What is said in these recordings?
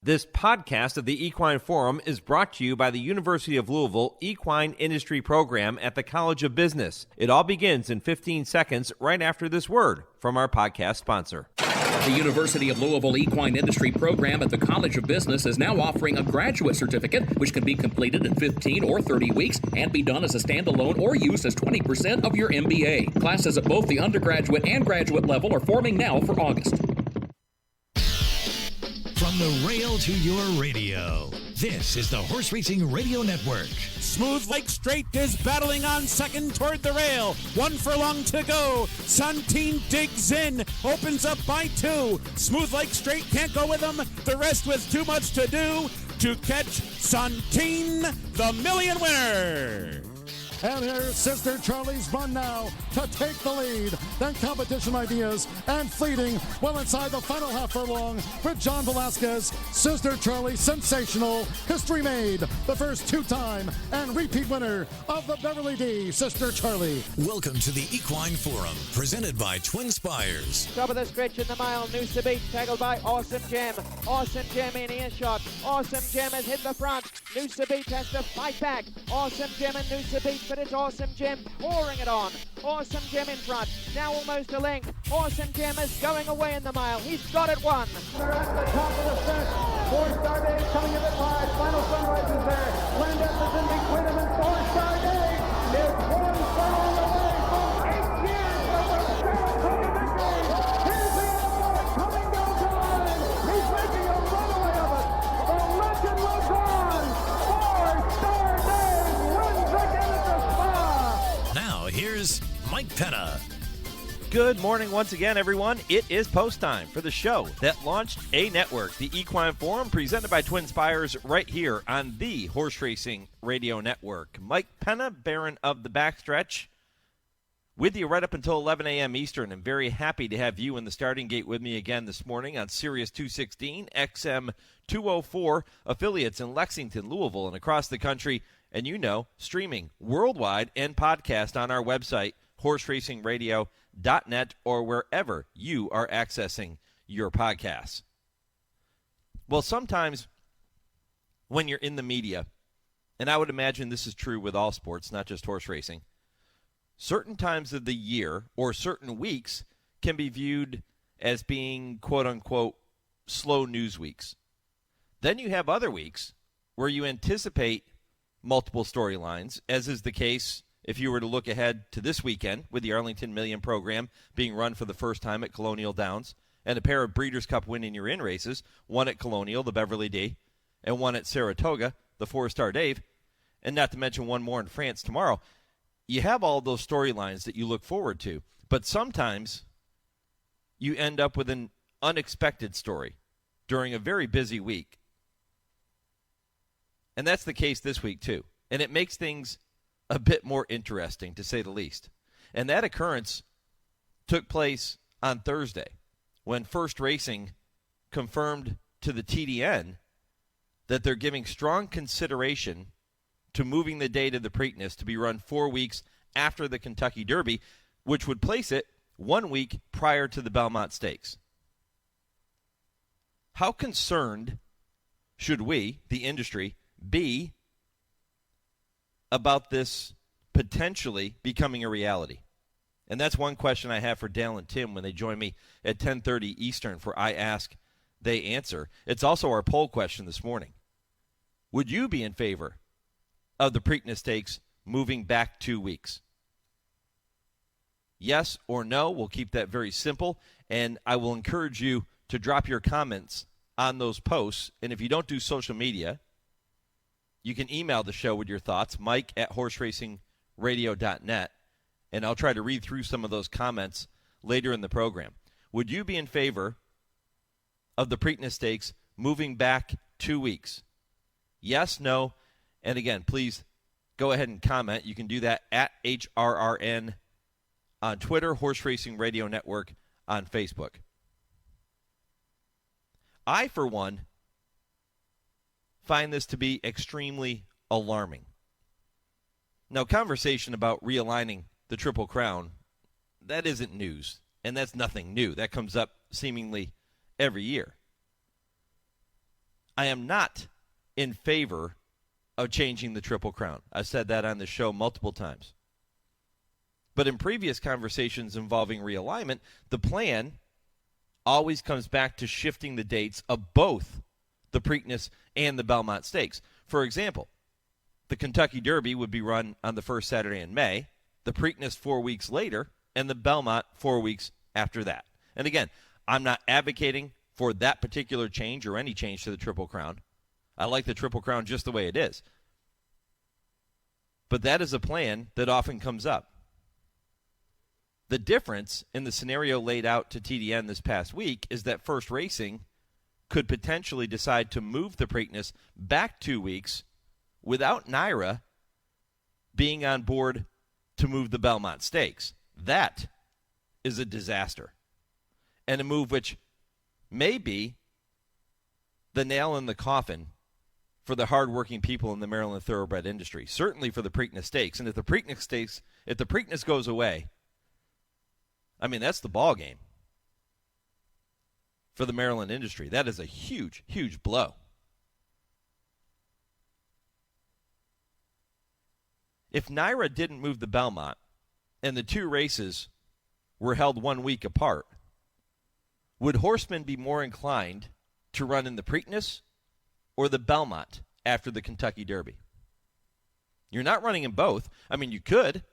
This podcast of the Equine Forum is brought to you by the University of Louisville Equine Industry Program at the College of Business. It all begins in 15 seconds right after this word from our podcast sponsor. The University of Louisville Equine Industry Program at the College of Business is now offering a graduate certificate, which can be completed in 15 or 30 weeks and be done as a standalone or used as 20% of your MBA. Classes at both the undergraduate and graduate level are forming now for August. From the rail to your radio, this is the Horse Racing Radio Network. Smooth Lake Straight is battling on second toward the rail. 1 furlong to go. Santine digs in, opens up by 2. Smooth Lake Straight can't go with him. The rest with too much to do to catch Santine, the Million winner. And here's Sister Charlie's run now to take the lead. Then competition ideas and fleeting well inside the final half furlong with John Velasquez. Sister Charlie, sensational. History made. The first two-time and repeat winner of the Beverly D. Sister Charlie. Welcome to the Equine Forum, presented by TwinSpires. Top of the stretch in the mile, Noose to beat, tackled by Awesome Gem. Awesome Gem in earshot. Awesome Gem has hit the front. Noose to beat has to fight back. Awesome Gem and Noose to beat, but it's Awesome Gem pouring it on. Awesome Gem in front, now almost a length. Awesome Gem is going away in the mile. He's got it won. They're at the top of the stretch. Fourstardave coming a bit wide. Final Sunrise is there. Landis is in between him, and Fourstardave is 1 furlong away from 8 years of the Saratoga victory. Here's the Illinois coming down to line. He's making a runaway of it. The legend lives on. Fourstardave wins again at the Spa. Now, here's Mike Penna. Good morning once again, everyone. It is post time for the show that launched a network, the Equine Forum, presented by TwinSpires right here on the Horse Racing Radio Network. Mike Penna, Baron of the Backstretch, with you right up until 11 a.m. Eastern. I'm very happy to have you in the starting gate with me again this morning on Sirius 216, XM 204, affiliates in Lexington, Louisville, and across the country. And streaming worldwide and podcast on our website, horseracingradio.net, or wherever you are accessing your podcasts. Well, sometimes when you're in the media, and I would imagine this is true with all sports, not just horse racing, certain times of the year or certain weeks can be viewed as being, quote-unquote, slow news weeks. Then you have other weeks where you anticipate multiple storylines, as is the case if you were to look ahead to this weekend with the Arlington Million program being run for the first time at Colonial Downs, and a pair of Breeders' Cup winning your in races, one at Colonial, the Beverly D, and one at Saratoga, the Fourstardave, and not to mention one more in France tomorrow. You have all those storylines that you look forward to, but sometimes you end up with an unexpected story during a very busy week. And that's the case this week, too. And it makes things a bit more interesting, to say the least. And that occurrence took place on Thursday when First Racing confirmed to the TDN that they're giving strong consideration to moving the date of the Preakness to be run 4 weeks after the Kentucky Derby, which would place it 1 week prior to the Belmont Stakes. How concerned should we, the industry, be about this potentially becoming a reality? And that's one question I have for Dale and Tim when they join me at 10:30 Eastern for I Ask, They Answer. It's also our poll question this morning. Would you be in favor of the Preakness Stakes moving back 2 weeks? Yes or no? We'll keep that very simple, and I will encourage you to drop your comments on those posts. And if you don't do social media, you can email the show with your thoughts, mike@horseracingradio.net, and I'll try to read through some of those comments later in the program. Would you be in favor of the Preakness Stakes moving back 2 weeks? Yes, no, and again, please go ahead and comment. You can do that at HRRN on Twitter, Horse Racing Radio Network on Facebook. I, for one, find this to be extremely alarming. Now, conversation about realigning the Triple Crown, that isn't news, and that's nothing new. That comes up seemingly every year. I am not in favor of changing the Triple Crown. I've said that on the show multiple times. But in previous conversations involving realignment, the plan always comes back to shifting the dates of both the Preakness and the Belmont Stakes. For example, the Kentucky Derby would be run on the first Saturday in May, the Preakness 4 weeks later, and the Belmont 4 weeks after that. And again, I'm not advocating for that particular change or any change to the Triple Crown. I like the Triple Crown just the way it is. But that is a plan that often comes up. The difference in the scenario laid out to TDN this past week is that First Racing could potentially decide to move the Preakness back 2 weeks without NYRA being on board to move the Belmont Stakes. That is a disaster. And a move which may be the nail in the coffin for the hardworking people in the Maryland thoroughbred industry, certainly for the Preakness Stakes. And if the Preakness goes away, I mean, that's the ball game for the Maryland industry. That is a huge, huge blow. If NYRA didn't move the Belmont and the two races were held 1 week apart, would horsemen be more inclined to run in the Preakness or the Belmont after the Kentucky Derby? You're not running in both. I mean, you could,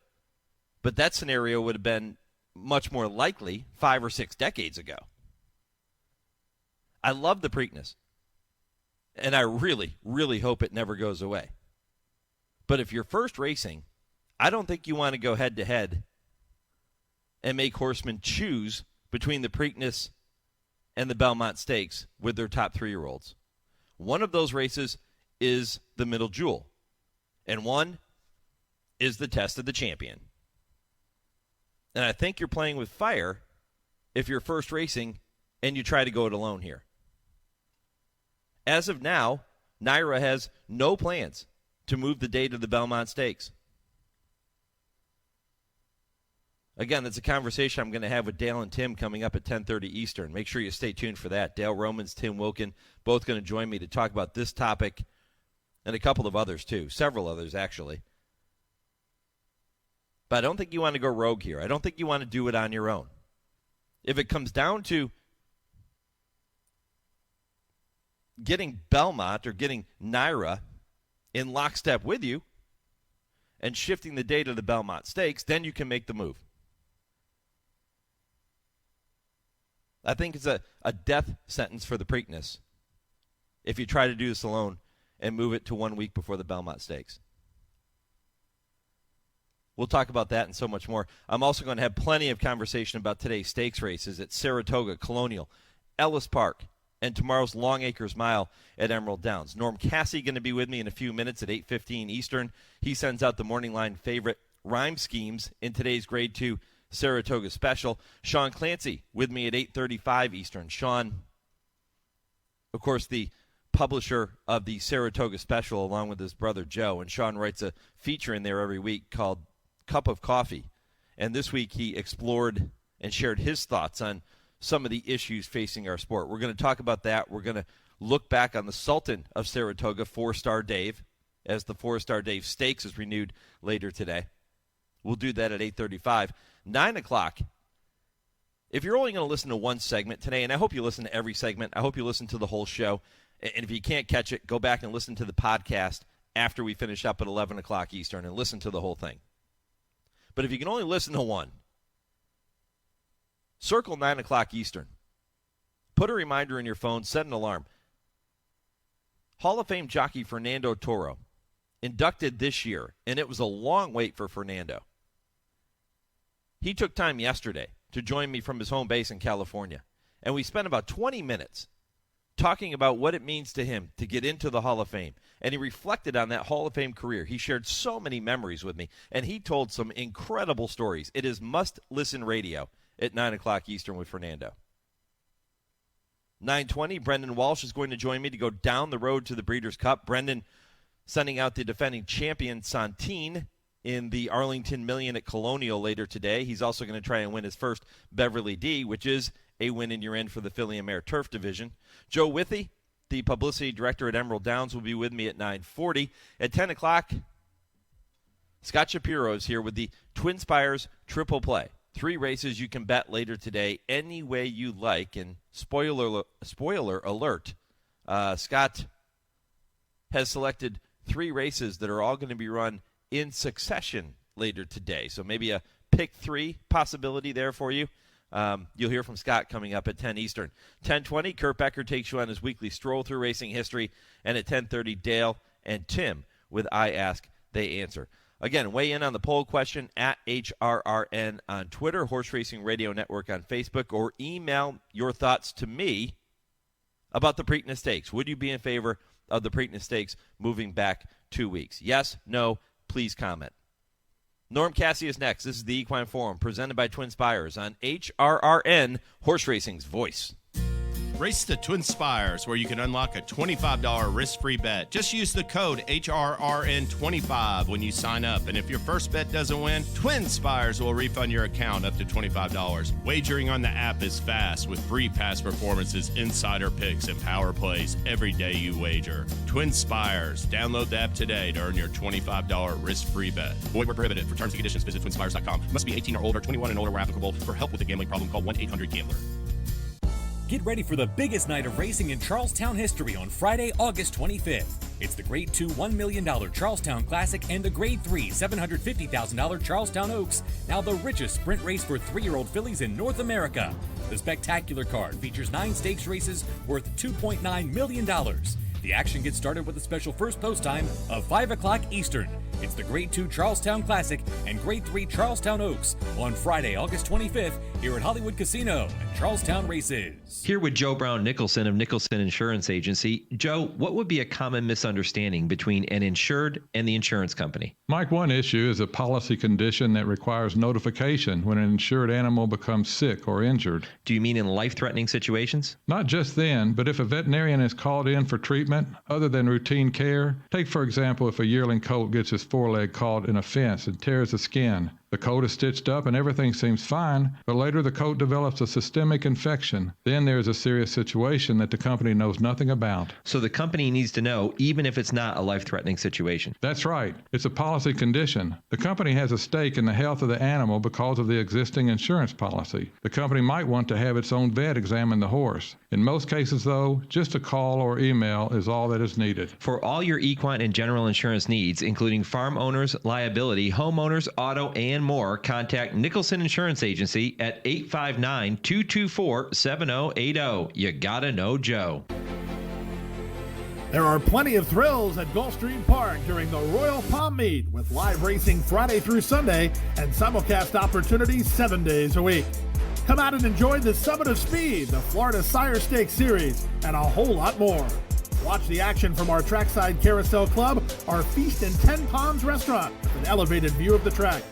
but that scenario would have been much more likely 5 or 6 decades ago. I love the Preakness, and I really, really hope it never goes away. But if you're First Racing, I don't think you want to go head-to-head and make horsemen choose between the Preakness and the Belmont Stakes with their top 3-year-olds. One of those races is the Middle Jewel, and one is the Test of the Champion. And I think you're playing with fire if you're First Racing and you try to go it alone here. As of now, NYRA has no plans to move the date of the Belmont Stakes. Again, that's a conversation I'm going to have with Dale and Tim coming up at 10:30 Eastern. Make sure you stay tuned for that. Dale Romans, Tim Wilkin, both going to join me to talk about this topic and a couple of others too, several others actually. But I don't think you want to go rogue here. I don't think you want to do it on your own. If it comes down to getting Belmont or getting NYRA in lockstep with you and shifting the date of the Belmont Stakes, then you can make the move. I think it's a death sentence for the Preakness if you try to do this alone and move it to 1 week before the Belmont Stakes. We'll talk about that and so much more. I'm also going to have plenty of conversation about today's stakes races at Saratoga, Colonial, Ellis Park, and tomorrow's Long Acres Mile at Emerald Downs. Norm Casse going to be with me in a few minutes at 8:15 Eastern. He sends out the morning line favorite rhyme schemes in today's Grade 2 Saratoga Special. Sean Clancy with me at 8:35 Eastern. Sean, of course, the publisher of the Saratoga Special along with his brother Joe. And Sean writes a feature in there every week called Cup of Coffee. And this week he explored and shared his thoughts on some of the issues facing our sport. We're going to talk about that. We're going to look back on the Sultan of Saratoga, Fourstardave, as the Fourstardave Stakes is renewed later today. We'll do that at 8:35. 9 o'clock. If you're only going to listen to one segment today, and I hope you listen to every segment, I hope you listen to the whole show. And if you can't catch it, go back and listen to the podcast after we finish up at 11 o'clock Eastern and listen to the whole thing. But if you can only listen to one, circle 9 o'clock Eastern. Put a reminder in your phone, set an alarm. Hall of Fame jockey Fernando Toro, inducted this year, and it was a long wait for Fernando. He took time yesterday to join me from his home base in California, and we spent about 20 minutes talking about what it means to him to get into the Hall of Fame. And he reflected on that Hall of Fame career. He shared so many memories with me, and he told some incredible stories. It is must-listen radio at 9 o'clock Eastern with Fernando. 9:20, Brendan Walsh is going to join me to go down the road to the Breeders' Cup. Brendan sending out the defending champion Santine in the Arlington Million at Colonial later today. He's also going to try and win his first Beverly D, which is a win and you're in for the Filly and Mare Turf Division. Joe Withey the publicity director at Emerald Downs, will be with me at 9:40. At 10 o'clock, Scott Shapiro is here with the TwinSpires Triple Play. 3 races you can bet later today any way you like. And spoiler alert, Scott has selected 3 races that are all going to be run in succession later today. So maybe a pick 3 possibility there for you. You'll hear from Scott coming up at 10 Eastern. 10:20, Kurt Becker takes you on his weekly Stroll Through Racing History. And at 10:30, Dale and Tim with I Ask, They Answer. Again, weigh in on the poll question at HRRN on Twitter, Horse Racing Radio Network on Facebook, or email your thoughts to me about the Preakness Stakes. Would you be in favor of the Preakness Stakes moving back 2 weeks? Yes, no, please comment. Norm Casse is next. This is the Equine Forum presented by TwinSpires on HRRN, Horse Racing's voice. Race the TwinSpires, where you can unlock a $25 risk-free bet. Just use the code HRRN25 when you sign up. And if your first bet doesn't win, TwinSpires will refund your account up to $25. Wagering on the app is fast with free past performances, insider picks, and power plays every day you wager. TwinSpires. Download the app today to earn your $25 risk-free bet. Void where prohibited. For terms and conditions, visit TwinSpires.com. Must be 18 or older, 21 and older where applicable. For help with a gambling problem, call 1-800-GAMBLER. Get ready for the biggest night of racing in Charlestown history on Friday, August 25th. It's the Grade 2 $1 million Charlestown Classic and the Grade 3 $750,000 Charlestown Oaks, now the richest sprint race for 3-year-old fillies in North America. The spectacular card features 9 stakes races worth $2.9 million. The action gets started with a special first post time of 5 o'clock Eastern. It's the Grade 2 Charlestown Classic and Grade 3 Charlestown Oaks on Friday, August 25th here at Hollywood Casino and Charlestown Races. Here with Joe Brown Nicholson of Nicholson Insurance Agency. Joe, what would be a common misunderstanding between an insured and the insurance company? Mike, one issue is a policy condition that requires notification when an insured animal becomes sick or injured. Do you mean in life-threatening situations? Not just then, but if a veterinarian is called in for treatment other than routine care. Take, for example, if a yearling colt gets his foreleg caught in a fence and tears the skin. The coat is stitched up and everything seems fine, but later the coat develops a systemic infection. Then there is a serious situation that the company knows nothing about. So the company needs to know even if it's not a life-threatening situation. That's right. It's a policy condition. The company has a stake in the health of the animal because of the existing insurance policy. The company might want to have its own vet examine the horse. In most cases, though, just a call or email is all that is needed. For all your equine and general insurance needs, including farm owners, liability, homeowners, auto, and more, contact Nicholson Insurance Agency at 859-224-7080. You gotta know Joe. There are plenty of thrills at Gulfstream Park during the Royal Palm Meet with live racing Friday through Sunday and simulcast opportunities 7 days a week. Come out and enjoy the Summit of Speed, the Florida Sire Stakes Series, and a whole lot more. Watch the action from our Trackside Carousel Club, our Feast in 10 Palms restaurant with an elevated view of the track.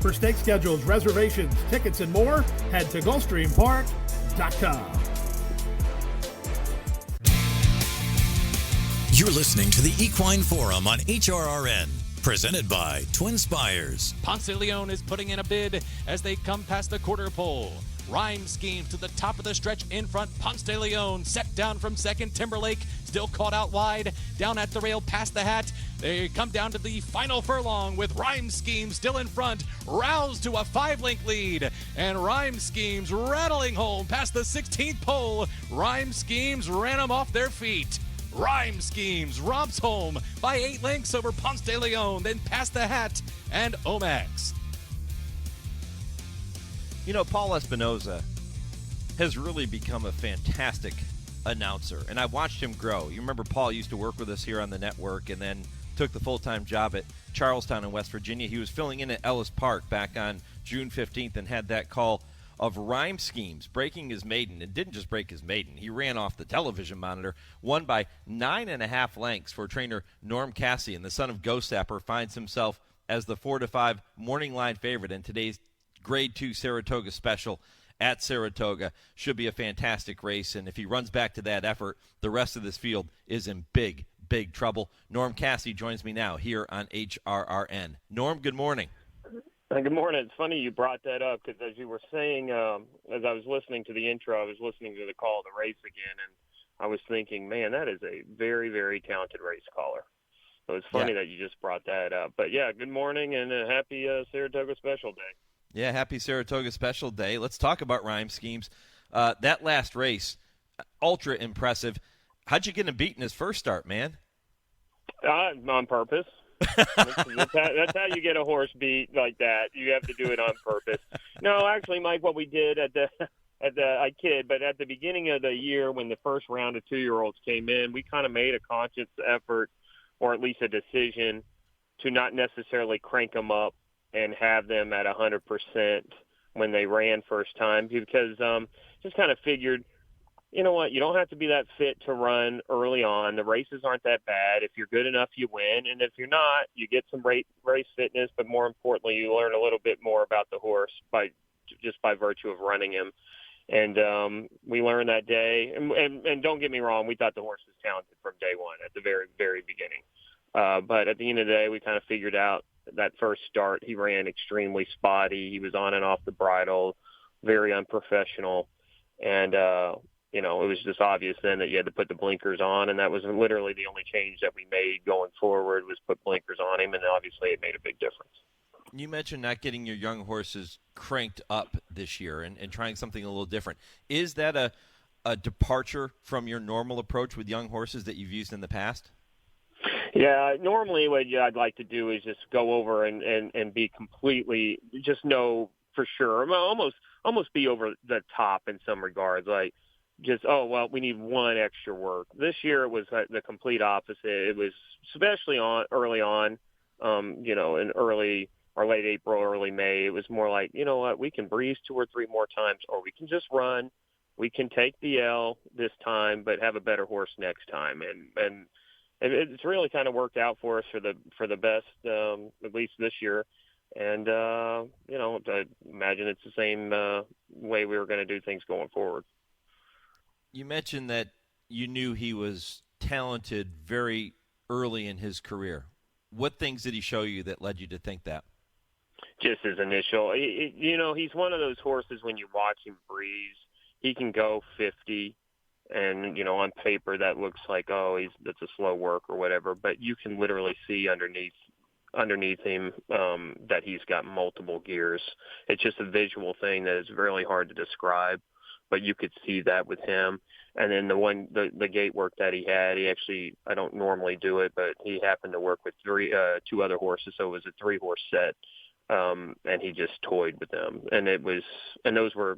For stake schedules, reservations, tickets, and more, head to GulfstreamPark.com. You're listening to the Equine Forum on HRRN, presented by TwinSpires. Ponce de Leon is putting in a bid as they come past the quarter pole. Rhyme Schemes to the top of the stretch in front. Ponce de Leon set down from second. Timberlake still caught out wide. Down at the rail past the hat. They come down to the final furlong with Rhyme Schemes still in front. Roused to a 5-length lead. And Rhyme Schemes rattling home past the 16th pole. Rhyme Schemes ran them off their feet. Rhyme Schemes romps home by 8 lengths over Ponce de Leon, then past the hat and Omax. You know, Paul Espinoza has really become a fantastic announcer, and I've watched him grow. You remember Paul used to work with us here on the network and then took the full-time job at Charlestown in West Virginia. He was filling in at Ellis Park back on June 15th and had that call of Rhyme Schemes breaking his maiden. And didn't just break his maiden. He ran off the television monitor, won by 9.5 lengths for trainer Norm Casse, and the son of Ghost Sapper finds himself as the 4-5 morning line favorite in today's Grade 2 Saratoga special at Saratoga. Should be a fantastic race, and if he runs back to that effort, the rest of this field is in big, big trouble. Norm Casse joins me now here on HRRN. Norm, good morning. Good morning. It's funny you brought that up because as you were saying, as I was listening to the intro, I was listening to the call of the race again, and I was thinking, man, that is a very, very talented race caller. So it's funny that you just brought that up. But, yeah, good morning and a happy Saratoga Special Day. Yeah, happy Saratoga Special Day. Let's talk about rhyme schemes. That last race, ultra impressive. How'd you get him beat in his first start, man? On purpose. That's how you get a horse beat like that. You have to do it on purpose. No, actually, Mike, what we did I kid, but at the beginning of the year when the first round of 2-year-olds came in, we kind of made a conscious effort, or at least a decision, to not necessarily crank them up and have them at 100% when they ran first time, because just kind of figured, you know what, you don't have to be that fit to run early on. The races aren't that bad. If you're good enough, you win. And if you're not, you get some race fitness, but more importantly, you learn a little bit more about the horse by virtue of running him. And we learned that day. And don't get me wrong, we thought the horse was talented from day one at the very, very beginning. But at the end of the day, we kind of figured out that first start, he ran extremely spotty. He was on and off the bridle, very unprofessional. And, it was just obvious then that you had to put the blinkers on, and that was literally the only change that we made going forward was put blinkers on him, and obviously it made a big difference. You mentioned not getting your young horses cranked up this year and trying something a little different. Is that a departure from your normal approach with young horses that you've used in the past? Yeah, normally what I'd like to do is just go over and be completely, just know for sure, almost be over the top in some regards, like just, we need one extra work. This year it was the complete opposite. It was especially early on, in early or late April, early May, it was more like, you know what, we can breeze 2 or 3 more times, or we can just run. We can take the L this time, but have a better horse next time. And it's really kind of worked out for us for the best, at least this year. And, I imagine it's the same way we were going to do things going forward. You mentioned that you knew he was talented very early in his career. What things did he show you that led you to think that? Just his initial, he's one of those horses when you watch him breeze, he can go 50, and, on paper that looks like, that's a slow work or whatever, but you can literally see underneath him that he's got multiple gears. It's just a visual thing that is really hard to describe, but you could see that with him. And then the gate work that he had, he actually, I don't normally do it, but he happened to work with 2 other horses, so it was a 3-horse set. And he just toyed with them, and those were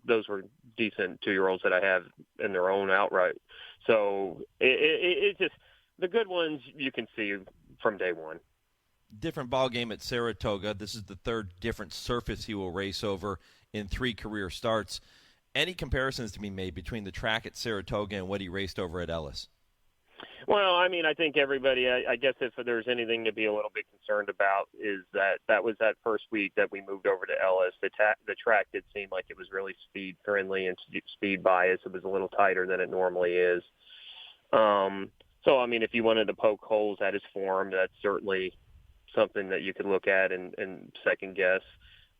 decent 2-year-olds that I have in their own outright. So it just, the good ones you can see from day one. Different ball game at Saratoga. This is the 3rd different surface he will race over in 3 career starts. Any comparisons to be made between the track at Saratoga and what he raced over at Ellis? Well, I mean, I think everybody, I guess if there's anything to be a little bit concerned about is that was that first week that we moved over to Ellis. The track did seem like it was really speed friendly and speed biased. It was a little tighter than it normally is. So, I mean, if you wanted to poke holes at his form, that's certainly something that you could look at and second guess.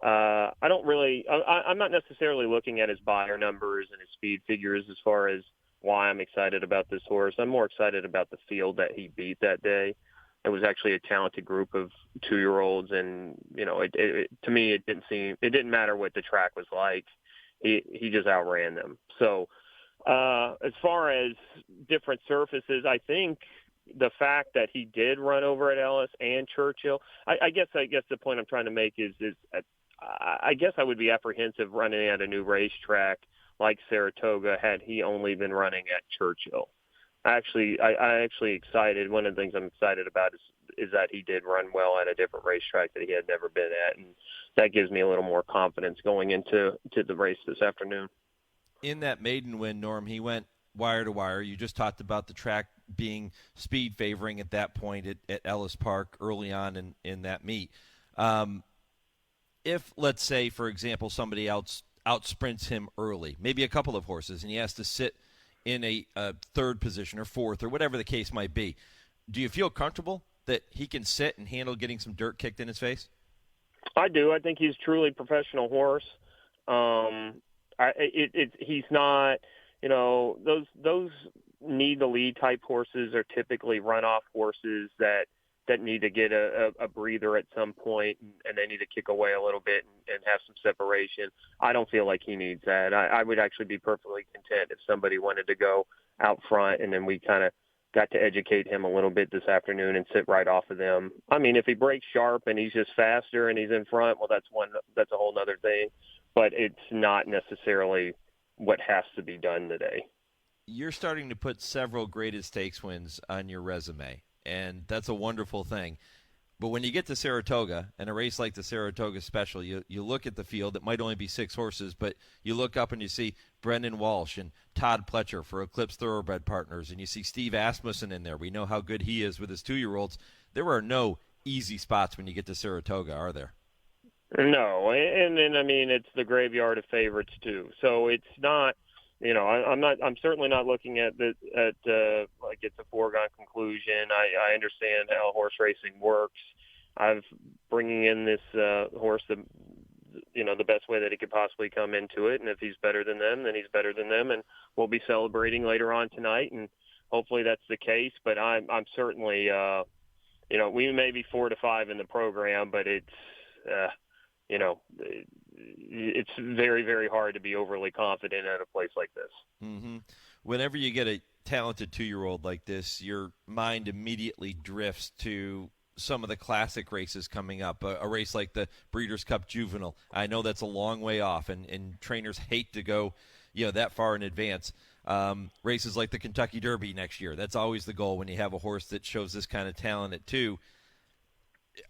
I'm not necessarily looking at his buyer numbers and his speed figures as far as why I'm excited about this horse. I'm more excited about the field that he beat that day. It was actually a talented group of 2-year-olds, and to me it didn't matter what the track was like. He just outran them. So as far as different surfaces, I think the fact that he did run over at Ellis and Churchill, I guess the point I'm trying to make is I guess I would be apprehensive running at a new racetrack like Saratoga had he only been running at Churchill. I actually excited. One of the things I'm excited about is that he did run well at a different racetrack that he had never been at, and that gives me a little more confidence going into the race this afternoon. In that maiden win, Norm, he went wire to wire. You just talked about the track being speed favoring at that point at Ellis Park early on in that meet. If, let's say, for example, somebody else outsprints him early, maybe a couple of horses, and he has to sit in a 3rd position or 4th or whatever the case might be, do you feel comfortable that he can sit and handle getting some dirt kicked in his face? I do. I think he's a truly professional horse. He's not, those need the lead type horses are typically runoff horses that need to get a breather at some point, and they need to kick away a little bit and have some separation. I don't feel like he needs that. I would actually be perfectly content if somebody wanted to go out front, and then we kind of got to educate him a little bit this afternoon and sit right off of them. I mean, if he breaks sharp and he's just faster and he's in front, well, that's a whole other thing. But it's not necessarily what has to be done today. You're starting to put several graded stakes wins on your resume, and that's a wonderful thing. But when you get to Saratoga, and a race like the Saratoga Special, you look at the field. It might only be 6 horses, but you look up and you see Brendan Walsh and Todd Pletcher for Eclipse Thoroughbred Partners, and you see Steve Asmussen in there. We know how good he is with his 2-year-olds. There are no easy spots when you get to Saratoga, are there? No, and then, I mean, it's the graveyard of favorites, too. So it's not, I'm certainly not looking at like it's a foregone conclusion. I understand how horse racing works. I've bringing in this horse the best way that he could possibly come into it, and if he's better than them, then he's better than them, and we'll be celebrating later on tonight, and hopefully that's the case. But I'm certainly, we may be 4 to 5 in the program, but it's it's very, very hard to be overly confident at a place like this. Mm-hmm. Whenever you get a talented 2-year-old like this, your mind immediately drifts to some of the classic races coming up. A race like the Breeders' Cup Juvenile. I know that's a long way off, and trainers hate to go that far in advance. Races like the Kentucky Derby next year. That's always the goal when you have a horse that shows this kind of talent at 2.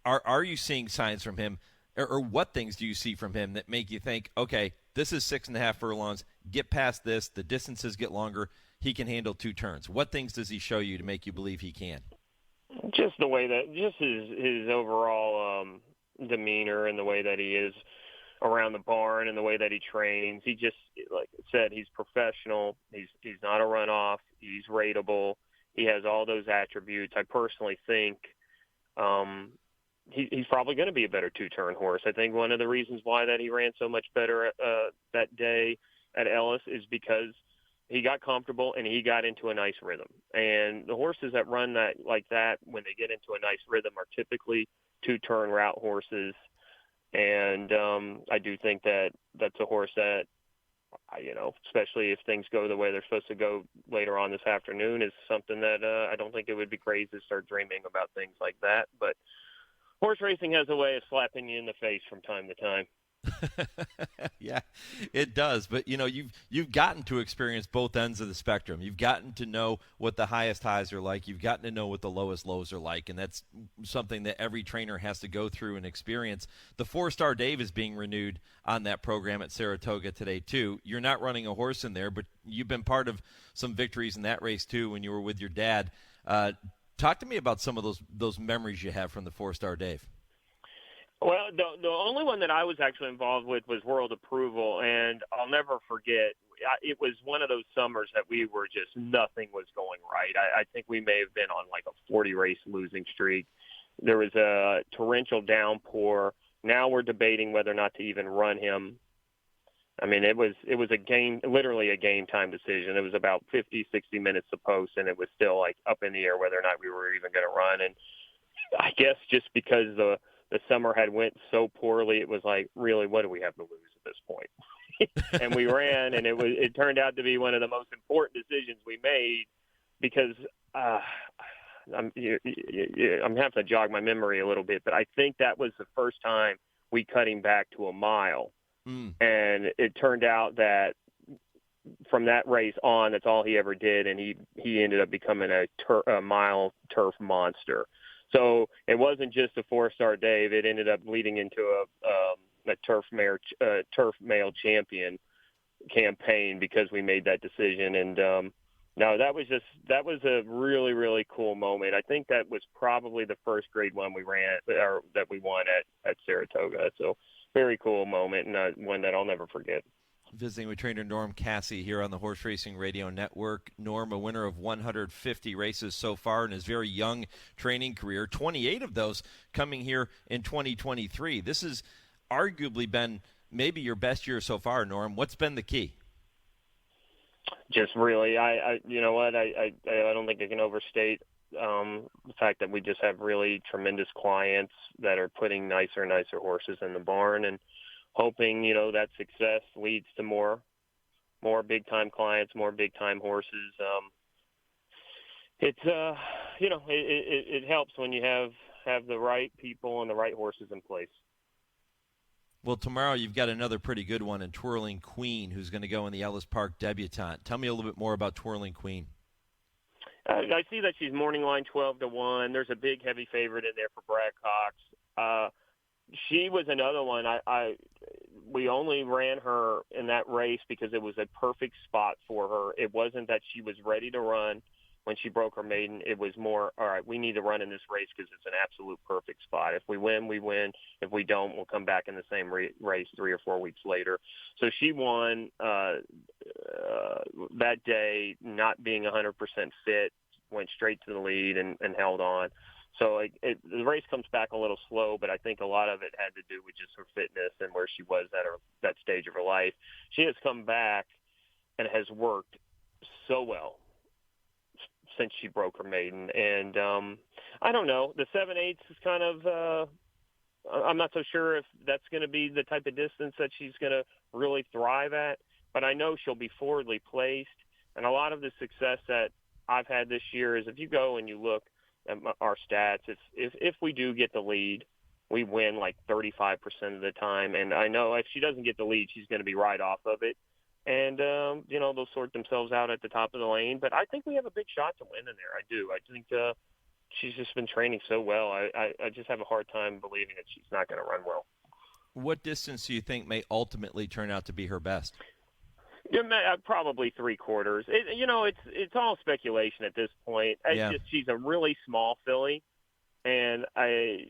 Are you seeing signs from him? Or what things do you see from him that make you think, okay, this is 6.5 furlongs, get past this, the distances get longer, he can handle 2 turns? What things does he show you to make you believe he can? Just the way that, just his overall demeanor and the way that he is around the barn and the way that he trains. He just, like I said, he's professional. He's not a runoff. He's rateable. He has all those attributes. I personally think he's probably going to be a better 2-turn horse. I think one of the reasons why that he ran so much better that day at Ellis is because he got comfortable and he got into a nice rhythm. And the horses that run like that, when they get into a nice rhythm, are typically 2-turn route horses. And I do think that that's a horse that, especially if things go the way they're supposed to go later on this afternoon, is something that I don't think it would be crazy to start dreaming about things like that. But horse racing has a way of slapping you in the face from time to time. Yeah, it does. But, you've gotten to experience both ends of the spectrum. You've gotten to know what the highest highs are like. You've gotten to know what the lowest lows are like. And that's something that every trainer has to go through and experience. The Fourstardave is being renewed on that program at Saratoga today, too. You're not running a horse in there, but you've been part of some victories in that race, too, when you were with your dad. Talk to me about some of those memories you have from the Fourstardave. Well, the only one that I was actually involved with was World Approval, and I'll never forget. It was one of those summers that we were just, nothing was going right. I think we may have been on like a 40-race losing streak. There was a torrential downpour. Now we're debating whether or not to even run him. I mean, it was a game, literally a game time decision. It was about 50, 60 minutes to post, and it was still like up in the air whether or not we were even going to run. And I guess just because the summer had went so poorly, it was like, really, what do we have to lose at this point? And we ran, and it turned out to be one of the most important decisions we made because I'm having to jog my memory a little bit, but I think that was the first time we cut him back to a mile. And it turned out that from that race on, that's all he ever did, and he ended up becoming a mile turf monster. So it wasn't just a 4-Stardave. It ended up leading into a turf male champion campaign because we made that decision. And no, that was a really, really cool moment. I think that was probably the first Grade 1 we ran or that we won at Saratoga. So very cool moment, and one that I'll never forget. Visiting with trainer Norm Casse here on the Horse Racing Radio Network. Norm, a winner of 150 races so far in his very young training career, 28 of those coming here in 2023. This has arguably been maybe your best year so far, Norm. What's been the key? Just really, you know what, I don't think I can overstate the fact that we just have really tremendous clients that are putting nicer and nicer horses in the barn and hoping, you know, that success leads to more big-time clients, more big-time horses. It's, you know, it helps when you have the right people and the right horses in place. Well, tomorrow you've got another pretty good one in Twirling Queen, who's going to go in the Ellis Park Debutante. Tell me a little bit more about Twirling Queen. I see that she's morning line 12-1. There's a big heavy favorite in there for Brad Cox. She was another one. We only ran her in that race because it was a perfect spot for her. It wasn't that she was ready to run when she broke her maiden. It was more, all right, we need to run in this race because it's an absolute perfect spot. If we win, we win. If we don't, we'll come back in the same race 3 or 4 weeks later. So she won that day, not being 100% fit, went straight to the lead and held on. So the race comes back a little slow, but I think a lot of it had to do with just her fitness and where she was at that stage of her life. She has come back and has worked so well since she broke her maiden. And I don't know. The 7/8 is kind of I'm not so sure if that's going to be the type of distance that she's going to really thrive at, but I know she'll be forwardly placed. And a lot of the success that I've had this year is if you go and you look at our stats, if we do get the lead, we win like 35% of the time. And I know if she doesn't get the lead, she's going to be right off of it. And, you know, they'll sort themselves out at the top of the lane. But I think we have a big shot to win in there. I do. I think she's just been training so well. I just have a hard time believing that she's not going to run well. What distance do you think may ultimately turn out to be her best? Yeah, probably 3/4. You know, it's all speculation at this point. She's a really small filly, and I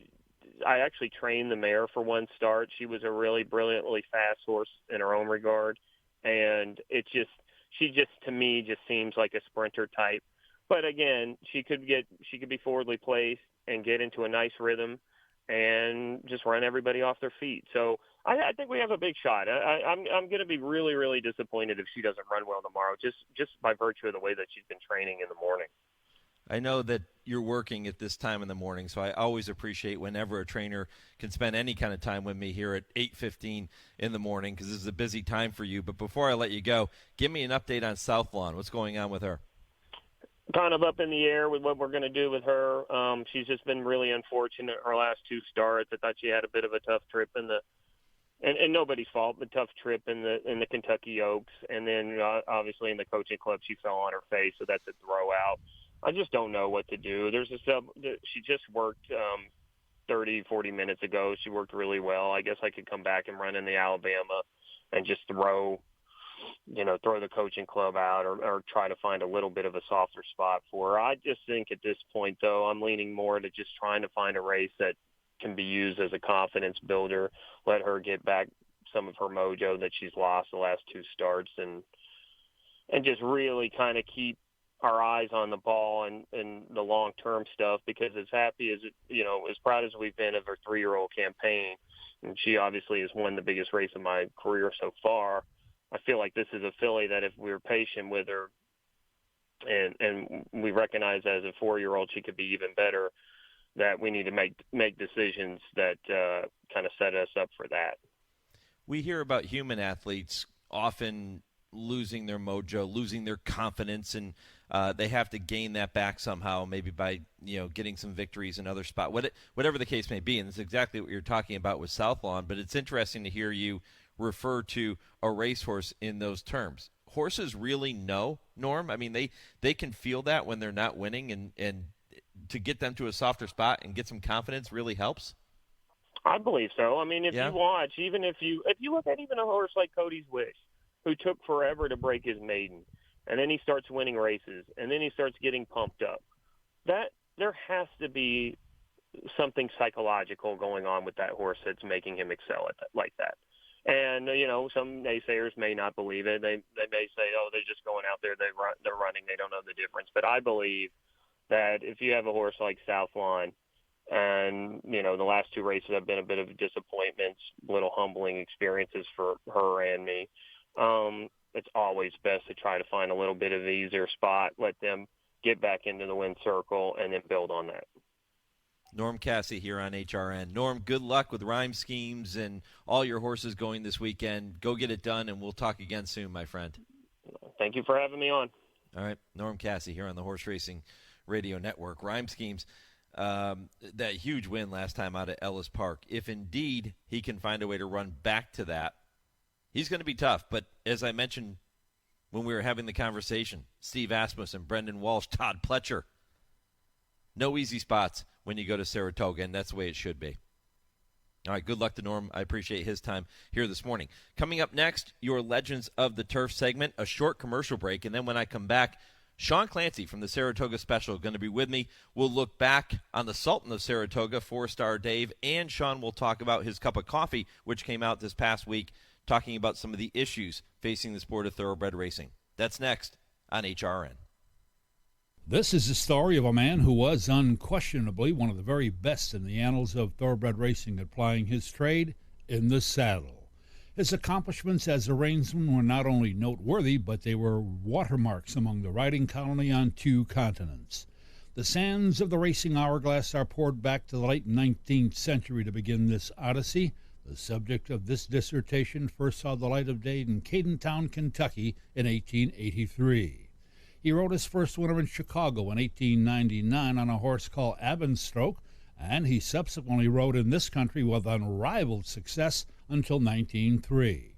actually trained the mare for one start. She was a really brilliantly fast horse in her own regard, and she to me just seems like a sprinter type. But again, she could be forwardly placed and get into a nice rhythm and just run everybody off their feet. So I think we have a big shot. I'm going to be really, really disappointed if she doesn't run well tomorrow, just by virtue of the way that she's been training in the morning. I know that you're working at this time in the morning, so I always appreciate whenever a trainer can spend any kind of time with me here at 8:15 in the morning, because this is a busy time for you. But before I let you go, give me an update on South Lawn. What's going on with her? Kind of up in the air with what we're going to do with her. She's just been really unfortunate her last 2 starts. I thought she had a bit of a tough trip in the and nobody's fault, but tough trip in the Kentucky Oaks, and then obviously in the coaching club she fell on her face, so that's a throw out. I just don't know what to do. There's she just worked 30-40 minutes ago. She worked really well. I guess I could come back and run in the Alabama and just throw the coaching club out or try to find a little bit of a softer spot for her. I just think at this point, though, I'm leaning more to just trying to find a race that can be used as a confidence builder, let her get back some of her mojo that she's lost the last 2 starts, and just really kind of keep our eyes on the ball and the long-term stuff, because as happy as, as proud as we've been of her 3-year-old campaign, and she obviously has won the biggest race of my career so far, I feel like this is a filly that if we were patient with her and we recognize as a 4-year-old she could be even better, that we need to make decisions that kind of set us up for that. We hear about human athletes often losing their mojo, losing their confidence, and they have to gain that back somehow, maybe by getting some victories in other spots, whatever the case may be. And that's exactly what you're talking about with South Lawn. But it's interesting to hear you refer to a racehorse in those terms. Horses really know, Norm. I mean, they can feel that when they're not winning, and to get them to a softer spot and get some confidence really helps. I believe so. I mean, if you watch, even if you look at even a horse like Cody's Wish, who took forever to break his maiden, and then he starts winning races, and then he starts getting pumped up, that there has to be something psychological going on with that horse that's making him excel at that, like that. And, some naysayers may not believe it. They may say, oh, they're just going out there, they're running, they don't know the difference. But I believe that if you have a horse like South Lawn, and, the last 2 races have been a bit of disappointments, little humbling experiences for her and me, it's always best to try to find a little bit of an easier spot, let them get back into the win circle, and then build on that. Norm Casse here on HRN. Norm, good luck with rhyme schemes and all your horses going this weekend. Go get it done, and we'll talk again soon, my friend. Thank you for having me on. All right, Norm Casse here on the Horse Racing Radio Network. Rhyme schemes, that huge win last time out at Ellis Park. If indeed he can find a way to run back to that, he's going to be tough. But as I mentioned when we were having the conversation, Steve Asmussen, Brendan Walsh, Todd Pletcher, no easy spots when you go to Saratoga, and that's the way it should be. All right, good luck to Norm. I appreciate his time here this morning. Coming up next, your Legends of the Turf segment, a short commercial break, and then when I come back, Sean Clancy from the Saratoga Special going to be with me. We'll look back on the Sultan of Saratoga, Fourstardave, and Sean will talk about his cup of coffee, which came out this past week, talking about some of the issues facing the sport of thoroughbred racing. That's next on HRN. This is the story of a man who was unquestionably one of the very best in the annals of thoroughbred racing at plying his trade in the saddle. His accomplishments as a reinsman were not only noteworthy, but they were watermarks among the riding colony on 2 continents. The sands of the racing hourglass are poured back to the late 19th century to begin this odyssey. The subject of this dissertation first saw the light of day in Cadentown, Kentucky in 1883. He rode his first winter in Chicago in 1899 on a horse called Avonstroke, and he subsequently rode in this country with unrivaled success until 1903.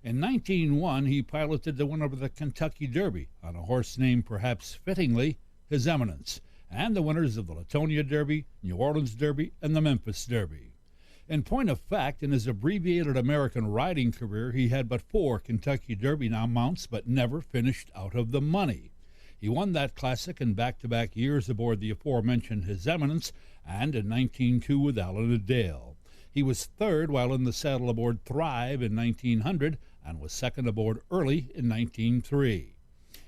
In 1901, he piloted the winner of the Kentucky Derby on a horse named, perhaps fittingly, His Eminence, and the winners of the Latonia Derby, New Orleans Derby, and the Memphis Derby. In point of fact, in his abbreviated American riding career, he had but 4 Kentucky Derby mounts, but never finished out of the money. He won that classic in back-to-back years aboard the aforementioned His Eminence and in 1902 with Allen and Dale. He was 3rd while in the saddle aboard Thrive in 1900 and was 2nd aboard Early in 1903.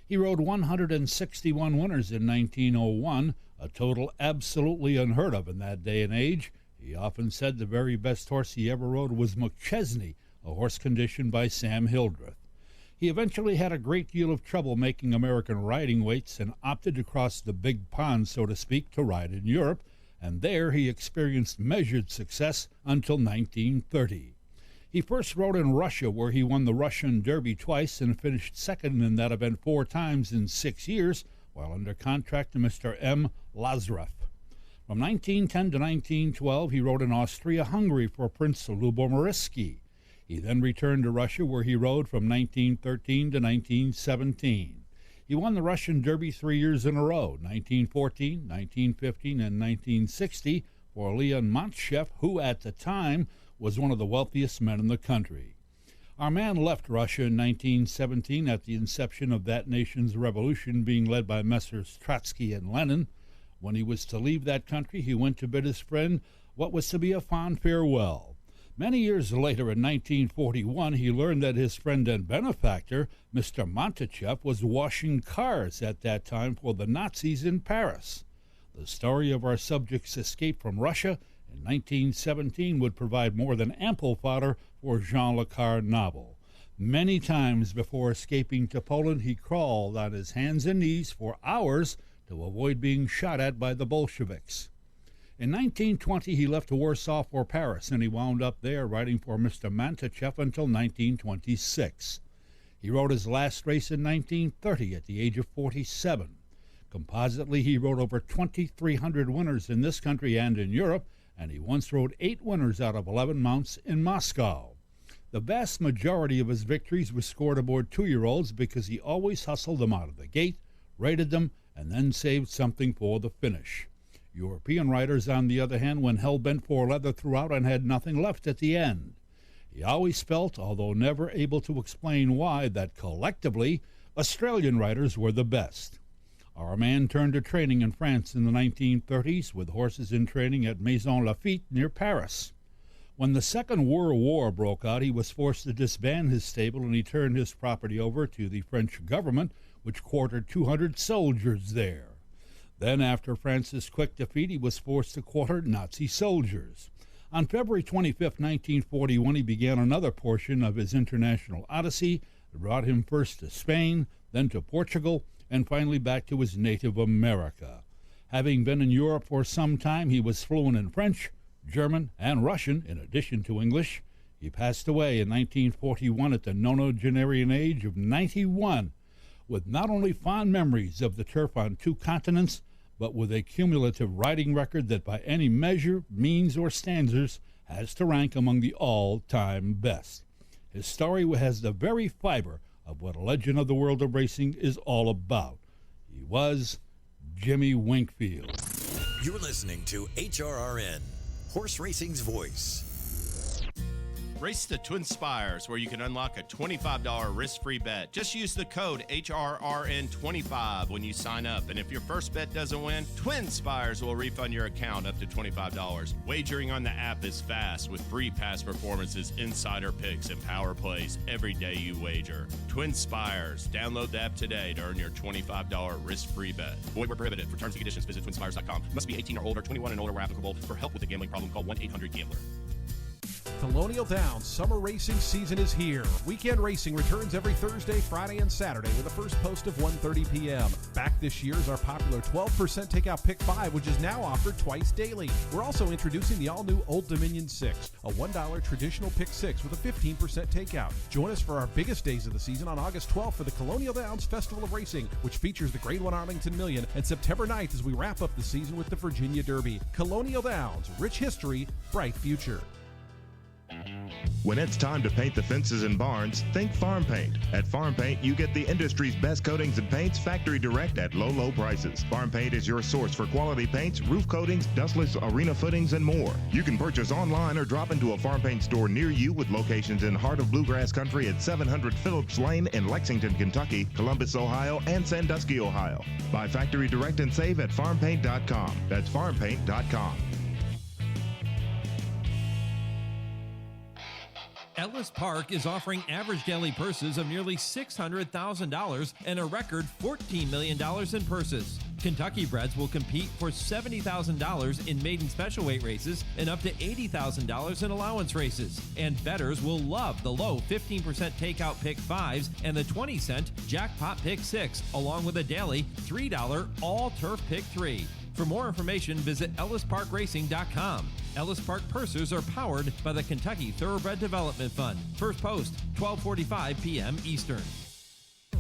He rode 161 winners in 1901, a total absolutely unheard of in that day and age. He often said the very best horse he ever rode was McChesney, a horse conditioned by Sam Hildreth. He eventually had a great deal of trouble making American riding weights and opted to cross the big pond, so to speak, to ride in Europe, and there he experienced measured success until 1930. He first rode in Russia, where he won the Russian Derby twice and finished 2nd in that event 4 times in 6 years, while under contract to Mr. M. Lazarev. From 1910 to 1912, he rode in Austria-Hungary for Prince Lubomirski. He then returned to Russia, where he rode from 1913 to 1917. He won the Russian Derby 3 years in a row, 1914, 1915, and 1960, for Leon Montchev, who at the time was one of the wealthiest men in the country. Our man left Russia in 1917 at the inception of that nation's revolution, being led by Messrs. Trotsky and Lenin. When he was to leave that country, he went to bid his friend what was to be a fond farewell. Many years later, in 1941, he learned that his friend and benefactor, Mr. Montechev, was washing cars at that time for the Nazis in Paris. The story of our subject's escape from Russia in 1917 would provide more than ample fodder for Jean Le Carre's novel. Many times before escaping to Poland, he crawled on his hands and knees for hours to avoid being shot at by the Bolsheviks. In 1920, he left Warsaw for Paris, and he wound up there riding for Mr. Mantechev until 1926. He rode his last race in 1930 at the age of 47. Compositely, he rode over 2,300 winners in this country and in Europe, and he once rode 8 winners out of 11 mounts in Moscow. The vast majority of his victories were scored aboard 2-year-olds because he always hustled them out of the gate, rated them, and then saved something for the finish. European riders, on the other hand, went hell-bent for leather throughout and had nothing left at the end. He always felt, although never able to explain why, that collectively, Australian riders were the best. Our man turned to training in France in the 1930s with horses in training at Maison Lafitte near Paris. When the Second World War broke out, he was forced to disband his stable, and he turned his property over to the French government, which quartered 200 soldiers there. Then, after France's quick defeat, he was forced to quarter Nazi soldiers. On February 25, 1941, he began another portion of his international odyssey, It brought him first to Spain, then to Portugal, and finally back to his native America. Having been in Europe for some time, he was fluent in French, German, and Russian, in addition to English. He passed away in 1941 at the nonagenarian age of 91, with not only fond memories of the turf on 2 continents, but with a cumulative riding record that by any measure, means, or standards has to rank among the all-time best. His story has the very fiber of what a legend of the world of racing is all about. He was Jimmy Winkfield. You're listening to HRRN, Horse Racing's Voice. Race the TwinSpires, where you can unlock a $25 risk-free bet. Just use the code HRRN25 when you sign up. And if your first bet doesn't win, TwinSpires will refund your account up to $25. Wagering on the app is fast with free past performances, insider picks, and power plays every day you wager. TwinSpires. Download the app today to earn your $25 risk-free bet. Void where prohibited. For terms and conditions, visit TwinSpires.com. Must be 18 or older, 21 and older where applicable. For help with a gambling problem, call 1-800-GAMBLER. Colonial Downs summer racing season is here. Weekend racing returns every Thursday, Friday, and Saturday with a first post of 1:30 p.m. Back this year is our popular 12% takeout Pick 5, which is now offered twice daily. We're also introducing the all-new Old Dominion 6, a $1 traditional Pick 6 with a 15% takeout. Join us for our biggest days of the season on August 12th for the Colonial Downs Festival of Racing, which features the Grade 1 Arlington Million, and September 9th as we wrap up the season with the Virginia Derby. Colonial Downs, rich history, bright future. When it's time to paint the fences and barns, think Farm Paint. At Farm Paint, you get the industry's best coatings and paints factory direct at low, low prices. Farm Paint is your source for quality paints, roof coatings, dustless arena footings, and more. You can purchase online or drop into a Farm Paint store near you with locations in heart of bluegrass country at 700 Phillips Lane in Lexington, Kentucky, Columbus, Ohio, and Sandusky, Ohio. Buy factory direct and save at farmpaint.com. That's farmpaint.com. Ellis Park is offering average daily purses of nearly $600,000 and a record $14 million in purses. Kentucky breds will compete for $70,000 in maiden special weight races and up to $80,000 in allowance races. And bettors will love the low 15% takeout Pick 5s and the 20-cent Jackpot Pick 6, along with a daily $3 all-turf Pick 3. For more information, visit EllisParkRacing.com. Ellis Park Pursers are powered by the Kentucky Thoroughbred Development Fund. First post, 12:45 p.m. Eastern.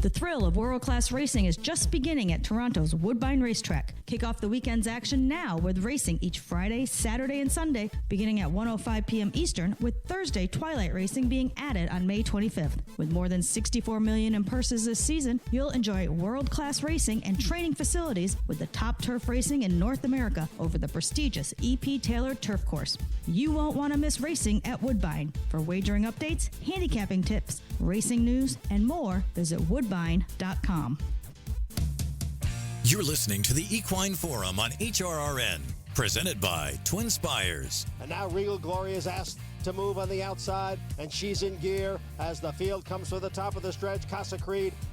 The thrill of world-class racing is just beginning at Toronto's Woodbine Racetrack. Kick off the weekend's action now with racing each Friday, Saturday, and Sunday, beginning at 1:05 p.m. Eastern, with Thursday twilight racing being added on May 25th. With more than $64 million in purses this season, you'll enjoy world-class racing and training facilities with the top turf racing in North America over the prestigious EP Taylor Turf Course. You won't want to miss racing at Woodbine. For wagering updates, handicapping tips, racing news, and more, visit woodbine.com. You're listening to the Equine Forum on HRRN, presented by TwinSpires. And now Regal Glory is asked to move on the outside, and she's in gear as the field comes to the top of the stretch. Casse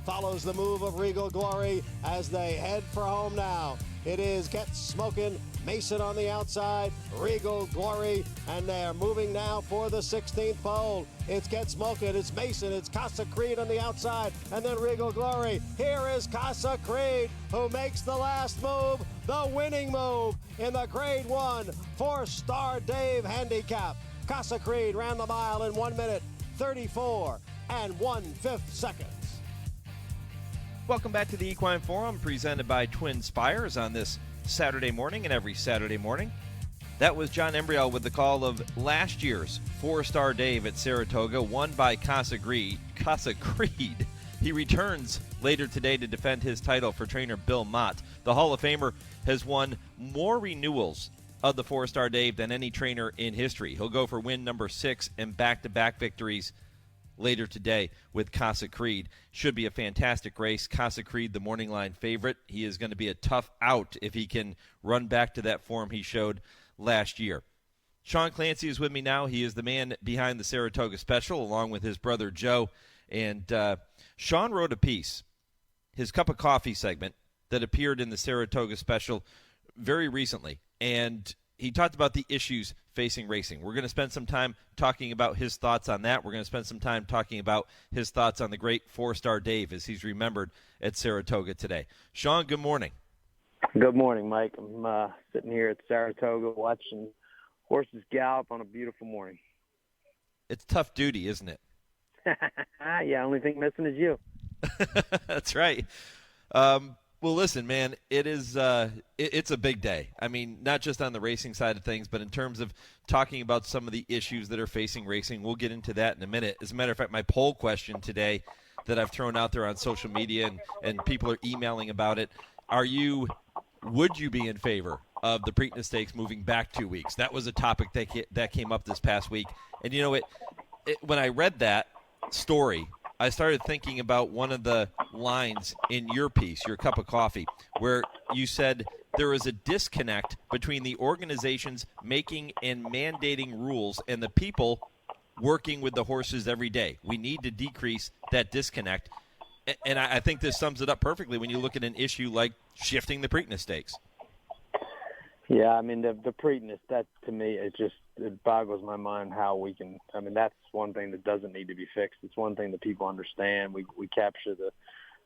follows the move of Regal Glory as they head for home now. It is Get Smokin', Mason on the outside, Regal Glory, and they're moving now for the 16th pole. It's Get Smokin', it's Mason, it's Casse Creed on the outside, and then Regal Glory. Here is Casse Creed, who makes the last move, the winning move in the Grade 1 Fourstardave Handicap. Casse Creed ran the mile in 1 minute, 34 1/5 seconds. Welcome back to the Equine Forum, presented by TwinSpires on this Saturday morning and every Saturday morning. That was John Embriel with the call of last year's Fourstardave at Saratoga, won by Casse Creed. He returns later today to defend his title for trainer Bill Mott. The Hall of Famer has won more renewals of the Fourstardave than any trainer in history. He'll go for win number 6 and back-to-back victories later today with Casse Creed. Should be a fantastic race. Casse Creed, the morning line favorite. He is going to be a tough out if he can run back to that form he showed last year. Sean Clancy is with me now. He is the man behind the Saratoga Special, along with his brother Joe. And Sean wrote a piece, his Cup of Coffee segment, that appeared in the Saratoga Special very recently. And he talked about the issues facing racing. We're going to spend some time talking about his thoughts on that. We're going to spend some time talking about his thoughts on the great Fourstardave as he's remembered at Saratoga today. Sean, good morning. Good morning, Mike. I'm sitting here at Saratoga watching horses gallop on a beautiful morning. It's tough duty, isn't it? Yeah, only thing missing is you. That's right. Well, listen, man, it's a big day. I mean, not just on the racing side of things, but in terms of talking about some of the issues that are facing racing. We'll get into that in a minute. As a matter of fact, my poll question today that I've thrown out there on social media and people are emailing about it, would you be in favor of the Preakness Stakes moving back 2 weeks? That was a topic that came up this past week. And, you know, when I read that story, I started thinking about one of the lines in your piece, your cup of coffee, where you said there is a disconnect between the organizations making and mandating rules and the people working with the horses every day. We need to decrease that disconnect. And I think this sums it up perfectly when you look at an issue like shifting the Preakness Stakes. Yeah, I mean, the Preakness, that to me, it boggles my mind how we can. I mean, that's one thing that doesn't need to be fixed. It's one thing that people understand. We capture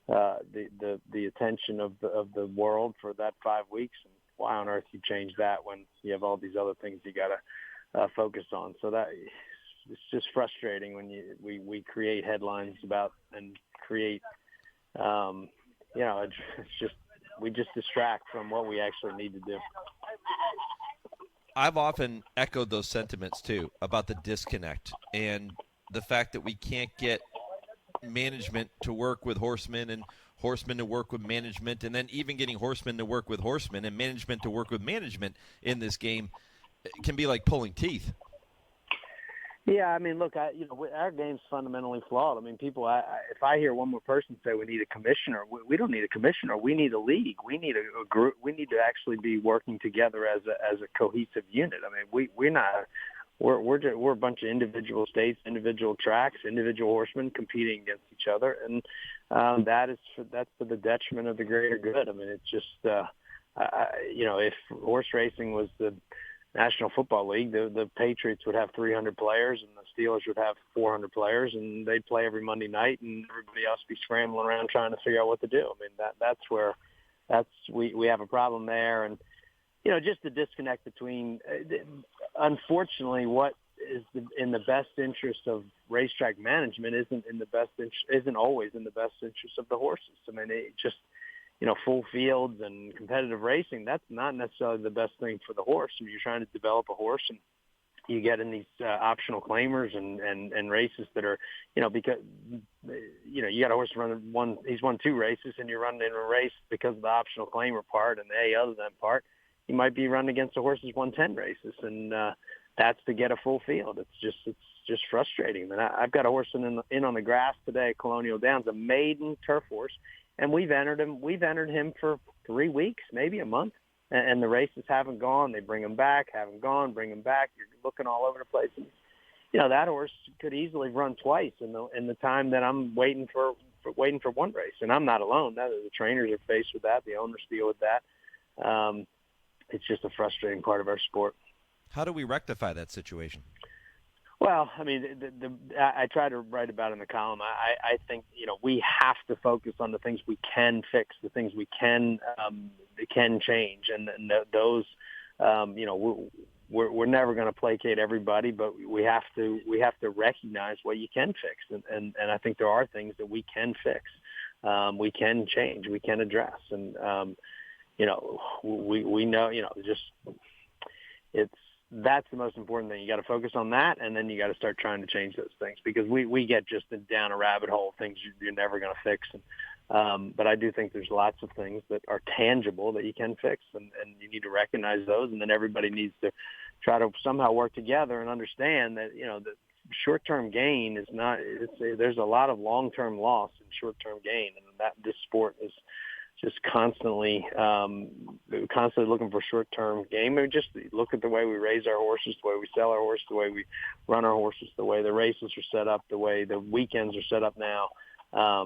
the attention of the world for that 5 weeks. And why on earth you change that when you have all these other things you got to focus on? So that it's just frustrating when we create headlines about and create, it's just we just distract from what we actually need to do. I've often echoed those sentiments, too, about the disconnect and the fact that we can't get management to work with horsemen and horsemen to work with management, and then even getting horsemen to work with horsemen and management to work with management in this game can be like pulling teeth. Yeah, I mean, look, our game's fundamentally flawed. I mean, if I hear one more person say we need a commissioner, we don't need a commissioner. We need a league. We need a group. We need to actually be working together as a cohesive unit. I mean, we're a bunch of individual states, individual tracks, individual horsemen competing against each other, and that's for the detriment of the greater good. I mean, it's just if horse racing was the National Football League, the Patriots would have 300 players and the Steelers would have 400 players, and they'd play every Monday night, and everybody else be scrambling around trying to figure out what to do. I mean, that's where we have a problem there, and just the disconnect between, unfortunately, what is in the best interest of racetrack management isn't always in the best interest of the horses. I mean, it just. Full fields and competitive racing, that's not necessarily the best thing for the horse. If you're trying to develop a horse and you get in these optional claimers and races that are, because, you got a horse he's won 2 races and you're running in a race because of the optional claimer part and the other than part, you might be running against a horse who's won 10 races. And that's to get a full field. It's just frustrating. I mean, I've got a horse in on the grass today, Colonial Downs, a maiden turf horse. And we've entered him for 3 weeks, maybe a month, and the races haven't gone. They bring him back, haven't gone, bring him back. You're looking all over the place. And, that horse could easily run twice in the time that I'm waiting for one race. And I'm not alone. The trainers are faced with that. The owners deal with that. It's just a frustrating part of our sport. How do we rectify that situation? Well, I mean, I try to write about it in the column. I think, we have to focus on the things we can fix, the things we can change. And those, we're never going to placate everybody, but we have to recognize what you can fix. And I think there are things that we can fix. We can change, we can address. And, we know, that's the most important thing. You got to focus on that, and then you got to start trying to change those things because we get just down a rabbit hole of things you're never going to fix. And, but I do think there's lots of things that are tangible that you can fix, and you need to recognize those, and then everybody needs to try to somehow work together and understand that, the short-term gain is not – there's a lot of long-term loss in short-term gain, and that this sport is – just constantly looking for short-term gain. I mean, just look at the way we raise our horses, the way we sell our horses, the way we run our horses, the way the races are set up, the way the weekends are set up now. To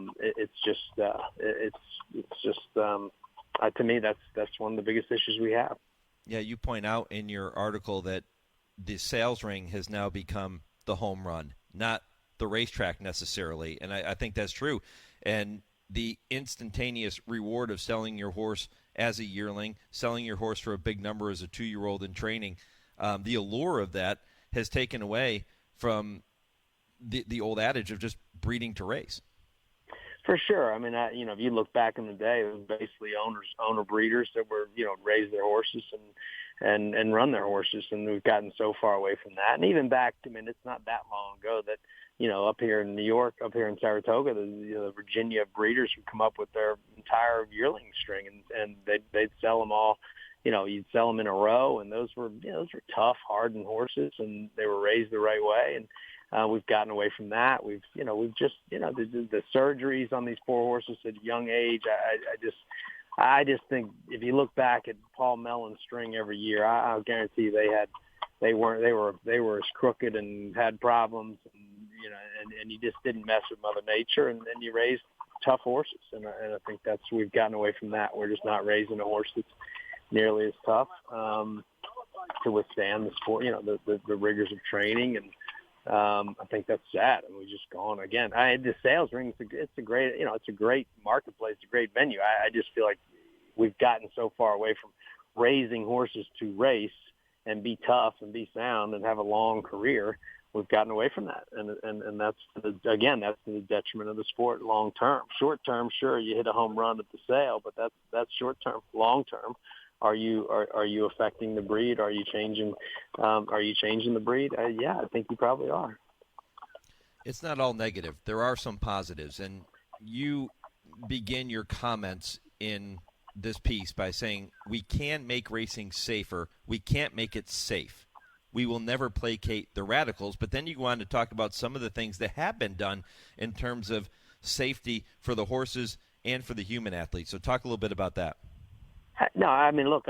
me, that's one of the biggest issues we have. Yeah, you point out in your article that the sales ring has now become the home run, not the racetrack necessarily, and I think that's true. And the instantaneous reward of selling your horse as a yearling, selling your horse for a big number as a 2-year-old in training, the allure of that has taken away from the old adage of just breeding to race. For sure. I mean, if you look back in the day, it was basically owner breeders that were, raise their horses and run their horses, and we've gotten so far away from that. And even back, it's not that long ago that, up here in New York, up here in Saratoga, the Virginia breeders would come up with their entire yearling string, and they'd sell them all. You'd sell them in a row, and those were tough, hardened horses, and they were raised the right way. And we've gotten away from that. We've just the surgeries on these poor horses at a young age. I just think if you look back at Paul Mellon's string every year, I'll guarantee they were as crooked and had problems, and you just didn't mess with Mother Nature, and then you raised tough horses, and I think we've gotten away from that. We're just not raising a horse that's nearly as tough to withstand the sport, the rigors of training, and I think that's sad, and we've just gone again. The sales ring, it's a great, it's a great marketplace, a great venue. I just feel like we've gotten so far away from raising horses to race and be tough and be sound and have a long career. We've gotten away from that, and that's to the detriment of the sport long term. Short term, sure, you hit a home run at the sale, but that's short term. Long term, are you affecting the breed? Are you changing the breed? Yeah, I think you probably are. It's not all negative. There are some positives, and you begin your comments in this piece by saying we can make racing safer. We can't make it safe. We will never placate the radicals. But then you go on to talk about some of the things that have been done in terms of safety for the horses and for the human athletes. So talk a little bit about that. No, I mean, look,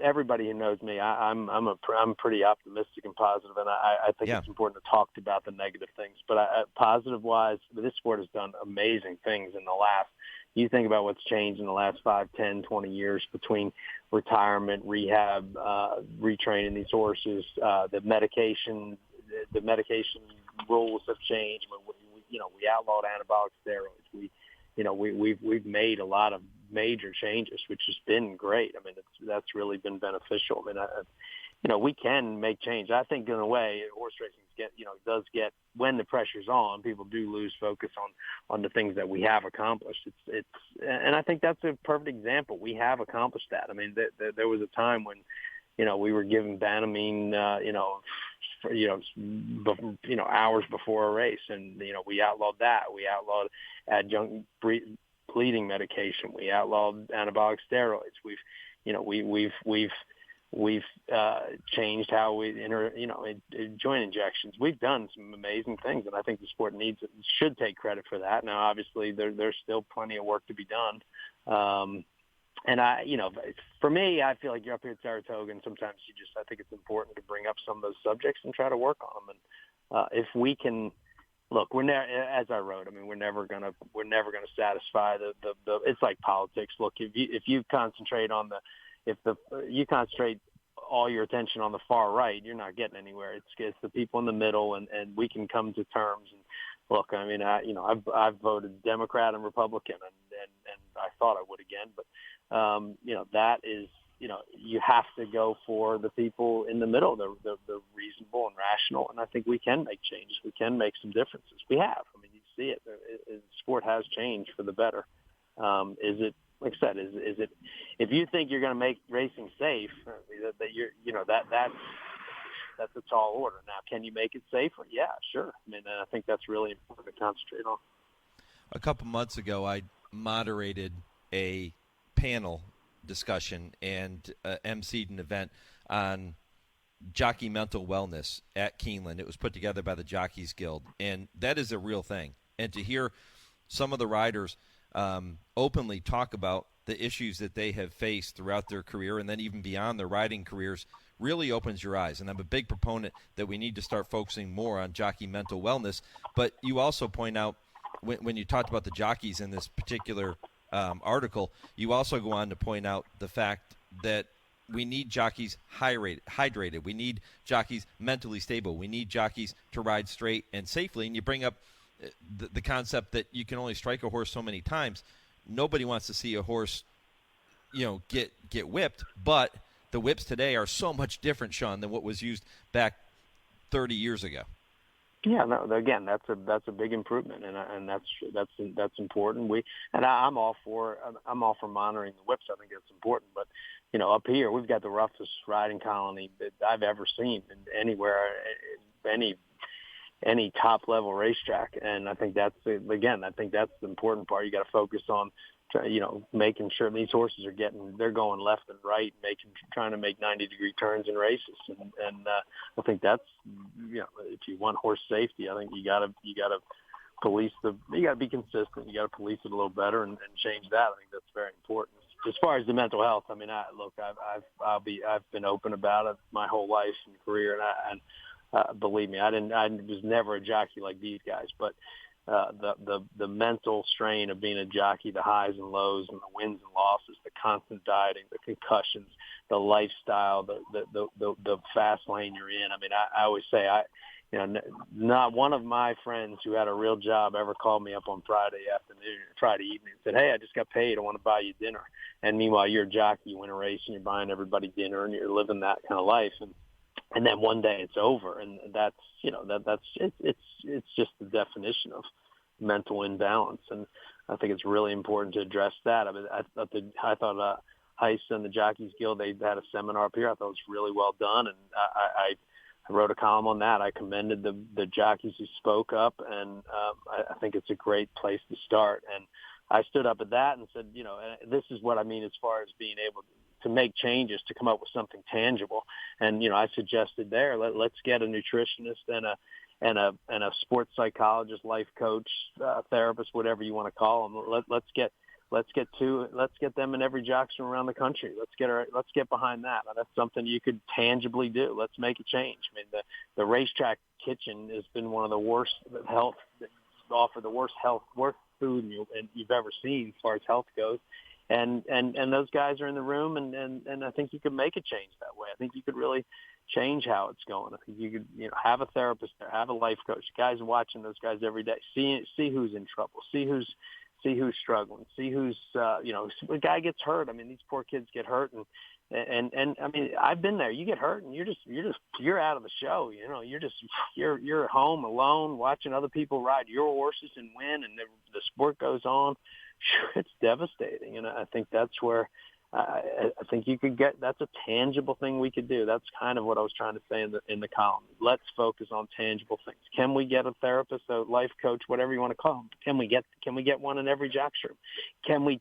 everybody who knows me, I'm pretty optimistic and positive, and I think it's important to talk about the negative things. But positive-wise, this sport has done amazing things in the last. You think about what's changed in the last 5, 10, 20 years between retirement, rehab, retraining these horses, the medication rules have changed. We outlawed anabolic steroids. We've made a lot of major changes, which has been great. I mean, that's really been beneficial. I mean, we can make change. I think in a way, horse racing does get when the pressure's on, people do lose focus on the things that we have accomplished. And I think that's a perfect example. We have accomplished that. I mean, there was a time when, we were giving Banamine, hours before a race, and we outlawed that. We outlawed adjunct bleeding medication. We outlawed anabolic steroids. We've changed how we joint injections. We've done some amazing things, and I think the sport should take credit for that. Now, obviously, there's still plenty of work to be done. And for me, I feel like you're up here at Saratoga, and sometimes I think it's important to bring up some of those subjects and try to work on them. And if we can, look, as I wrote, I mean, we're never gonna satisfy the. It's like politics. Look, if you concentrate you concentrate all your attention on the far right, you're not getting anywhere. It's the people in the middle, and we can come to terms. And look, I mean, I've voted Democrat and Republican, and I thought I would again, but that is, you have to go for the people in the middle, the reasonable and rational, and I think we can make changes. We can make some differences. We have. I mean, you see it. The sport has changed for the better. Is it? Like I said, is it? If you think you're going to make racing safe, that's a tall order. Now, can you make it safer? Yeah, sure. I mean, I think that's really important to concentrate on. A couple months ago, I moderated a panel discussion and emceed an event on jockey mental wellness at Keeneland. It was put together by the Jockeys Guild, and that is a real thing. And to hear some of the riders openly talk about the issues that they have faced throughout their career and then even beyond their riding careers really opens your eyes. And I'm a big proponent that we need to start focusing more on jockey mental wellness. But you also point out, when you talked about the jockeys in this particular article, you also go on to point out the fact that we need jockeys hydrated. We need jockeys mentally stable. We need jockeys to ride straight and safely. And you bring up the concept that you can only strike a horse so many times. Nobody wants to see a horse, get whipped, but the whips today are so much different, Sean, than what was used back 30 years ago. Yeah, no. Again, that's a big improvement, and that's important. I'm all for monitoring the whips. I think that's important. But up here we've got the roughest riding colony that I've ever seen anywhere, any top level racetrack, and I think that's the important part. You got to focus on making sure these horses they're going left and right, trying to make 90-degree turns in races, and I think that's if you want horse safety, I think you got to police you got to be consistent. You got to police it a little better and change that. I think that's very important. As far as the mental health, I mean, I've been open about it my whole life and career, and believe me, I was never a jockey like these guys, but. The mental strain of being a jockey, the highs and lows and the wins and losses, the constant dieting, the concussions, the lifestyle, the fast lane you're in. I mean, I always say not one of my friends who had a real job ever called me up on Friday evening and said, "Hey, I just got paid. I want to buy you dinner." And meanwhile, you're a jockey, you win a race and you're buying everybody dinner and you're living that kind of life. And then one day it's over, and that's it's just the definition of mental imbalance, and I think it's really important to address that. I mean, I thought Heiss and the Jockeys Guild, they had a seminar up here. I thought it was really well done, and I wrote a column on that. I commended the jockeys who spoke up, and I think it's a great place to start. And I stood up at that and said, this is what I mean as far as being able to make changes, to come up with something tangible. And, I suggested there, let's get a nutritionist and a sports psychologist, life coach, therapist, whatever you want to call them. Let's get them in every jockey around the country. Let's get behind that. That's something you could tangibly do. Let's make a change. I mean, the racetrack kitchen has been one of the worst worst food you've ever seen as far as health goes. And those guys are in the room, and I think you could make a change that way. I think you could really change how it's going. I think you could have a therapist there, have a life coach. Guys watching those guys every day, see who's in trouble, see who's struggling, see who's a guy gets hurt. I mean, these poor kids get hurt, and I mean, I've been there. You get hurt, and you're out of the show. You're at home alone watching other people ride your horses and win, and the sport goes on. It's devastating, and I think that's where I think you could get. That's a tangible thing we could do. That's kind of what I was trying to say in the column. Let's focus on tangible things. Can we get a therapist, a life coach, whatever you want to call them? Can we get one in every jock's room? Can we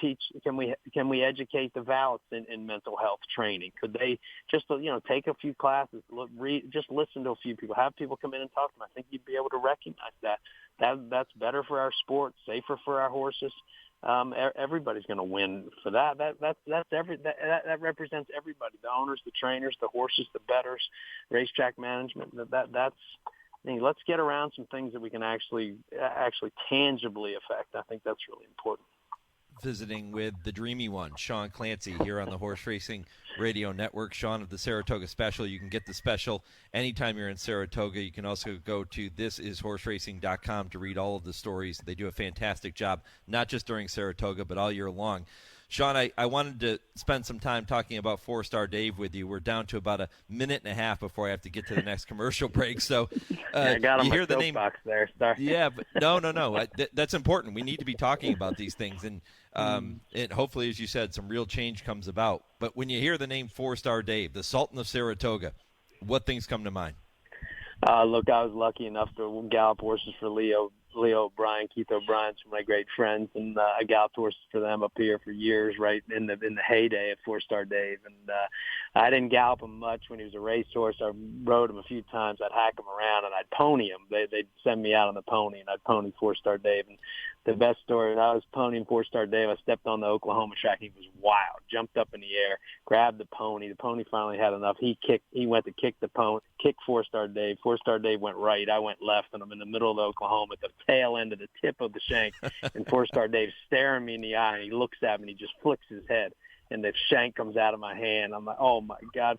teach? Can we educate the valets in mental health training? Could they just take a few classes, just listen to a few people, have people come in and talk to them? I think you'd be able to recognize that. That's better for our sport, safer for our horses. Everybody's going to win for that. That represents everybody: the owners, the trainers, the horses, the bettors, racetrack management. Let's get around some things that we can actually tangibly affect. I think that's really important. Visiting with the dreamy one, Sean Clancy, here on the Horse Racing Radio Network. Sean of the Saratoga Special. You can get the special anytime you're in Saratoga. You can also go to thisishorseracing.com to read all of the stories. They do a fantastic job, not just during Saratoga, but all year long. Sean, I wanted to spend some time talking about Fourstardave with you. We're down to about a minute and a half before I have to get to the next commercial break. So I got on you my hear the name box there. Sorry. Yeah, but no. That's important. We need to be talking about these things, and hopefully, as you said, some real change comes about. But when you hear the name Fourstardave, the Sultan of Saratoga, what things come to mind? Look, I was lucky enough to gallop horses for Leo O'Brien, Keith O'Brien, some of my great friends, and I galloped horses for them up here for years, right in the heyday of Fourstardave. And I didn't gallop him much when he was a racehorse. I rode him a few times. I'd hack him around and I'd pony him. They'd send me out on the pony, and I'd pony Fourstardave. And the best story, I was ponying Fourstardave. I stepped on the Oklahoma track. He was wild, jumped up in the air, grabbed the pony. The pony finally had enough. He went to kick the pony, kick Fourstardave. Fourstardave went right. I went left, and I'm in the middle of the Oklahoma at the tail end of the tip of the shank. And Fourstardave staring me in the eye, and he looks at me, and he just flicks his head. and the shank comes out of my hand. I'm like, oh my God,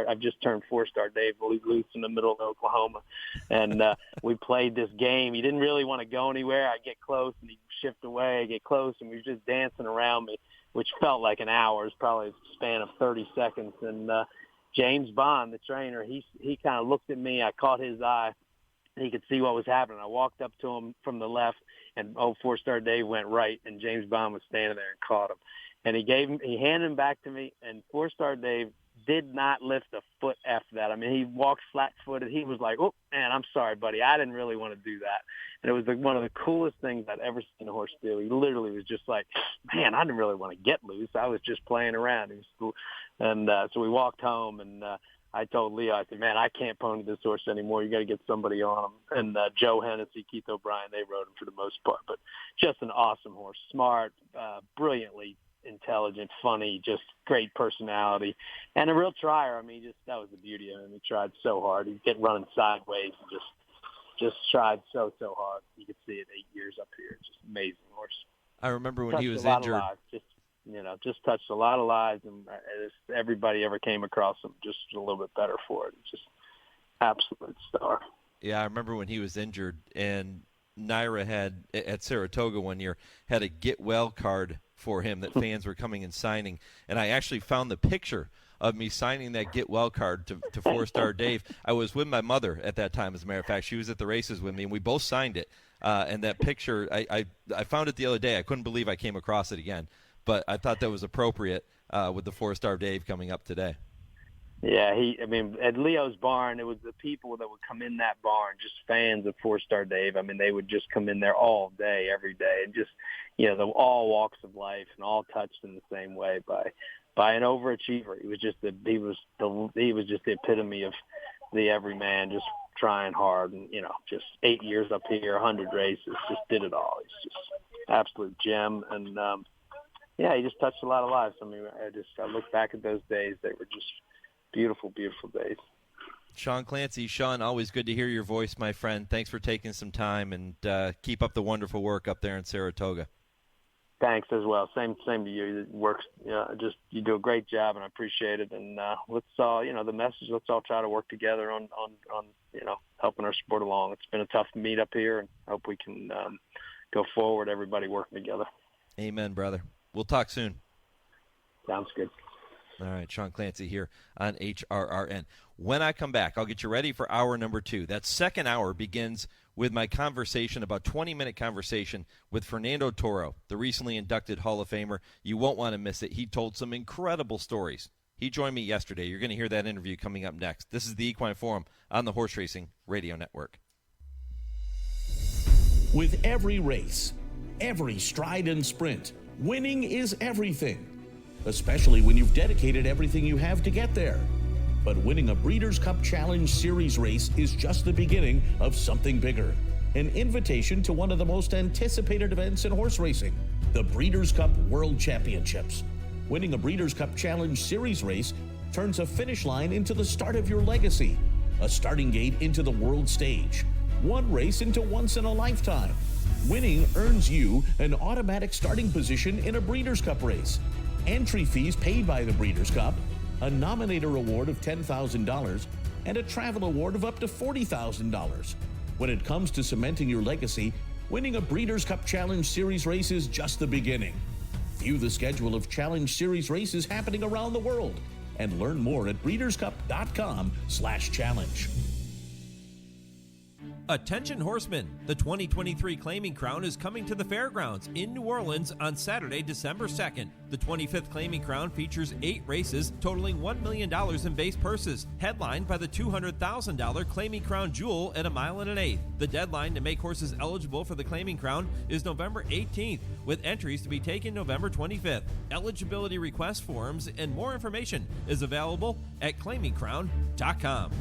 I've just turned Fourstardave loose in the middle of Oklahoma. And we played this game. He didn't really want to go anywhere. I get close and he'd shift away. I get close and he was just dancing around me, which felt like an hour. It was probably a span of 30 seconds. And James Bond, the trainer, he kind of looked at me. I caught his eye. He could see what was happening. I walked up to him from the left, and Fourstardave went right, and James Bond was standing there and caught him. And he handed him back to me, and Fourstardave did not lift a foot after that. I mean, he walked flat-footed. He was like, oh, man, I'm sorry, buddy. I didn't really want to do that. And it was one of the coolest things I'd ever seen a horse do. He literally was just like, man, I didn't really want to get loose. I was just playing around. He was cool. And so we walked home, and I told Leo, I said, man, I can't pony this horse anymore. You got to get somebody on him. And Joe Hennessy, Keith O'Brien, they rode him for the most part. But just an awesome horse, smart, brilliantly intelligent, funny, just great personality, and a real trier. I mean, that was the beauty of him. He tried so hard. He'd get running sideways and just tried so hard. You could see it 8 years up here. Just amazing horse. I remember when touched he was a lot injured. Of lives. Just touched a lot of lives, and everybody ever came across him just a little bit better for it. Just absolute star. Yeah, I remember when he was injured, and Naira had at Saratoga one year had a get well card for him that fans were coming and signing, and I actually found the picture of me signing that get well card to Fourstardave. I was with my mother at that time, as a matter of fact. She was at the races with me, and we both signed it. And that picture, I found it the other day. I couldn't believe I came across it again, but I thought that was appropriate with the Fourstardave coming up today. Yeah, at Leo's barn, it was the people that would come in that barn, just fans of Fourstardave. I mean, they would just come in there all day, every day, and just, all walks of life and all touched in the same way by an overachiever. He was just the epitome of the everyman, just trying hard, and just 8 years up here, 100 races, just did it all. He's just absolute gem, and he just touched a lot of lives. I mean, I look back at those days; they were just beautiful, beautiful days. Sean Clancy. Sean, always good to hear your voice, my friend. Thanks for taking some time, and keep up the wonderful work up there in Saratoga. Thanks as well. Same to you. It works. You do a great job, and I appreciate it. And let's all, the message. Let's all try to work together on helping our sport along. It's been a tough meet up here, and I hope we can go forward. Everybody working together. Amen, brother. We'll talk soon. Sounds good. All right, Sean Clancy here on HRRN. When I come back, I'll get you ready for hour number 2. That second hour begins with my conversation, about 20-minute conversation with Fernando Toro, the recently inducted Hall of Famer. You won't want to miss it. He told some incredible stories. He joined me yesterday. You're going to hear that interview coming up next. This is the Equine Forum on the Horse Racing Radio Network. With every race, every stride and sprint, winning is everything. Especially when you've dedicated everything you have to get there. But winning a Breeders' Cup Challenge Series race is just the beginning of something bigger. An invitation to one of the most anticipated events in horse racing, the Breeders' Cup World Championships. Winning a Breeders' Cup Challenge Series race turns a finish line into the start of your legacy, a starting gate into the world stage, one race into once in a lifetime. Winning earns you an automatic starting position in a Breeders' Cup race, entry fees paid by the Breeders' Cup, a nominator award of $10,000, and a travel award of up to $40,000. When it comes to cementing your legacy, winning a Breeders' Cup Challenge Series race is just the beginning. View the schedule of Challenge Series races happening around the world and learn more at breederscup.com/challenge. Attention horsemen, the 2023 Claiming Crown is coming to the fairgrounds in New Orleans on Saturday, December 2nd. The 25th Claiming Crown features 8 races totaling $1 million in base purses, headlined by the $200,000 Claiming Crown Jewel at 1 1/8 miles. The deadline to make horses eligible for the Claiming Crown is November 18th, with entries to be taken November 25th. Eligibility request forms and more information is available at claimingcrown.com.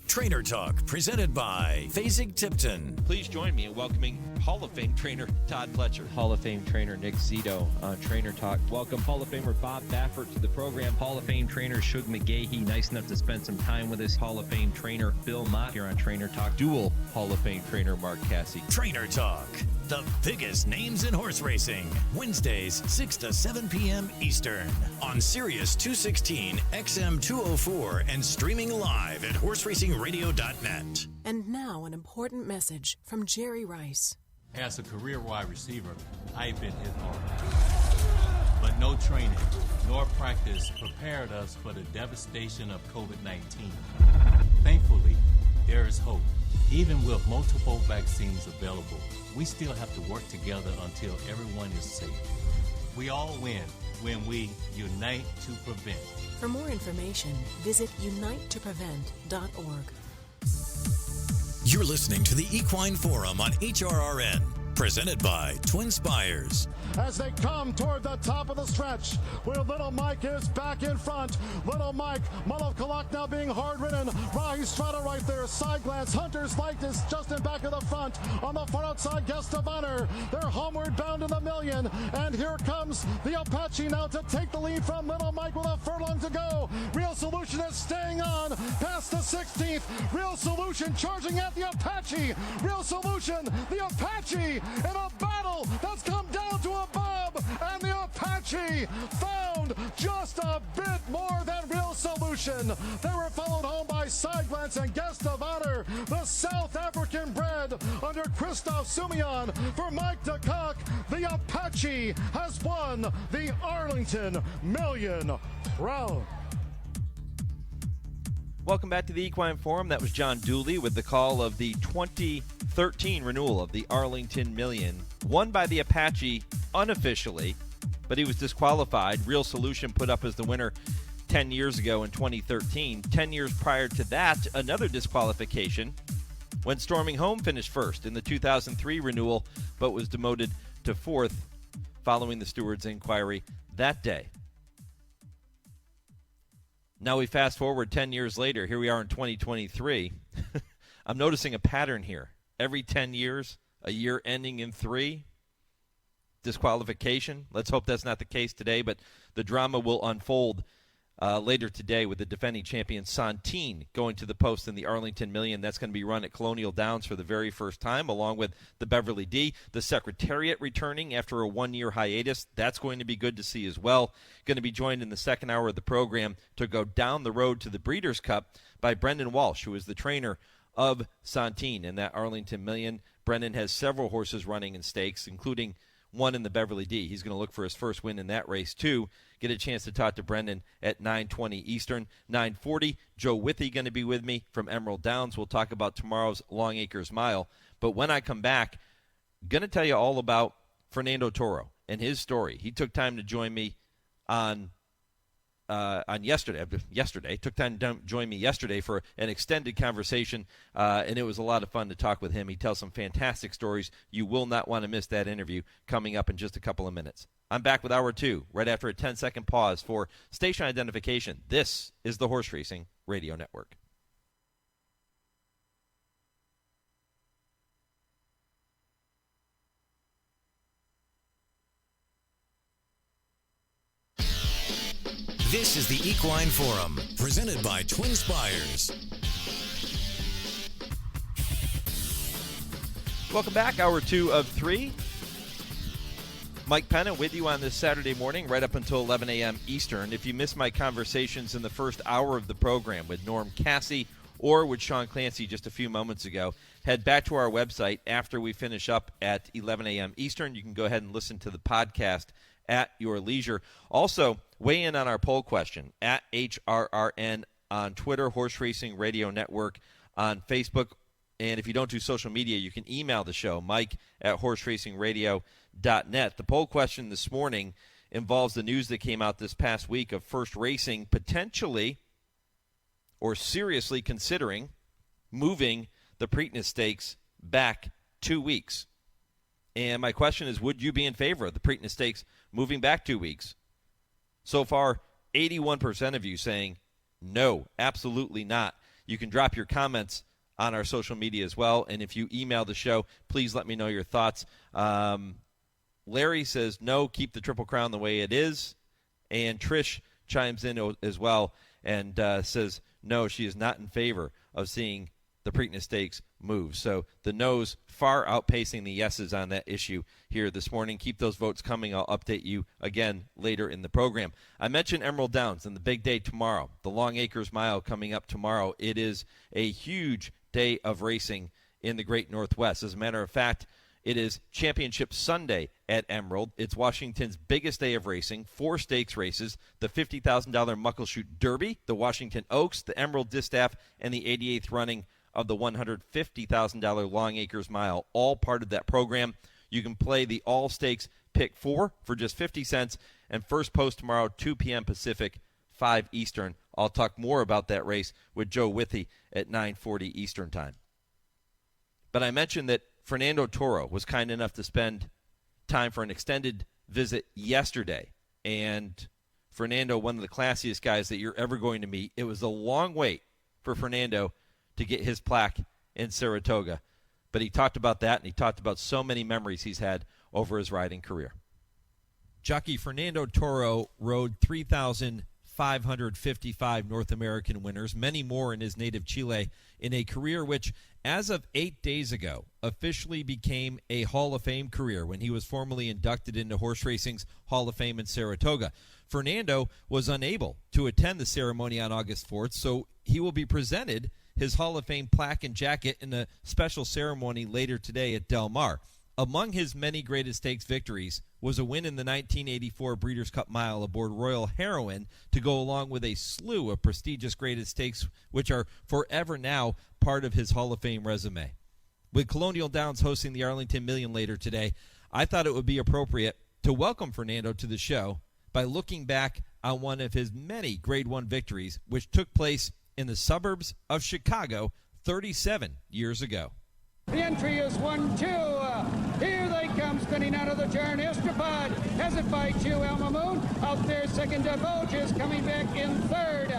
Trainer Talk, presented by Fasig-Tipton. Please join me in welcoming Hall of Fame trainer Todd Pletcher. Hall of Fame trainer Nick Zito on Trainer Talk. Welcome Hall of Famer Bob Baffert to the program. Hall of Fame trainer Shug McGahee, nice enough to spend some time with us. Hall of Fame trainer Bill Mott here on Trainer Talk. Dual Hall of Fame trainer Mark Casse. Trainer Talk, The biggest names in horse racing. Wednesdays, 6 to 7 p.m. Eastern on Sirius 216, XM 204, and streaming live at horseracingradio.net. And now an important message from Jerry Rice. As a career wide receiver, I've been hit hard. But no training nor practice prepared us for the devastation of COVID-19. Thankfully, there is hope. Even with multiple vaccines available, we still have to work together until everyone is safe. We all win when we unite to prevent. For more information, visit unitetoprevent.org. You're listening to the Equine Forum on HRRN, presented by TwinSpires. As they come toward the top of the stretch, where Little Mike is back in front. Little Mike, Kalak now being hard ridden. Rahi Strata right there, side glance. Hunter's Light is just in back of the front. On the far outside, Guest of Honor. They're homeward bound in the Million. And here comes the Apache now to take the lead from Little Mike with a furlong to go. Real Solution is staying on past the 16th. Real Solution charging at the Apache. Real Solution, the Apache in a battle that's come down to a bob, and the Apache found just a bit more than Real Solution. They were followed home by Side Glance and Guest of Honor, the South African bred under Christoph Sumion. For Mike DeCock, the Apache has won the Arlington Million round. Welcome back to the Equine Forum. That was John Dooley with the call of the 2013 renewal of the Arlington Million. Won by the Apache unofficially, but he was disqualified. Real Solution put up as the winner 10 years ago in 2013. 10 years prior to that, another disqualification when Storming Home finished first in the 2003 renewal, but was demoted to fourth following the steward's inquiry that day. Now we fast forward 10 years later. Here we are in 2023. I'm noticing a pattern here. Every 10 years, a year ending in 3, disqualification. Let's hope that's not the case today, but the drama will unfold later today with the defending champion Santine going to the post in the Arlington Million. That's going to be run at Colonial Downs for the very first time, along with the Beverly D. The Secretariat returning after a 1-year hiatus. That's going to be good to see as well. Going to be joined in the second hour of the program to go down the road to the Breeders' Cup by Brendan Walsh, who is the trainer of Santine in that Arlington Million. Brendan has several horses running in stakes, including one in the Beverly D. He's going to look for his first win in that race, too. Get a chance to talk to Brendan at 9:20 Eastern. 9:40, Joe Withey going to be with me from Emerald Downs. We'll talk about tomorrow's Long Acres Mile. But when I come back, going to tell you all about Fernando Toro and his story. He took time to join me on yesterday. Took time to join me yesterday for an extended conversation, and it was a lot of fun to talk with him. He tells some fantastic stories. You will not want to miss that interview coming up in just a couple of minutes. I'm back with Hour 2 right after a 10-second pause for station identification. This is the Horse Racing Radio Network. This is the Equine Forum, presented by TwinSpires. Welcome back, Hour 2 of 3. Mike Penna with you on this Saturday morning, right up until 11 a.m. Eastern. If you missed my conversations in the first hour of the program with Norm Casse or with Sean Clancy just a few moments ago, head back to our website after we finish up at 11 a.m. Eastern. You can go ahead and listen to the podcast at your leisure. Also, weigh in on our poll question at HRRN on Twitter, Horse Racing Radio Network on Facebook. And if you don't do social media, you can email the show, Mike at horseracingradio.net. The poll question this morning involves the news that came out this past week of First Racing potentially or seriously considering moving the Preakness Stakes back 2 weeks. And my question is, would you be in favor of the Preakness Stakes moving back 2 weeks? So far, 81% of you saying no, absolutely not. You can drop your comments on our social media as well. And if you email the show, please let me know your thoughts. Larry says no, keep the Triple Crown the way it is. And Trish chimes in as well and says no, she is not in favor of seeing the Preakness Stakes moves. So the no's far outpacing the yeses on that issue here this morning. Keep those votes coming. I'll update you again later in the program. I mentioned Emerald Downs and the big day tomorrow, the Long Acres Mile coming up tomorrow. It is a huge day of racing in the Great Northwest. As a matter of fact, it is Championship Sunday at Emerald. It's Washington's biggest day of racing. 4 stakes races, the $50,000 Muckleshoot Derby, the Washington Oaks, the Emerald Distaff, and the 88th running of the $150,000 Long Acres Mile, all part of that program. You can play the All Stakes Pick 4 for just 50 cents, and first post tomorrow, 2 p.m. Pacific, 5 Eastern. I'll talk more about that race with Joe Withy at 9:40 Eastern Time. But I mentioned that Fernando Toro was kind enough to spend time for an extended visit yesterday. And Fernando, one of the classiest guys that you're ever going to meet. It was a long wait for Fernando to get his plaque in Saratoga. But he talked about that, and he talked about so many memories he's had over his riding career. Jockey Fernando Toro rode 3,555 North American winners, many more in his native Chile, in a career which, as of 8 days ago, officially became a Hall of Fame career when he was formally inducted into horse racing's Hall of Fame in Saratoga. Fernando was unable to attend the ceremony on August 4th, so he will be presented his Hall of Fame plaque and jacket in a special ceremony later today at Del Mar. Among his many greatest stakes victories was a win in the 1984 Breeders' Cup Mile aboard Royal Heroine to go along with a slew of prestigious greatest stakes, which are forever now part of his Hall of Fame resume. With Colonial Downs hosting the Arlington Million later today, I thought it would be appropriate to welcome Fernando to the show by looking back on one of his many Grade 1 victories, which took place in the suburbs of Chicago 37 years ago. The entry is 1-2. Here they come, spinning out of the turn. Estrapade has it by 2. Elma Moon out there second. Divulge is coming back in third.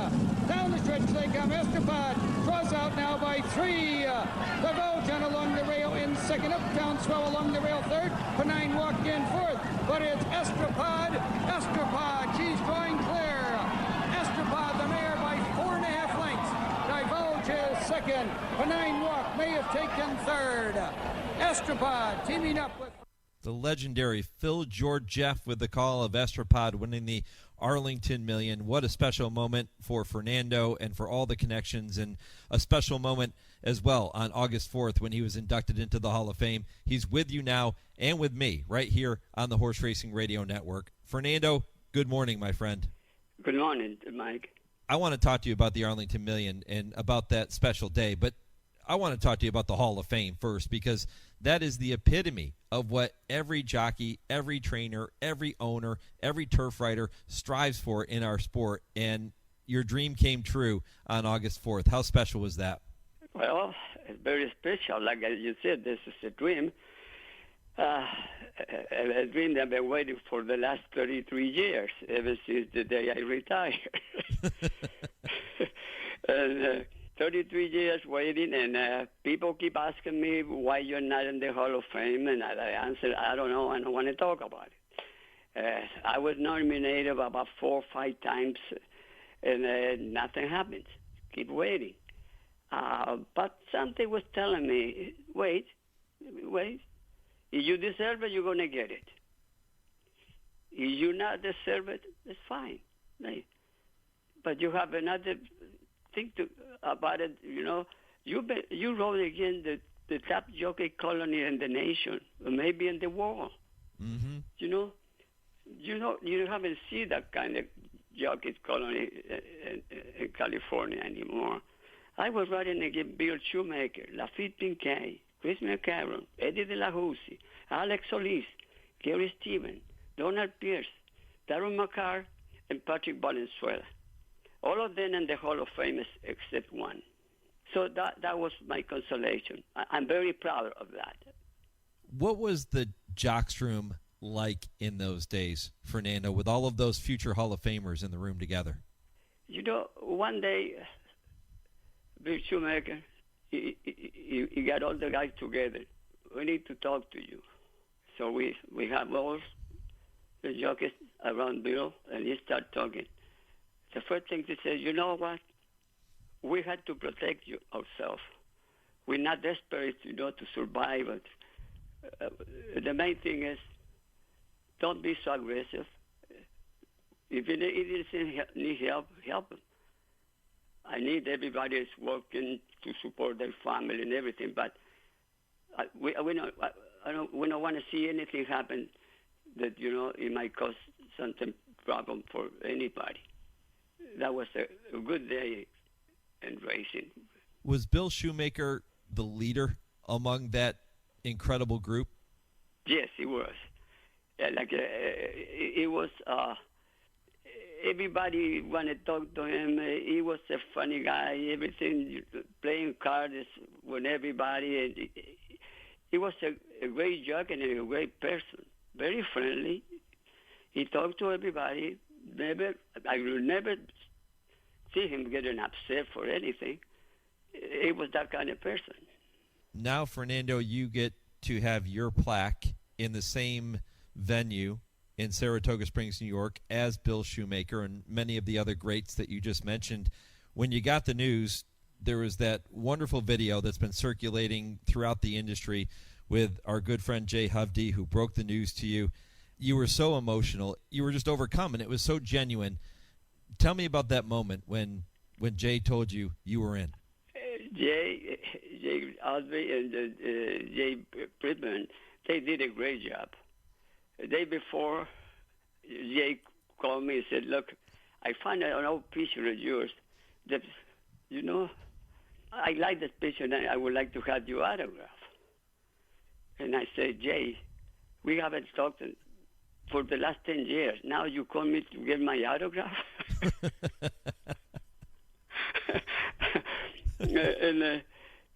Down the stretch they come. Estrapade draws out now by 3. Divulge on along the rail in second. Uptown Swell along the rail third. Penine walked in fourth. But it's Estrapade. Estrapade, she's drawing clear. Estrapade, the mare, by 4.5 lengths. Divulge is second. Penine walk may have taken third. Estrapade teaming up with the legendary Phil George-Jeff with the call of Estrapade winning the Arlington Million. What a special moment for Fernando and for all the connections, and a special moment as well on August 4th when he was inducted into the Hall of Fame. He's with you now and with me right here on the Horse Racing Radio Network. Fernando, good morning, my friend. Good morning, Mike. I want to talk to you about the Arlington Million and about that special day, but I want to talk to you about the Hall of Fame first, because that is the epitome of what every jockey, every trainer, every owner, every turf rider strives for in our sport. And your dream came true on August 4th. How special was that? Well, it's very special. Like you said, this is a dream. A dream that I've been waiting for the last 33 years, ever since the day I retired. And, 33 years waiting, and people keep asking me why you're not in the Hall of Fame, and I answer, I don't know, I don't want to talk about it. I was nominated about 4 or 5 times, and nothing happens. Keep waiting. But something was telling me, wait. If you deserve it, you're going to get it. If you not deserve it, it's fine. But you have another thing about it, you know. You rode against the top jockey colony in the nation, or maybe in the world. Mm-hmm. You haven't seen that kind of jockey colony in California anymore. I was riding against Bill Shoemaker, Lafitte Pincay, Chris McCarron, Eddie De La Houssie, Alex Solis, Gary Stevens, Donald Pierce, Darren McCarr, and Patrick Valenzuela. All of them in the Hall of Fame except one. So that was my consolation. I'm very proud of that. What was the jocks room like in those days, Fernando, with all of those future Hall of Famers in the room together? You know, one day, Bill Shoemaker, he got all the guys together. We need to talk to you. So we have all the jockeys around Bill, and he started talking. The first thing he said, you know what? We had to protect ourselves. we're not desperate, to survive. But the main thing is, don't be so aggressive. If it need help, help them. I need everybody is working to support their family and everything, but we don't want to see anything happen that, it might cause something problem for anybody. That was a good day in racing. Was Bill Shoemaker the leader among that incredible group? Yes, he was. It was. Everybody wanted to talk to him. He was a funny guy. Everything, playing cards with everybody. And he was a great jockey and a great person. Very friendly. He talked to everybody. I will never see him getting upset for anything. He was that kind of person. Now, Fernando, you get to have your plaque in the same venue in Saratoga Springs, New York, as Bill Shoemaker and many of the other greats that you just mentioned. When you got the news, there was that wonderful video that's been circulating throughout the industry with our good friend Jay Hovde, who broke the news to you. You were so emotional. You were just overcome, and it was so genuine. Tell me about that moment when Jay told you you were in. Jay Hovde and Jay Prittman, they did a great job. The day before, Jay called me and said, look, I found an old picture of yours that, I like that picture and I would like to have your autograph. And I said, Jay, we haven't talked for the last 10 years. Now you call me to get my autograph? And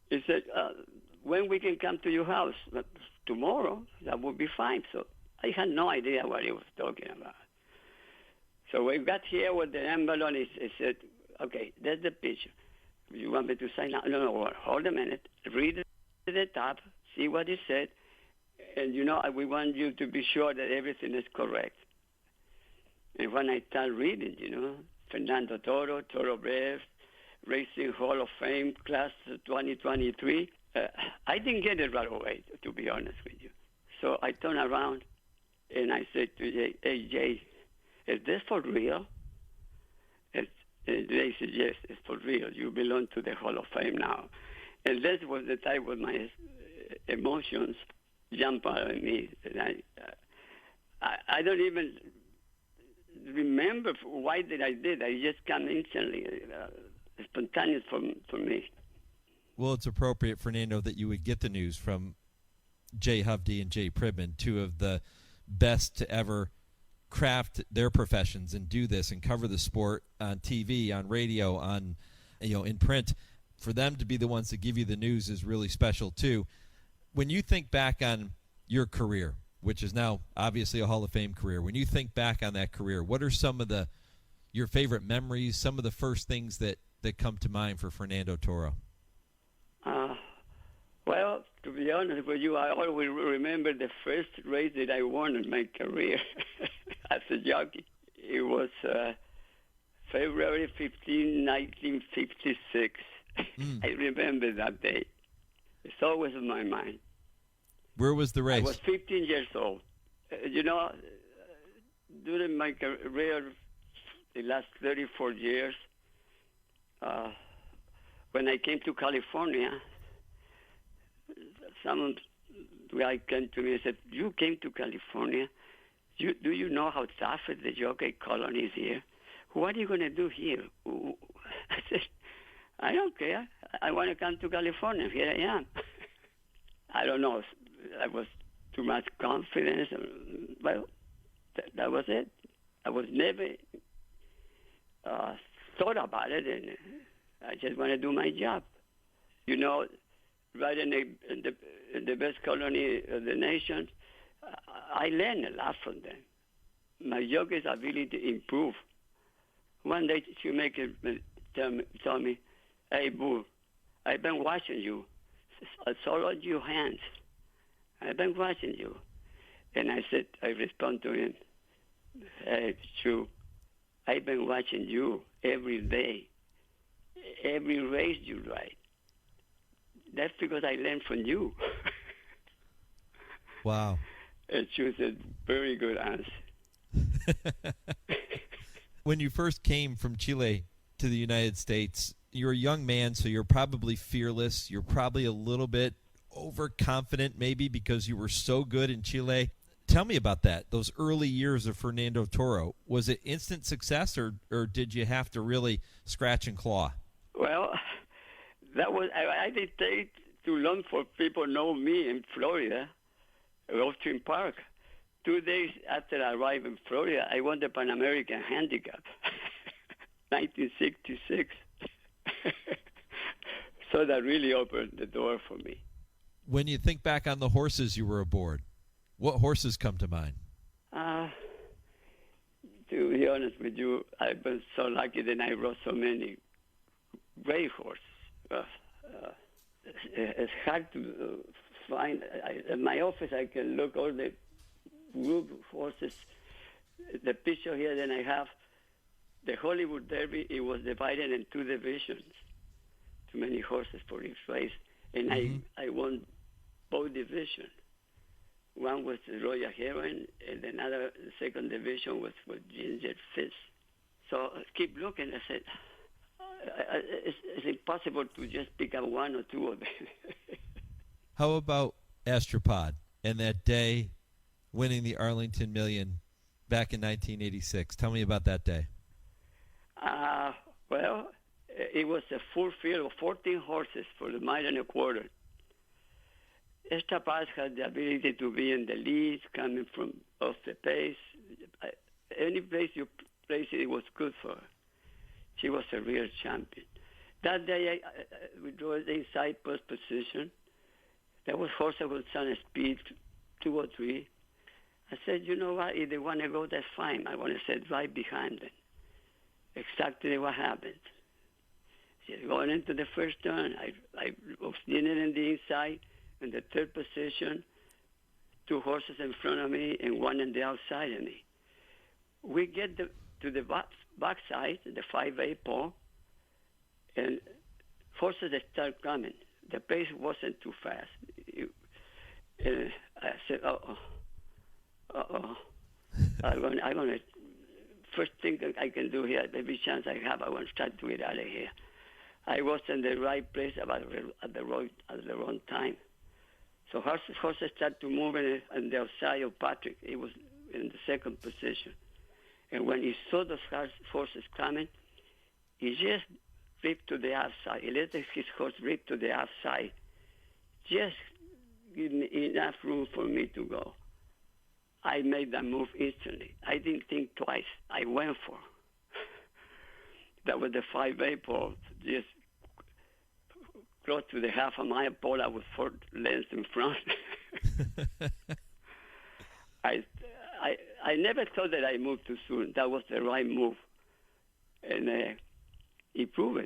he said, when we can come to your house? Tomorrow, that would be fine. So I had no idea what he was talking about. So we got here with the envelope, and he said, okay, that's the picture. You want me to sign now? No, hold a minute. Read it to the top, see what it said, and, we want you to be sure that everything is correct. And when I start reading, Fernando Toro, Thoroughbred, Racing Hall of Fame, class 2023, I didn't get it right away, to be honest with you. So I turned around, and I said to Jay, hey, Jay, is this for real? And Jay said, yes, it's for real. You belong to the Hall of Fame now. And that was the time when my emotions jumped out of me. And I don't even remember why did I did. I just come instantly, spontaneous for me. Well, it's appropriate, Fernando, that you would get the news from Jay Hovde and Jay Prittman, two of the best to ever craft their professions and do this and cover the sport on TV, on radio, on in print. For them to be the ones to give you the news is really special too. When you think back on your career, which is now obviously a Hall of Fame career, when you think back on that career, what are some of your favorite memories, some of the first things that come to mind for Fernando Toro? Well, to be honest with you, I always remember the first race that I won in my career as a jockey. It was February 15, 1956. I remember that day. It's always in my mind. Where was the race? I was 15 years old. During my career, the last 34 years, when I came to California, some guy came to me and said, you came to California? Do you know how tough the jockey colony is here? What are you going to do here? I said, I don't care. I want to come to California. Here I am. I don't know. I was too much confidence. Well, that was it. I was never thought about it, and I just want to do my job. Right in the best colony of the nation, I learned a lot from them. My jockey's ability improved. One day, Shoemaker told me, hey, Bull, I've been watching you. I saw on your hands. I've been watching you. And I respond to him, hey, Shu, I've been watching you every day, every race you ride. that's because I learned from you. Wow. And she was a very good answer. When you first came from Chile to the United States, you're a young man, so you're probably fearless. You're probably a little bit overconfident, maybe because you were so good in Chile. Tell me about that, those early years of Fernando Toro. Was it instant success, or did you have to really scratch and claw? Well, that was I did take too long for people to know me in Florida, Austin Park. 2 days after I arrived in Florida, I won the Pan American Handicap, 1966. So that really opened the door for me. When you think back on the horses you were aboard, what horses come to mind? To be honest with you, I've been so lucky that I rode so many great horses. It's hard to find. In my office, I can look all the group horses. The picture here that I have, the Hollywood Derby, it was divided in 2 divisions. Too many horses for each race. And I won both divisions. One was the Royal Heron, and another, the second division was for Ginger Fist. So I keep looking. I said, it's impossible to just pick up 1 or 2 of them. How about Estrapade and that day winning the Arlington Million back in 1986? Tell me about that day. Well, it was a full field of 14 horses for the mile and a quarter. Estrapade had the ability to be in the lead, coming from off the pace. Any place you place it was good for her. She was a real champion. That day, we drove the inside post position. There was horses with some speed, 2 or 3. I said, you know what? If they want to go, that's fine. I want to sit right behind them. Exactly what happened. Going into the first turn, I was leaning in the inside. In the third position, 2 horses in front of me and 1 on the outside of me. We get to the back side, the 5A pole, and horses that start coming. The pace wasn't too fast. And I said, I'm gonna. First thing I can do here, every chance I have, I want to try to get out of here. I was in the right place at the wrong time. So horses started to move on the outside of Patrick. He was in the second position. And when he saw those horses coming, he just ripped to the outside. He let his horse rip to the outside. Just give me enough room for me to go. I made that move instantly. I didn't think twice. I went for it. That was the 5A pole, just close to the half a mile pole. I was 4 lengths in front. I never thought that I moved too soon. That was the right move. And he proved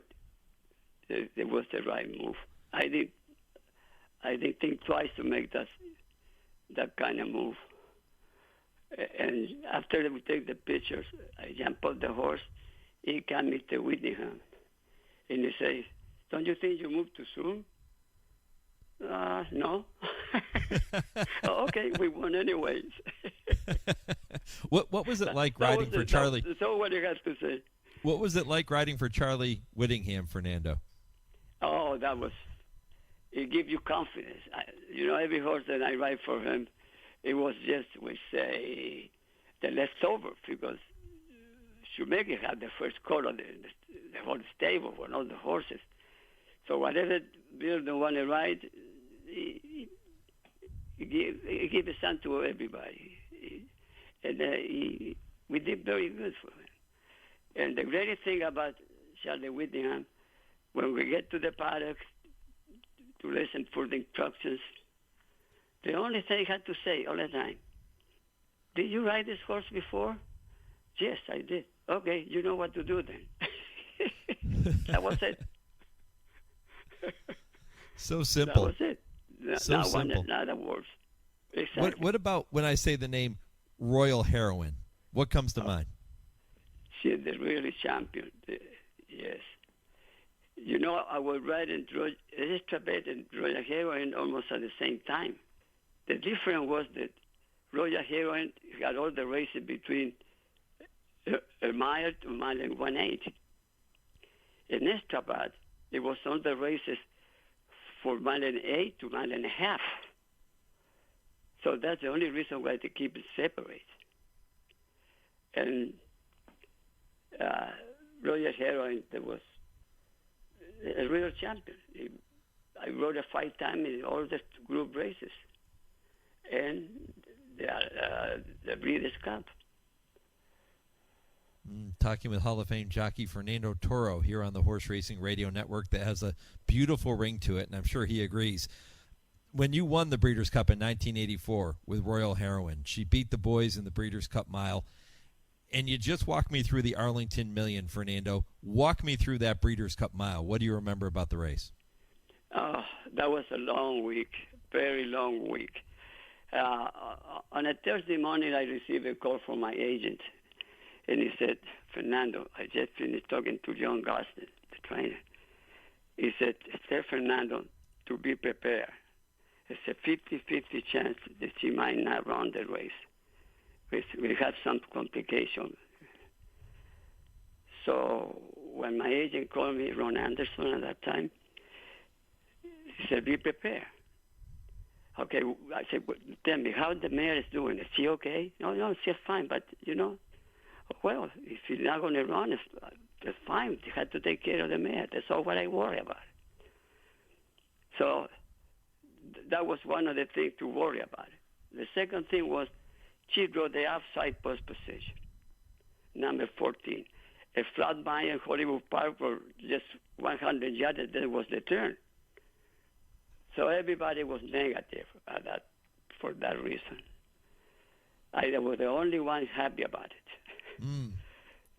it. It was the right move. I didn't think twice to make that kind of move. And after we take the pictures, I jump off the horse. He came Mr. Whittingham. And he says, don't you think you moved too soon? No. Okay, we won anyways. What was it like riding for Charlie? So what do you have to say? What was it like riding for Charlie Whittingham, Fernando? Oh, it gives you confidence. Every horse that I ride for him, it was just, we say, the leftover, because Shoemaker had the first call on the whole stable for all the horses. So whatever Bill don't want to ride, he give a son to everybody. And we did very good for him. And the greatest thing about Charlie Whittingham, when we get to the paddock to listen for the instructions, the only thing he had to say all the time, did you ride this horse before? Yes, I did. Okay, you know what to do then. That was it. So simple. That was it. So simple. Not a word. Exactly. What about when I say the name Royal Heroine? What comes to mind? She's the really champion. Yes. You know, I was riding Estrapade and Royal Heroine almost at the same time. The difference was that Royal Heroine had all the races between a mile to a mile and 1/8. In Estrapade, it was all the races for 1.8 to 1.5. So that's the only reason why they keep it separate. And Royal Heroine, there was a real champion. I rode a 5-time in all the group races. And the Breeders' Cup. Talking with Hall of Fame jockey Fernando Toro here on the Horse Racing Radio Network that has a beautiful ring to it, and I'm sure he agrees. When you won the Breeders' Cup in 1984 with Royal Heroine, she beat the boys in the Breeders' Cup mile, and you just walked me through the Arlington Million, Fernando. Walk me through that Breeders' Cup mile. What do you remember about the race? Oh, that was a long week, very long week. On a Thursday morning, I received a call from my agent, and he said, Fernando, I just finished talking to John Gosden, the trainer. He said, tell Fernando to be prepared. It's a 50-50 chance that she might not run the race. We have some complications. So when my agent called me, Ron Anderson at that time, he said, be prepared. Okay, I said, well, tell me, how the mare is doing? Is she okay? No, she's fine, but, you know, well, if she's not going to run, it's fine. You have to take care of the mare. That's all what I worry about. So that was one of the things to worry about. The second thing was she rode the outside post position, number 14. A flat mile in Hollywood Park for just 100 yards, that was the turn. So everybody was negative for that reason. I was the only one happy about it.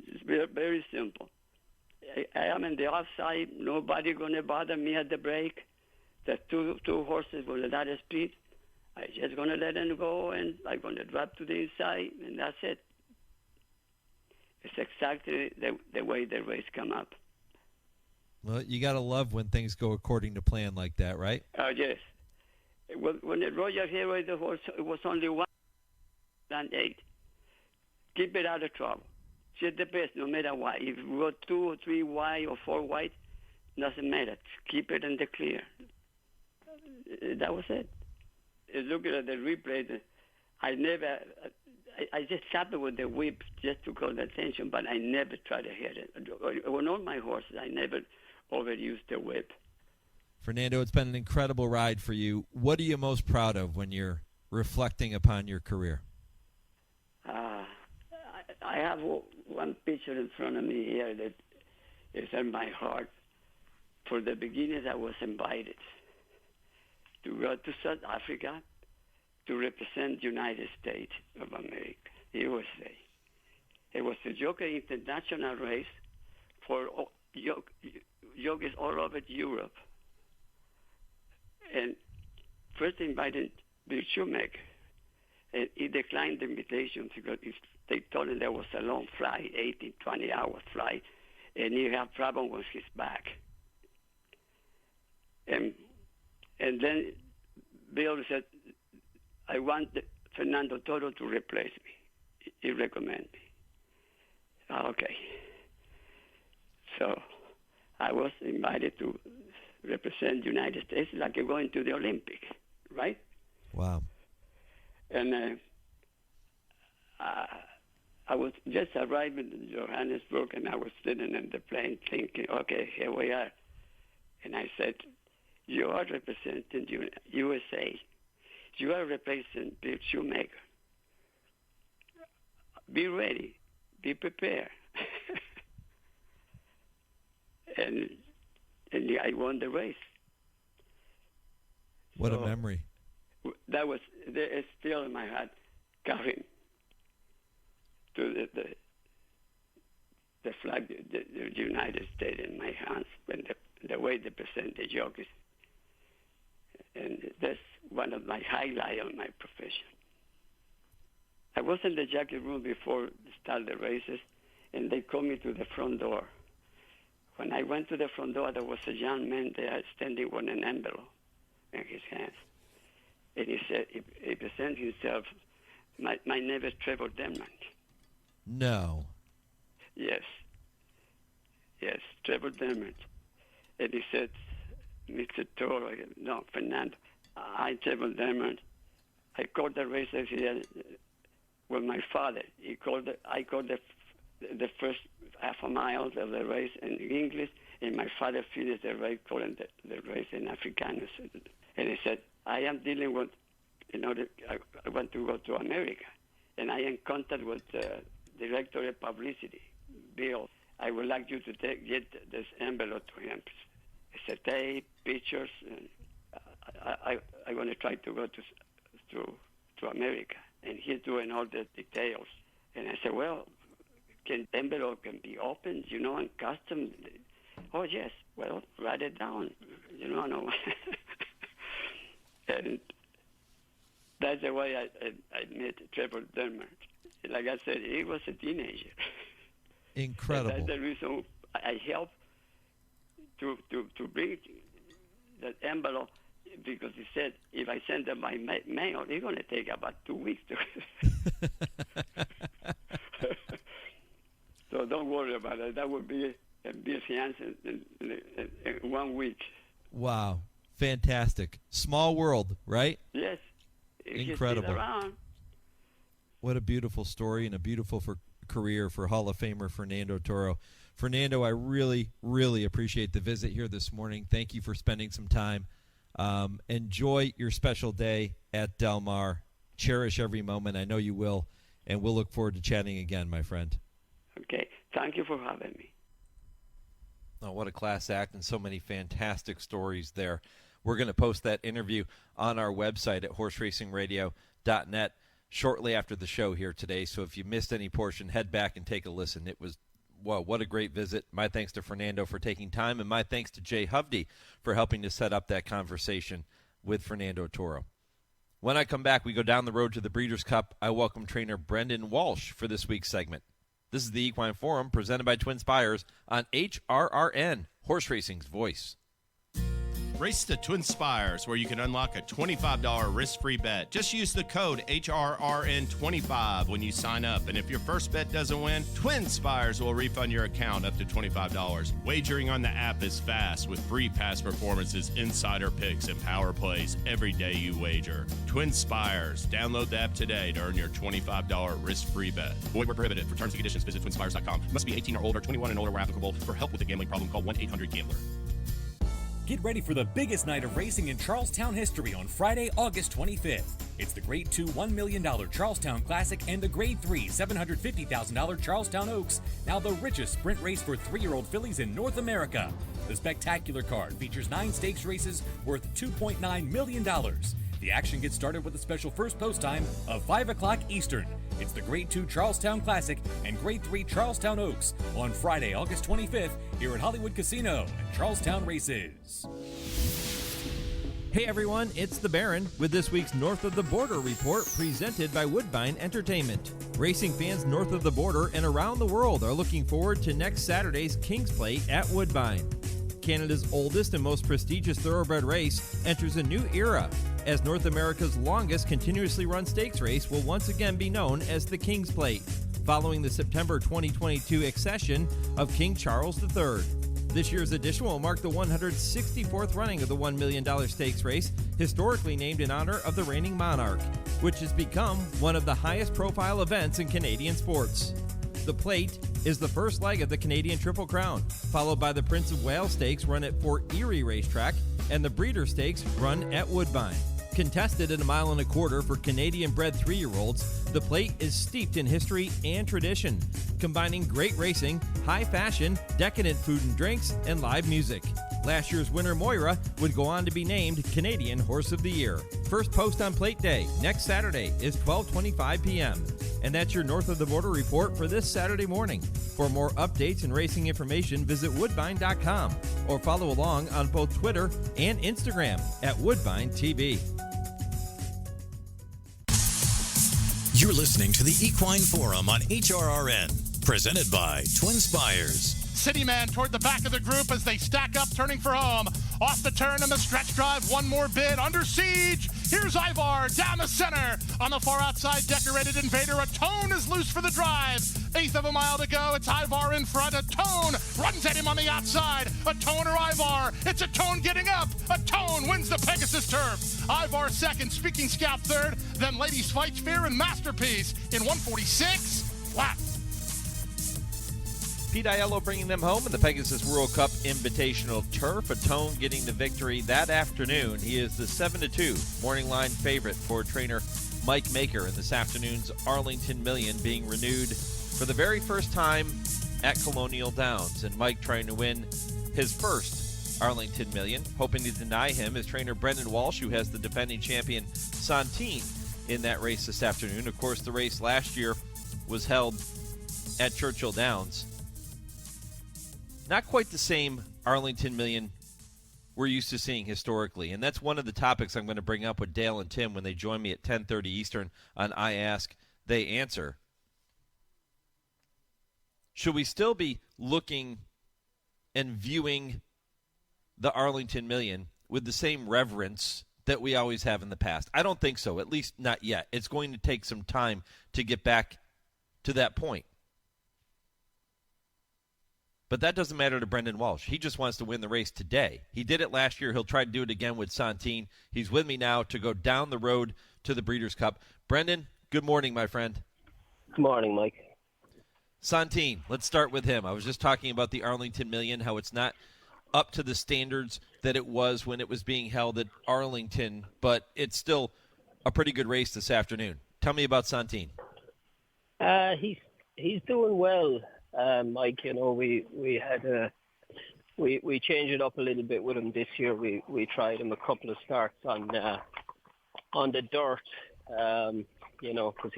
It's very, very simple. I am in the outside. Nobody going to bother me at the break. The two horses with a lot of speed. I just going to let them go, and I'm going to drop to the inside, and that's it. It's exactly the way the race come up. Well, you got to love when things go according to plan like that, right? Yes. When the Royal Hero, the horse, it was only 1.8. Keep it out of trouble. She's the best, no matter what. If you go 2 or 3 wide or 4 wide, doesn't matter. Keep it in the clear. That was it. Looking at the replay, I just tapped it with the whip just to call the attention, but I never tried to hit it. On all my horses, I never overused the whip. Fernando, it's been an incredible ride for you. What are you most proud of when you're reflecting upon your career? I have one picture in front of me here that is in my heart. For the beginnings, I was invited to go to South Africa to represent the United States of America, USA. It was a jockey international race for jockeys all over Europe. And first invited Bill Shoemaker, and he declined the invitation because they told him there was a long flight, 18, 20-hour flight, and he had problem with his back. And then Bill said, I want Fernando Toro to replace me. He recommended me. Okay. So I was invited to represent the United States like you're going to the Olympics, right? Wow. And I was just arriving in Johannesburg, and I was sitting in the plane thinking, okay, here we are. And I said, you are representing USA. You are replacing Bill Shoemaker. Be ready. Be prepared. and I won the race. What a memory. That was it's still in my heart, carrying to the flag, the United States in my hands, when the way they present the jockeys. And that's one of my highlights of my profession. I was in the jockey room before the start of the races, and they called me to the front door When I went to the front door, there was a young man there standing with an envelope in his hands. And he said, he presented himself, my name is Trevor Denman. No. Yes, Trevor Denman. And he said, Mr. Toro, no, Fernando, I'm Trevor Denman. I called the race here with my father. I called the first half a mile of the race in English, and my father finished the race, calling the race in Afrikaans. And he said, I am dealing with, I want to go to America, and I am in contact with the director of publicity, Bill. I would like you to get this envelope to him. It's a tape, pictures, and I want to try to go to America, and he's doing all the details. And I said, well, envelope can be opened, and custom. Oh yes, well, write it down, no. And that's the way I met Trevor Denman. Like I said, he was a teenager. Incredible. And that's the reason I helped to bring that envelope, because he said if I send them by mail, it's going to take about 2 weeks to. So don't worry about it. That would be a big answer in 1 week. Wow. Fantastic. Small world, right? Yes. Incredible. Around. What a beautiful story and a beautiful career for Hall of Famer Fernando Toro. Fernando, I really, really appreciate the visit here this morning. Thank you for spending some time. Enjoy your special day at Del Mar. Cherish every moment. I know you will. And we'll look forward to chatting again, my friend. Okay. Thank you for having me. Oh, what a class act, and so many fantastic stories there. We're going to post that interview on our website at horseracingradio.net shortly after the show here today. So if you missed any portion, head back and take a listen. It was, wow, what a great visit. My thanks to Fernando for taking time, and my thanks to Jay Hovde for helping to set up that conversation with Fernando Toro. When I come back, we go down the road to the Breeders' Cup. I welcome trainer Brendan Walsh for this week's segment. This is the Equine Forum presented by TwinSpires on HRRN, Horse Racing's voice. Race to TwinSpires, where you can unlock a $25 risk-free bet. Just use the code HRRN25 when you sign up. And if your first bet doesn't win, TwinSpires will refund your account up to $25. Wagering on the app is fast with free past performances, insider picks, and power plays every day you wager. TwinSpires. Download the app today to earn your $25 risk-free bet. Void where prohibited. For terms and conditions, visit TwinSpires.com. Must be 18 or older, 21 and older where applicable. For help with a gambling problem, call 1-800-GAMBLER. Get ready for the biggest night of racing in Charlestown history on Friday, August 25th. It's the Grade 2 $1 million Charlestown Classic and the Grade 3 $750,000 Charlestown Oaks, now the richest sprint race for 3-year-old fillies in North America. The spectacular card features 9 stakes races worth $2.9 million. The action gets started with a special first post time of 5 o'clock Eastern. It's the Grade 2 Charlestown Classic and Grade 3 Charlestown Oaks on Friday, August 25th here at Hollywood Casino and Charlestown Races. Hey everyone, it's the Baron with this week's North of the Border report presented by Woodbine Entertainment. Racing fans north of the border and around the world are looking forward to next Saturday's King's Plate at Woodbine. Canada's oldest and most prestigious thoroughbred race enters a new era, as North America's longest continuously run stakes race will once again be known as the King's Plate, following the September 2022 accession of King Charles III. This year's edition will mark the 164th running of the $1 million stakes race, historically named in honor of the reigning monarch, which has become one of the highest profile events in Canadian sports. The Plate is the first leg of the Canadian Triple Crown, followed by the Prince of Wales Stakes run at Fort Erie Racetrack and the Breeder Stakes run at Woodbine. Contested at 1.25 miles for Canadian-bred 3-year-olds, the Plate is steeped in history and tradition, combining great racing, high fashion, decadent food and drinks, and live music. Last year's winner, Moira, would go on to be named Canadian Horse of the Year. First post on Plate Day, next Saturday, is 12:25 p.m. And that's your North of the Border report for this Saturday morning. For more updates and racing information, visit woodbine.com or follow along on both Twitter and Instagram at Woodbine TV. You're listening to the Equine Forum on HRRN, presented by TwinSpires. City Man toward the back of the group as they stack up, turning for home. Off the turn and the stretch drive, one more bid, under siege. Here's Ivar down the center. On the far outside, Decorated Invader. A Tone is loose for the drive. Eighth of a mile to go. It's Ivar in front. A Tone runs at him on the outside. A Tone or Ivar. It's a Tone getting up. A Tone wins the Pegasus Turf. Ivar second, Speaking Scout third. Then Ladies Fight Fear and Masterpiece in 146 flat. Pete Aiello bringing them home in the Pegasus World Cup Invitational Turf. A Tone getting the victory that afternoon. He is the 7-2 morning line favorite for trainer Mike Maker in this afternoon's Arlington Million, being renewed for the very first time at Colonial Downs. And Mike trying to win his first Arlington Million. Hoping to deny him is trainer Brendan Walsh, who has the defending champion Santine in that race this afternoon. Of course, the race last year was held at Churchill Downs. Not quite the same Arlington Million we're used to seeing historically, and that's one of the topics I'm going to bring up with Dale and Tim when they join me at 10:30 Eastern on I Ask, They Answer. Should we still be looking and viewing the Arlington Million with the same reverence that we always have in the past? I don't think so, at least not yet. It's going to take some time to get back to that point. But that doesn't matter to Brendan Walsh. He just wants to win the race today. He did it last year. He'll try to do it again with Santine. He's with me now to go down the road to the Breeders' Cup. Brendan, good morning, my friend. Good morning, Mike. Santine, let's start with him. I was just talking about the Arlington Million, how it's not up to the standards that it was when it was being held at Arlington, but it's still a pretty good race this afternoon. Tell me about Santine. He's doing well. Mike, you know, we changed it up a little bit with him this year. We tried him a couple of starts on the dirt, you know, because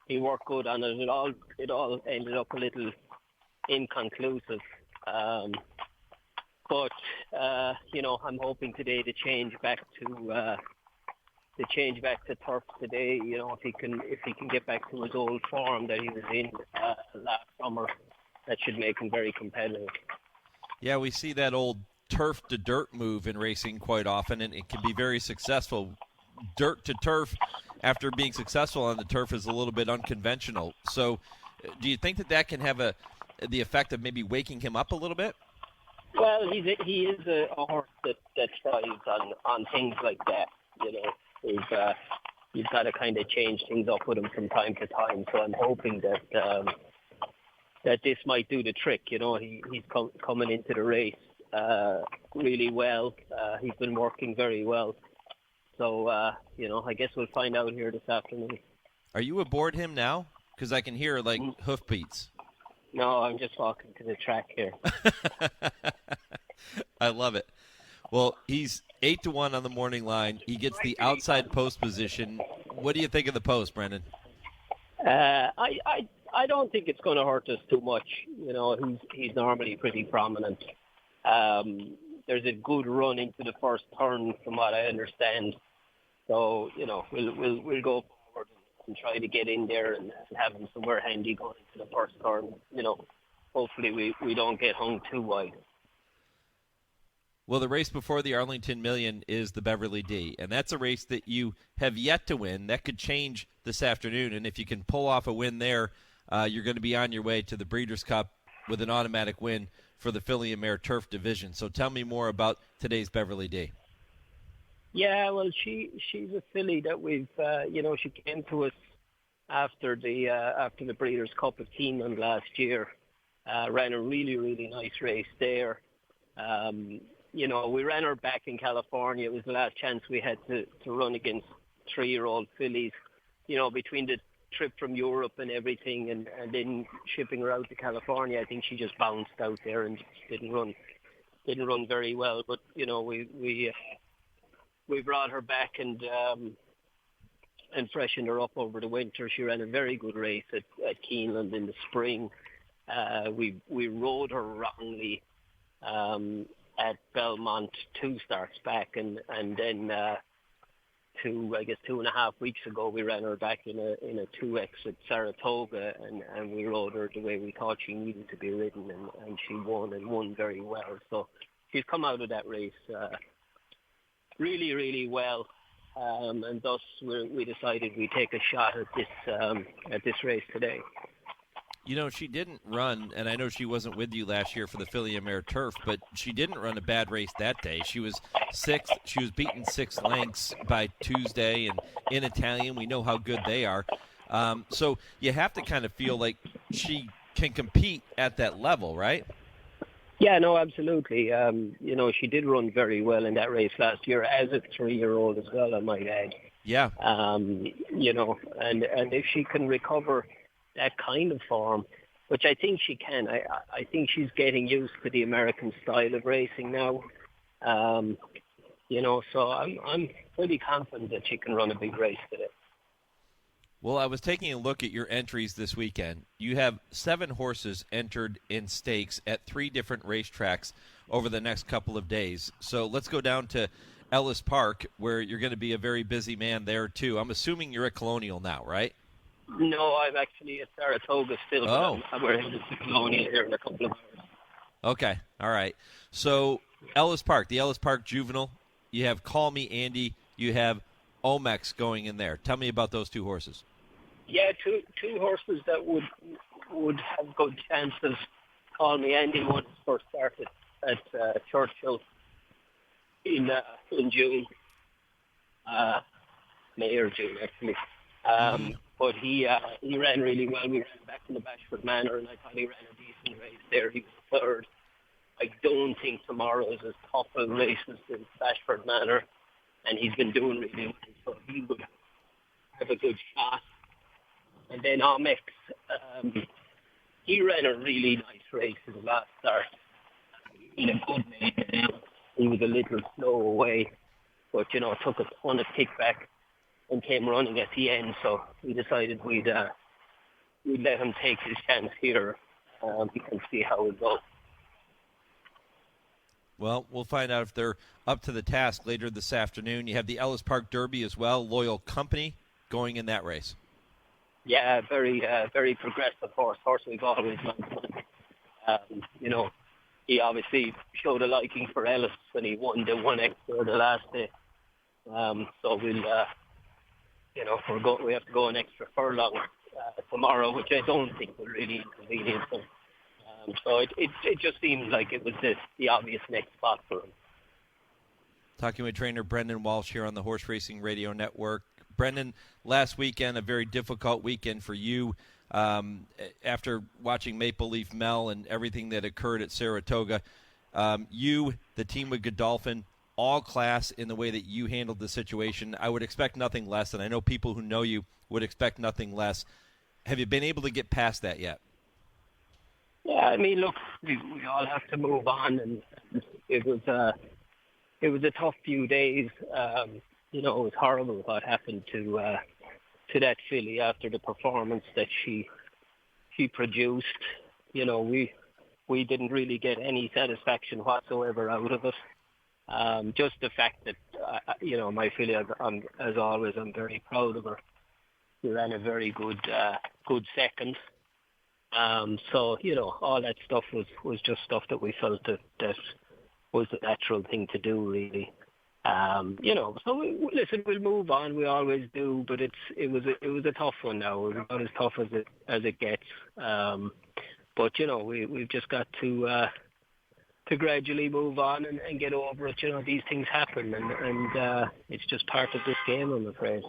he worked good on it. It all ended up a little inconclusive. But you know, I'm hoping today to change back to turf today. You know, if he can get back to his old form that he was in last summer, that should make him very competitive. Yeah, we see that old turf to dirt move in racing quite often, and it can be very successful. Dirt to turf after being successful on the turf is a little bit unconventional. So do you think that can have the effect of maybe waking him up a little bit? Well, he is a horse that thrives on things like that. You know, you've got to kind of change things up with him from time to time. So I'm hoping that this might do the trick. You know, he's coming into the race really well. He's been working very well. So, you know, I guess we'll find out here this afternoon. Are you aboard him now? Because I can hear, like, hoofbeats. No, I'm just walking to the track here. I love it. Well, he's 8-1 on the morning line. He gets the outside post position. What do you think of the post, Brendan? I don't think it's going to hurt us too much. You know, he's normally pretty prominent. There's a good run into the first turn, from what I understand. So, you know, we'll go forward and try to get in there and have him somewhere handy going into the first turn. You know, hopefully we don't get hung too wide. Well, the race before the Arlington Million is the Beverly D, and that's a race that you have yet to win. That could change this afternoon, and if you can pull off a win there, you're going to be on your way to the Breeders' Cup with an automatic win for the Filly and Mare Turf Division. So tell me more about today's Beverly D. Yeah, well, she's a filly that we've, you know, she came to us after the Breeders' Cup at Keeneland last year. Ran a really, really nice race there. You know, we ran her back in California. It was the last chance we had to run against 3-year-old fillies. You know, between the trip from Europe and everything, and then shipping her out to California, I think she just bounced out there and just didn't run very well. But you know, we brought her back and freshened her up over the winter. She ran a very good race at Keeneland in the spring. We rode her wrongly at Belmont 2 starts back, and then I guess 2.5 weeks ago, we ran her back in a 2X at Saratoga, and we rode her the way we thought she needed to be ridden, and she won very well. So she's come out of that race really, really well, and thus we decided we'd take a shot at this race today. You know, she didn't run, and I know she wasn't with you last year for the Filly and Mare Turf, but she didn't run a bad race that day. She was sixth. She was beaten 6 lengths by Tuesday, and in Italian, we know how good they are. So you have to kind of feel like she can compete at that level, right? Yeah, no, absolutely. You know, she did run very well in that race last year as a 3-year-old as well, I might add. Yeah. You know, and if she can recover that kind of form, which I think she can. I think she's getting used to the American style of racing now. You know, so I'm pretty confident that she can run a big race today. Well, I was taking a look at your entries this weekend. You have 7 horses entered in stakes at 3 different racetracks over the next couple of days. So let's go down to Ellis Park, where you're going to be a very busy man there, too. I'm assuming you're at Colonial now, right? No, I'm actually at Saratoga still. Oh. We're headed to Colonial here in a couple of hours. Okay, all right. So Ellis Park, the Ellis Park Juvenile, you have Call Me Andy, you have Omex going in there. Tell me about those 2 horses. Yeah, two horses that would have good chances. Call Me Andy won his first start at Churchill in June, May or June actually. But he ran really well. We ran back in the Bashford Manor, and I thought he ran a decent race there. He was 3rd. I don't think tomorrow is as tough a race as the Bashford Manor, and he's been doing really well, so he would have a good shot. And then Omex, he ran a really nice race in the last start in a good way. He was a little slow away, but, you know, took a ton of kickback and came running at the end, so we decided we'd let him take his chance here and see how it goes. Well, we'll find out if they're up to the task later this afternoon. You have the Ellis Park Derby as well, Loyal Company going in that race. Yeah, very progressive horse we've always liked. You know, he obviously showed a liking for Ellis when he won the 1X the last day. So we'll, you know, we have to go an extra furlong tomorrow, which I don't think will really inconvenience him. So it just seemed like it was the obvious next spot for him. Talking with trainer Brendan Walsh here on the Horse Racing Radio Network. Brendan, last weekend, a very difficult weekend for you after watching Maple Leaf Mel and everything that occurred at Saratoga. You, the team with Godolphin, all class in the way that you handled the situation. I would expect nothing less, and I know people who know you would expect nothing less. Have you been able to get past that yet? Yeah, I mean, look, we all have to move on, and it was a tough few days. You know, it was horrible what happened to that filly after the performance that she produced. You know, we didn't really get any satisfaction whatsoever out of it. Just the fact that you know, my filly, as always, I'm very proud of her. She ran a very good second. So, you know, all that stuff was just stuff that we felt that was the natural thing to do, really. You know, so listen, we'll move on. We always do, but it was a tough one now. It was about as tough as it gets. But you know, we've just got to gradually move on and get over it. You know, these things happen, and it's just part of this game, I'm afraid.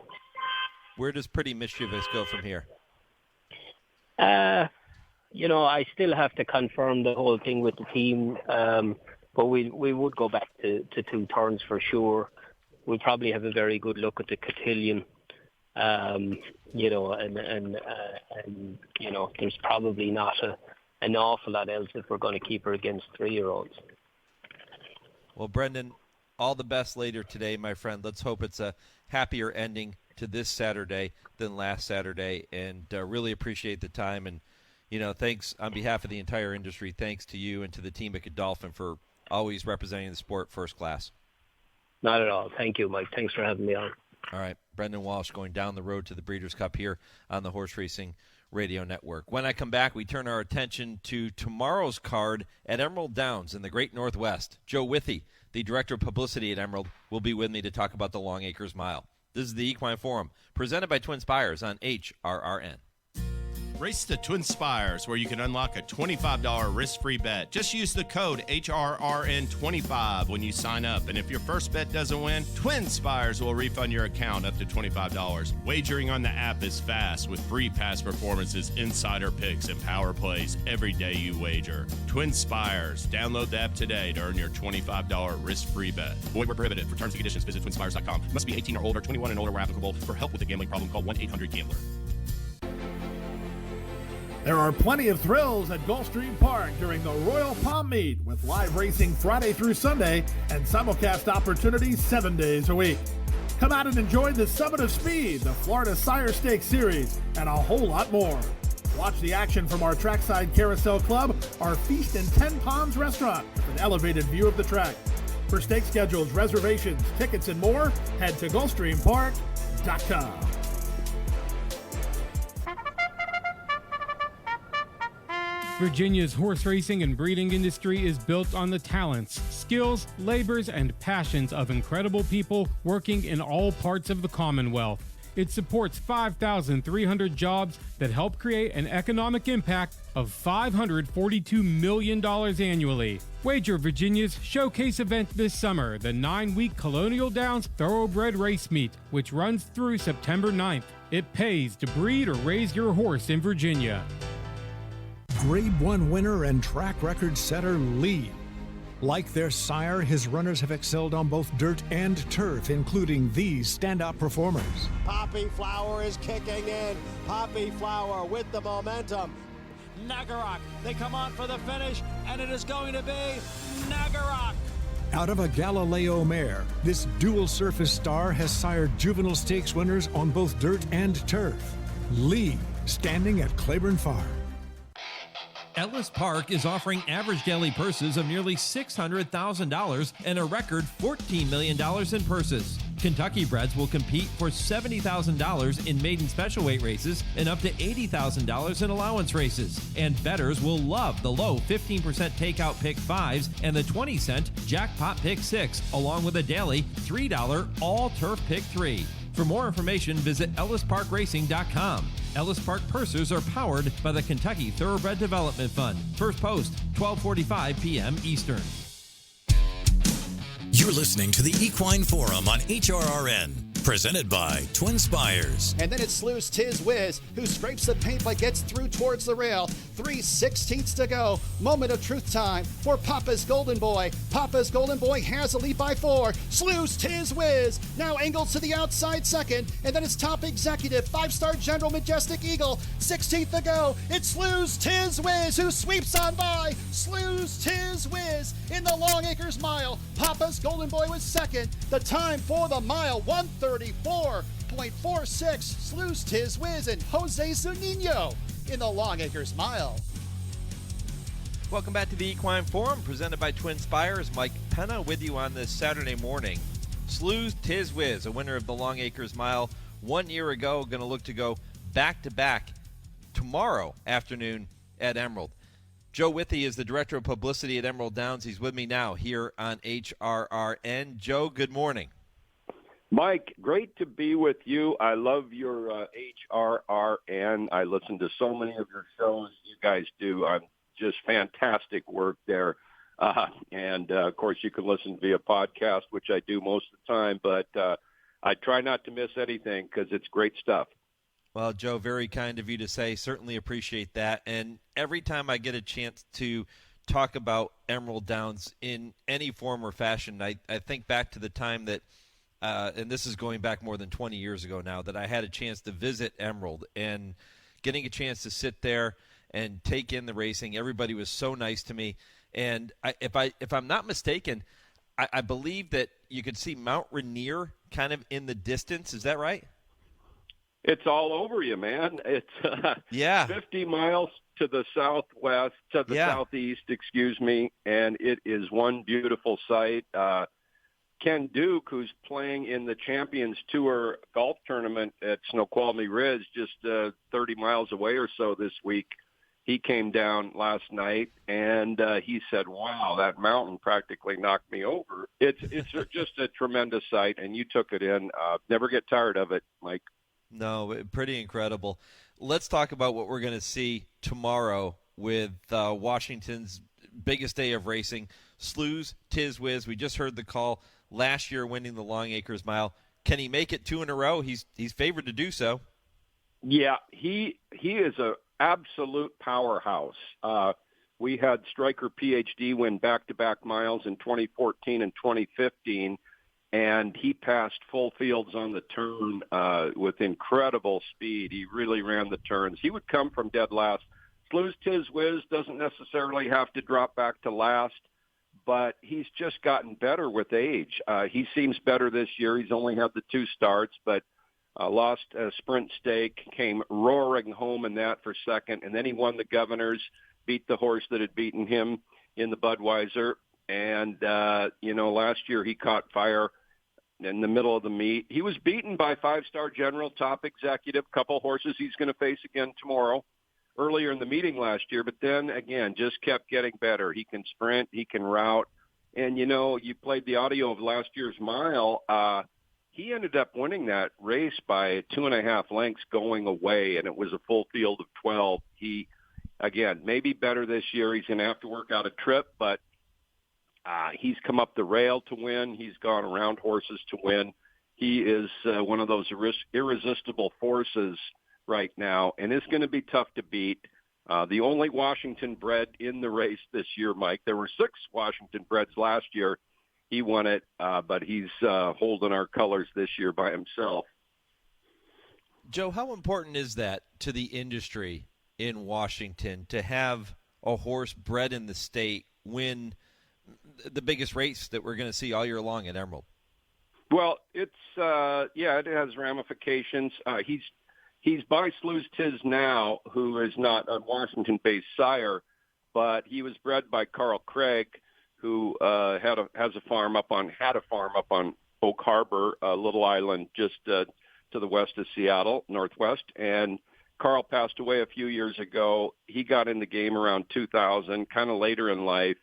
Where does Pretty Mischievous go from here? You know, I still have to confirm the whole thing with the team. But we would go back to 2 turns for sure. We'll probably have a very good look at the cotillion, you know, and you know, there's probably not an awful lot else if we're going to keep her against 3-year-olds. Well, Brendan, all the best later today, my friend. Let's hope it's a happier ending to this Saturday than last Saturday, and really appreciate the time. And, you know, thanks on behalf of the entire industry. Thanks to you and to the team at Godolphin for always representing the sport first class. Not at all. Thank you, Mike. Thanks for having me on. All right, Brendan Walsh going down the road to the Breeders' Cup here on the Horse Racing Radio Network. When I come back, we turn our attention to tomorrow's card at Emerald Downs in the Great Northwest. Joe Withey, the Director of Publicity at Emerald, will be with me to talk about the Long Acres Mile. This is the Equine Forum, presented by TwinSpires on HRRN. Race to TwinSpires, where you can unlock a $25 risk-free bet. Just use the code HRRN25 when you sign up. And if your first bet doesn't win, TwinSpires will refund your account up to $25. Wagering on the app is fast with free past performances, insider picks, and power plays every day you wager. TwinSpires. Download the app today to earn your $25 risk-free bet. Void where prohibited. For terms and conditions, visit TwinSpires.com. Must be 18 or older, 21 and older where applicable. For help with a gambling problem, call 1-800-GAMBLER. There are plenty of thrills at Gulfstream Park during the Royal Palm Meet with live racing Friday through Sunday and simulcast opportunities 7 days a week. Come out and enjoy the Summit of Speed, the Florida Sire Stakes Series, and a whole lot more. Watch the action from our Trackside Carousel Club, our Feast in 10 Palms restaurant with an elevated view of the track. For stake schedules, reservations, tickets, and more, head to GulfstreamPark.com. Virginia's horse racing and breeding industry is built on the talents, skills, labors, and passions of incredible people working in all parts of the Commonwealth. It supports 5,300 jobs that help create an economic impact of $542 million annually. Wager Virginia's showcase event this summer, the 9-week Colonial Downs Thoroughbred Race Meet, which runs through September 9th. It pays to breed or raise your horse in Virginia. Grade 1 winner and track record setter Lee. Like their sire, his runners have excelled on both dirt and turf, including these standout performers. Poppy Flower is kicking in. Poppy Flower with the momentum. Nagarok, they come on for the finish, and it is going to be Nagarok. Out of a Galileo mare, this dual surface star has sired juvenile stakes winners on both dirt and turf. Lee, standing at Claiborne Farm. Ellis Park is offering average daily purses of nearly $600,000 and a record $14 million in purses. Kentucky breds will compete for $70,000 in maiden special weight races and up to $80,000 in allowance races. And bettors will love the low 15% takeout pick 5s and the 20-cent jackpot pick 6, along with a daily $3 all-turf pick 3. For more information, visit EllisParkRacing.com. Ellis Park Pursers are powered by the Kentucky Thoroughbred Development Fund. First post, 12:45 p.m. Eastern. You're listening to the Equine Forum on HRRN, presented by TwinSpires. And then it's Sluice Tiz Wiz, who scrapes the paint but gets through towards the rail. 3/16 to go. Moment of truth time for Papa's Golden Boy. Papa's Golden Boy has a lead by 4. Sluice Tiz Wiz now angles to the outside second. And then it's Top Executive, 5-star General Majestic Eagle. 16th to go. It's Sluice Tiz Wiz who sweeps on by. Sluice Tiz Wiz in the Long Acres Mile. Papa's Golden Boy was second. The time for the mile, 1:34.46. Sluice Tiz Wiz and Jose Zunino in the Long Acres Mile. Welcome back to the Equine Forum, presented by TwinSpires. Mike Penna with you on this Saturday morning. Sluice Tiz Wiz, a winner of the Long Acres Mile 1 year ago, going to look to go back-to-back tomorrow afternoon at Emerald. Joe Withey is the Director of Publicity at Emerald Downs. He's with me now here on HRRN. Joe, good morning. Mike, great to be with you. I love your HRRN. I listen to so many of your shows you guys do. Just fantastic work there. And, of course, you can listen via podcast, which I do most of the time. But I try not to miss anything because it's great stuff. Well, Joe, very kind of you to say. Certainly appreciate that. And every time I get a chance to talk about Emerald Downs in any form or fashion, I think back to the time that, and this is going back more than 20 years ago now, that I had a chance to visit Emerald and getting a chance to sit there and take in the racing. Everybody was so nice to me. And if I'm not mistaken, I believe that you could see Mount Rainier kind of in the distance. Is that right? It's all over you, man. It's 50 miles to the southwest, to the southeast, excuse me, and it is one beautiful sight. Ken Duke, who's playing in the Champions Tour golf tournament at Snoqualmie Ridge, just 30 miles away or so this week. He came down last night, and he said, wow, that mountain practically knocked me over. It's just a tremendous sight, and you took it in. Never get tired of it, Mike. No, pretty incredible. Let's talk about what we're going to see tomorrow with Washington's biggest day of racing, Slews Tiz Wiz. We just heard the call last year winning the Long Acres Mile. Can he make it 2 in a row? He's favored to do so. Yeah, he is a absolute powerhouse. We had Striker PhD win back-to-back miles in 2014 and 2015, and he passed full fields on the turn with incredible speed. He really ran the turns. He would come from dead last. Slews Tiz Wiz doesn't necessarily have to drop back to last, but he's just gotten better with age. He seems better this year. He's only had the 2 starts, but lost a sprint stake, came roaring home in that for second, and then he won the Governors, beat the horse that had beaten him in the Budweiser. And, last year he caught fire in the middle of the meet. He was beaten by 5-star General, Top Executive, couple horses he's going to face again tomorrow, earlier in the meeting last year, but then, again, just kept getting better. He can sprint, he can route. And, you played the audio of last year's mile. He ended up winning that race by 2.5 lengths going away, and it was a full field of 12. He, again, maybe better this year. He's going to have to work out a trip, but he's come up the rail to win. He's gone around horses to win. He is one of those irresistible forces right now, and it's going to be tough to beat. The only Washington bred in the race this year, Mike. There were 6 Washington breds last year. He won it, but he's holding our colors this year by himself. Joe, how important is that to the industry in Washington to have a horse bred in the state win the biggest race that we're going to see all year long at Emerald? Well, it has ramifications. He's by Slews Tiz now, who is not a Washington-based sire, but he was bred by Carl Craig, who had a farm up on Oak Harbor, a little island just to the west of Seattle, northwest. And Carl passed away a few years ago. He got in the game around 2000, kind of later in life,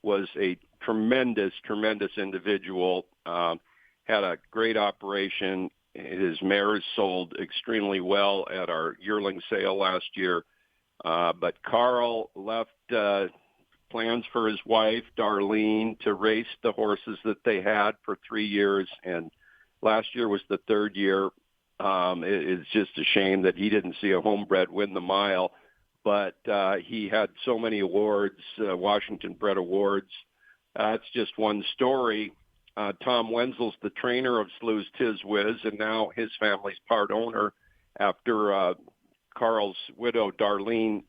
was a tremendous, tremendous individual, had a great operation. His mares sold extremely well at our yearling sale last year. But Carl left plans for his wife, Darlene, to race the horses that they had for 3 years. And last year was the 3rd year. It's just a shame that he didn't see a homebred win the mile. But he had so many awards, Washington bred awards. It's just one story. Tom Wenzel's the trainer of Slews Tiz Wiz, and now his family's part owner after Carl's widow, Darlene,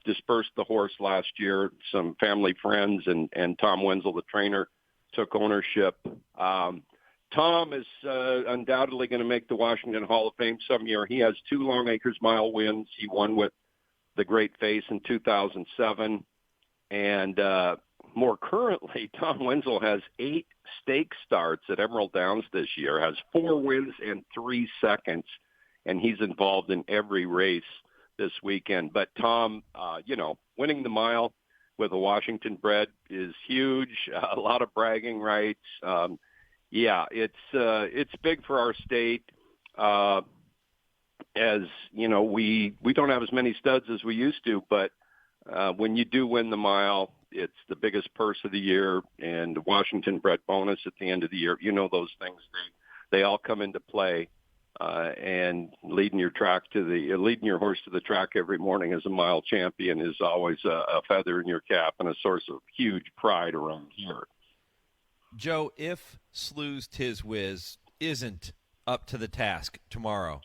dispersed the horse last year. Some family friends and Tom Wenzel, the trainer, took ownership. Tom is undoubtedly going to make the Washington Hall of Fame some year. He has 2 Long Acres Mile wins. He won with the Great Face in 2007. And more currently, Tom Wenzel has 8 stake starts at Emerald Downs this year, has 4 wins and 3 seconds, and he's involved in every race this weekend. But Tom, winning the mile with a Washington bred is huge, a lot of bragging rights. It's big for our state. As you know, we don't have as many studs as we used to, but when you do win the mile, it's the biggest purse of the year and the Washington bred bonus at the end of the year. Those things, they all come into play. And leading your horse to the track every morning as a mile champion is always a feather in your cap and a source of huge pride around here. Joe, if Slews Tiz Wiz isn't up to the task tomorrow,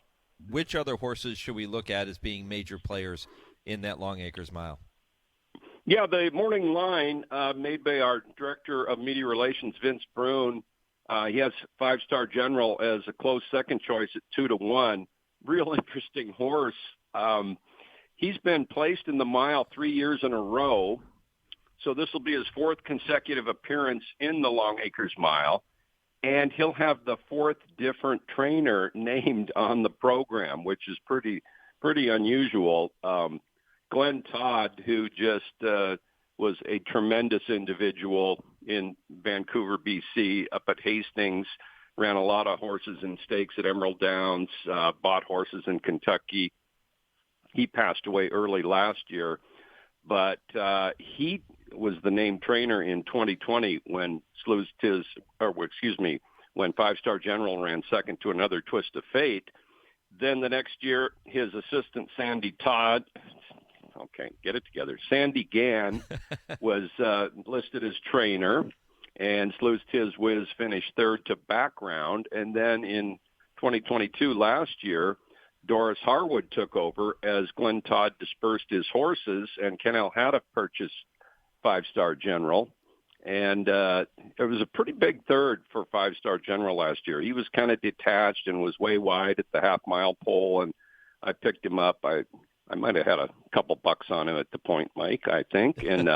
which other horses should we look at as being major players in that Long Acres Mile? Yeah, the morning line made by our Director of Media Relations, Vince Brune. He has 5-star General as a close second choice at 2-1. Real interesting horse. He's been placed in the mile 3 years in a row. So this will be his 4th consecutive appearance in the Long Acres Mile. And he'll have the fourth different trainer named on the program, which is pretty unusual. Glenn Todd, who just was a tremendous individual in Vancouver, BC, up at Hastings, ran a lot of horses and stakes at Emerald Downs, bought horses in Kentucky. He passed away early last year, but he was the named trainer in 2020 when when Five Star General ran second to Another Twist of Fate. Then the next year, his assistant Sandy Gann was listed as trainer, and Sleuth's Tiz Whiz finished third to background. And then in 2022, last year, Doris Harwood took over as Glenn Todd dispersed his horses, and Ken Alhada purchased Five Star General. And it was a pretty big third for Five Star General last year. He was kind of detached and was way wide at the half-mile pole, and I picked him up. I might have had a couple bucks on him at the point, Mike, I think. And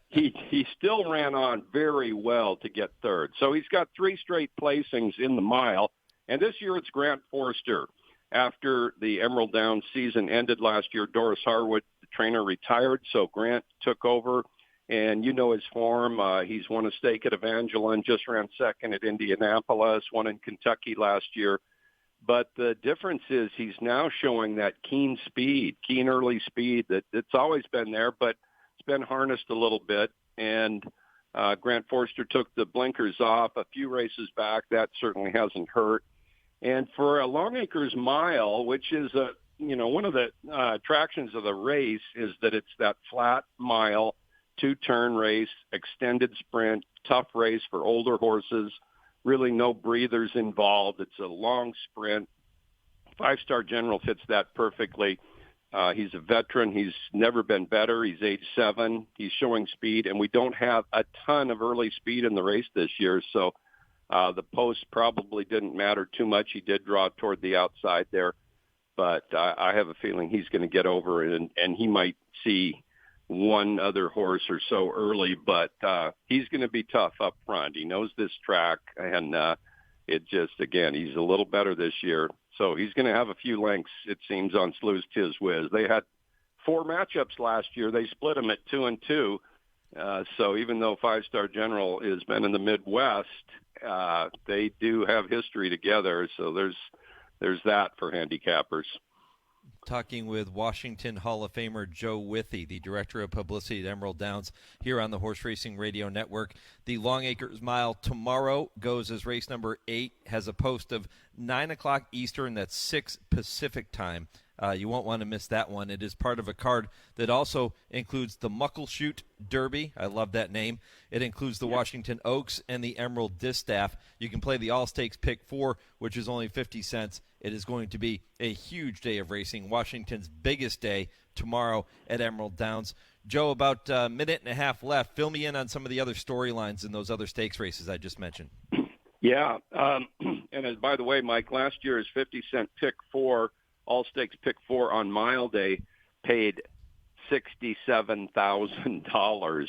he still ran on very well to get third. So he's got 3 straight placings in the mile. And this year it's Grant Forster. After the Emerald Downs season ended last year, Doris Harwood, the trainer, retired, so Grant took over. And you know his form. He's won a stake at Evangeline, just ran second at Indianapolis, won in Kentucky last year. But the difference is he's now showing that keen early speed that's always been there, but it's been harnessed a little bit. And Grant Forster took the blinkers off a few races back. That certainly hasn't hurt. And for a Longacres Mile, which is one of the attractions of the race, is that it's that flat mile, 2-turn race, extended sprint, tough race for older horses, really no breathers involved. It's a long sprint. Five Star General fits that perfectly. He's a veteran. He's never been better. He's age 7. He's showing speed, and we don't have a ton of early speed in the race this year, so the post probably didn't matter too much. He did draw toward the outside there, but I have a feeling he's going to get over it, and he might see one other horse or so early, but he's going to be tough up front. He knows this track, and he's a little better this year. So he's going to have a few lengths, it seems, on Sleuth's Tiz Whiz. They had 4 matchups last year. They split them at 2 and 2. So even though Five Star General has been in the Midwest, they do have history together. So there's that for handicappers. Talking with Washington Hall of Famer Joe Withey, the Director of Publicity at Emerald Downs, here on the Horse Racing Radio Network. The Longacres Mile tomorrow goes as race number 8, has a post of 9 o'clock Eastern, that's 6 Pacific time. You won't want to miss that one. It is part of a card that also includes the Muckleshoot Derby. I love that name. It includes the Washington Oaks and the Emerald Distaff. You can play the All-Stakes Pick 4, which is only 50 cents. It is going to be a huge day of racing, Washington's biggest day tomorrow at Emerald Downs. Joe, about a minute and a half left. Fill me in on some of the other storylines in those other stakes races I just mentioned. Yeah, and by the way, Mike, last year's 50-cent Pick 4, All-Stakes Pick 4 on Mile Day, paid $67,000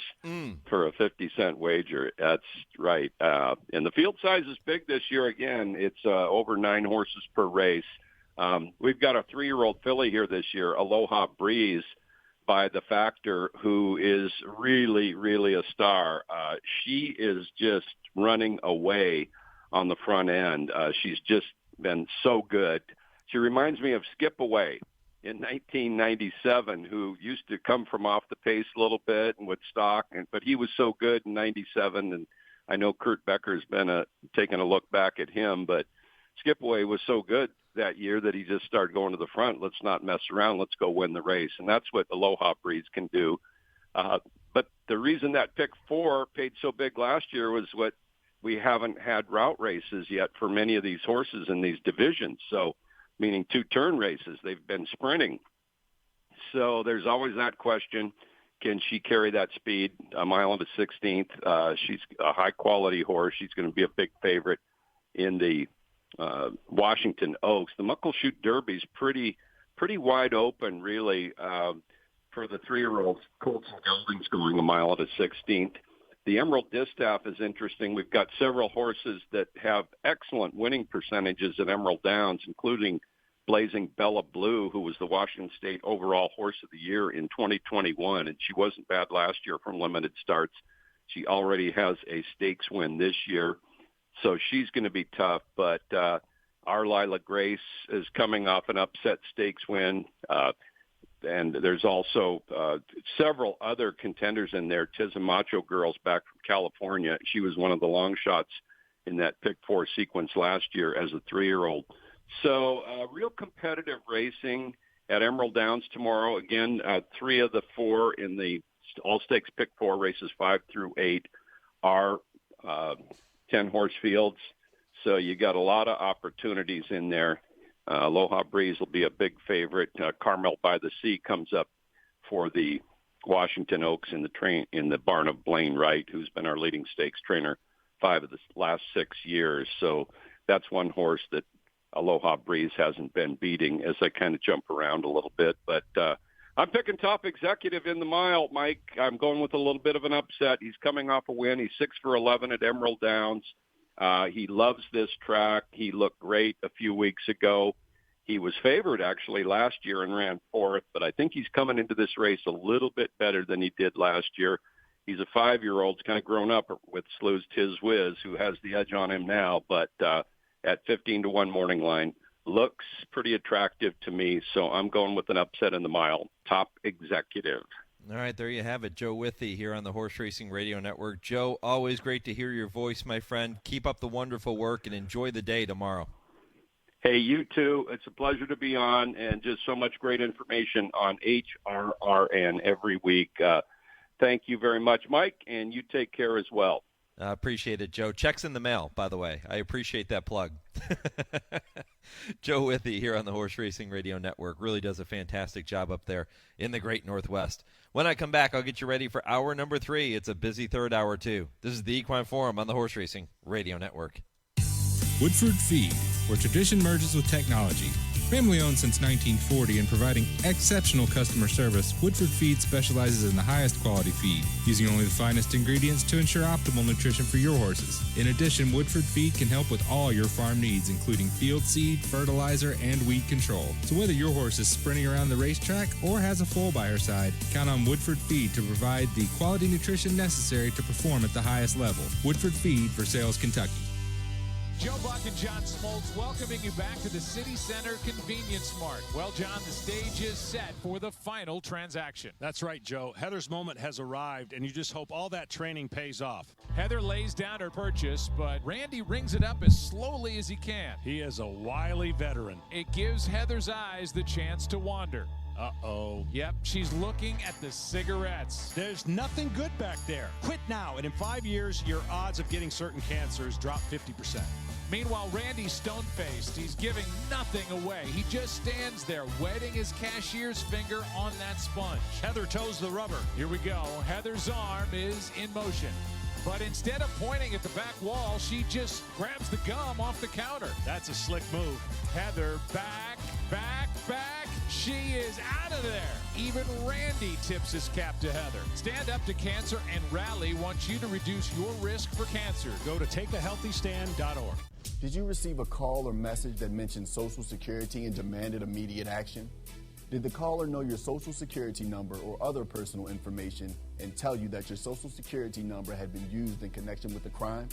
for a 50-cent wager. That's right. And the field size is big this year again. It's over 9 horses per race. We've got a 3-year-old filly here this year, Aloha Breeze, by the Factor, who is really, really a star. She is just running away on the front end. She's just been so good. She reminds me of Skip Away in 1997, who used to come from off the pace a little bit and would stalk, but he was so good in 97, and I know Kurt Becker's been taking a look back at him, but Skip Away was so good that year that he just started going to the front. Let's not mess around. Let's go win the race, and that's what Aloha Breeze can do. But the reason that Pick 4 paid so big last year was what we haven't had route races yet for many of these horses in these divisions, so meaning 2-turn races. They've been sprinting. So there's always that question. Can she carry that speed a mile and a 16th? She's a high-quality horse. She's going to be a big favorite in the Washington Oaks. The Muckleshoot Derby's pretty wide open, really, for the 3-year-olds. Colts and Geldings going a mile and a 16th. The Emerald Distaff is interesting. We've got several horses that have excellent winning percentages at Emerald Downs, including Blazing Bella Blue, who was the Washington State overall horse of the year in 2021, and she wasn't bad last year from limited starts. She already has a stakes win this year, so she's going to be tough. But our Lila Grace is coming off an upset stakes win. And there's also several other contenders in there. Tizamacho Girls back from California. She was one of the long shots in that pick 4 sequence last year as a 3-year-old. So real competitive racing at Emerald Downs tomorrow. Again, 3 of the 4 in the all-stakes pick 4 races 5 through 8 are 10-horse fields. So you got a lot of opportunities in there. Aloha Breeze will be a big favorite. Carmel by the Sea comes up for the Washington Oaks in the barn of Blaine Wright, who's been our leading stakes trainer 5 of the last 6 years. So that's one horse that Aloha Breeze hasn't been beating as I kind of jump around a little bit. But I'm picking Top Executive in the mile, Mike. I'm going with a little bit of an upset. He's coming off a win. He's 6 for 11 at Emerald Downs. He loves this track. He looked great a few weeks ago. He was favored actually last year and ran 4th, but I think he's coming into this race a little bit better than he did last year. He's a 5-year-old. He's kind of grown up with Slew's Tiz Whiz, who has the edge on him now, but at 15-1 morning line, looks pretty attractive to me, so I'm going with an upset in the mile. Top Executive. All right, there you have it. Joe Withey here on the Horse Racing Radio Network. Joe, always great to hear your voice, my friend. Keep up the wonderful work and enjoy the day tomorrow. Hey, you too. It's a pleasure to be on, and just so much great information on HRRN every week. Thank you very much, Mike, and you take care as well. Appreciate it, Joe. Check's in the mail, by the way. I appreciate that plug. Joe Withey here on the Horse Racing Radio Network really does a fantastic job up there in the Great Northwest. When I come back, I'll get you ready for hour number 3. It's a busy third hour, too. This is the Equine Forum on the Horse Racing Radio Network. Woodford Feed, where tradition merges with technology. Family owned since 1940 and providing exceptional customer service, Woodford Feed specializes in the highest quality feed, using only the finest ingredients to ensure optimal nutrition for your horses. In addition, Woodford Feed can help with all your farm needs, including field seed, fertilizer, and weed control. So whether your horse is sprinting around the racetrack or has a foal by her side, count on Woodford Feed to provide the quality nutrition necessary to perform at the highest level. Woodford Feed for Sales, Kentucky. Joe Buck and John Smoltz welcoming you back to the City Center Convenience Mart. Well, John, the stage is set for the final transaction. That's right, Joe. Heather's moment has arrived, and you just hope all that training pays off. Heather lays down her purchase, but Randy rings it up as slowly as he can. He is a wily veteran. It gives Heather's eyes the chance to wander. Uh-oh. Yep, she's looking at the cigarettes. There's nothing good back there. Quit now, and in 5 years, your odds of getting certain cancers drop 50%. Meanwhile, Randy's stone-faced. He's giving nothing away. He just stands there, wetting his cashier's finger on that sponge. Heather toes the rubber. Here we go. Heather's arm is in motion. But instead of pointing at the back wall, she just grabs the gum off the counter. That's a slick move. Heather back. She is out of there. Even Randy tips his cap to Heather. Stand Up to Cancer and Rally wants you to reduce your risk for cancer. Go to takeahealthystand.org. Did you receive a call or message that mentioned Social Security and demanded immediate action? Did the caller know your Social Security number or other personal information and tell you that your Social Security number had been used in connection with a crime?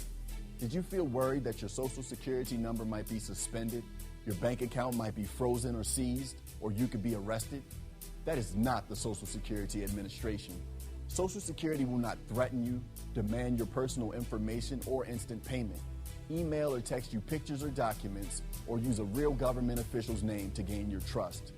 Did you feel worried that your Social Security number might be suspended, your bank account might be frozen or seized, or you could be arrested? That is not the Social Security Administration. Social Security will not threaten you, demand your personal information, or instant payment. Email or text you pictures or documents, or use a real government official's name to gain your trust.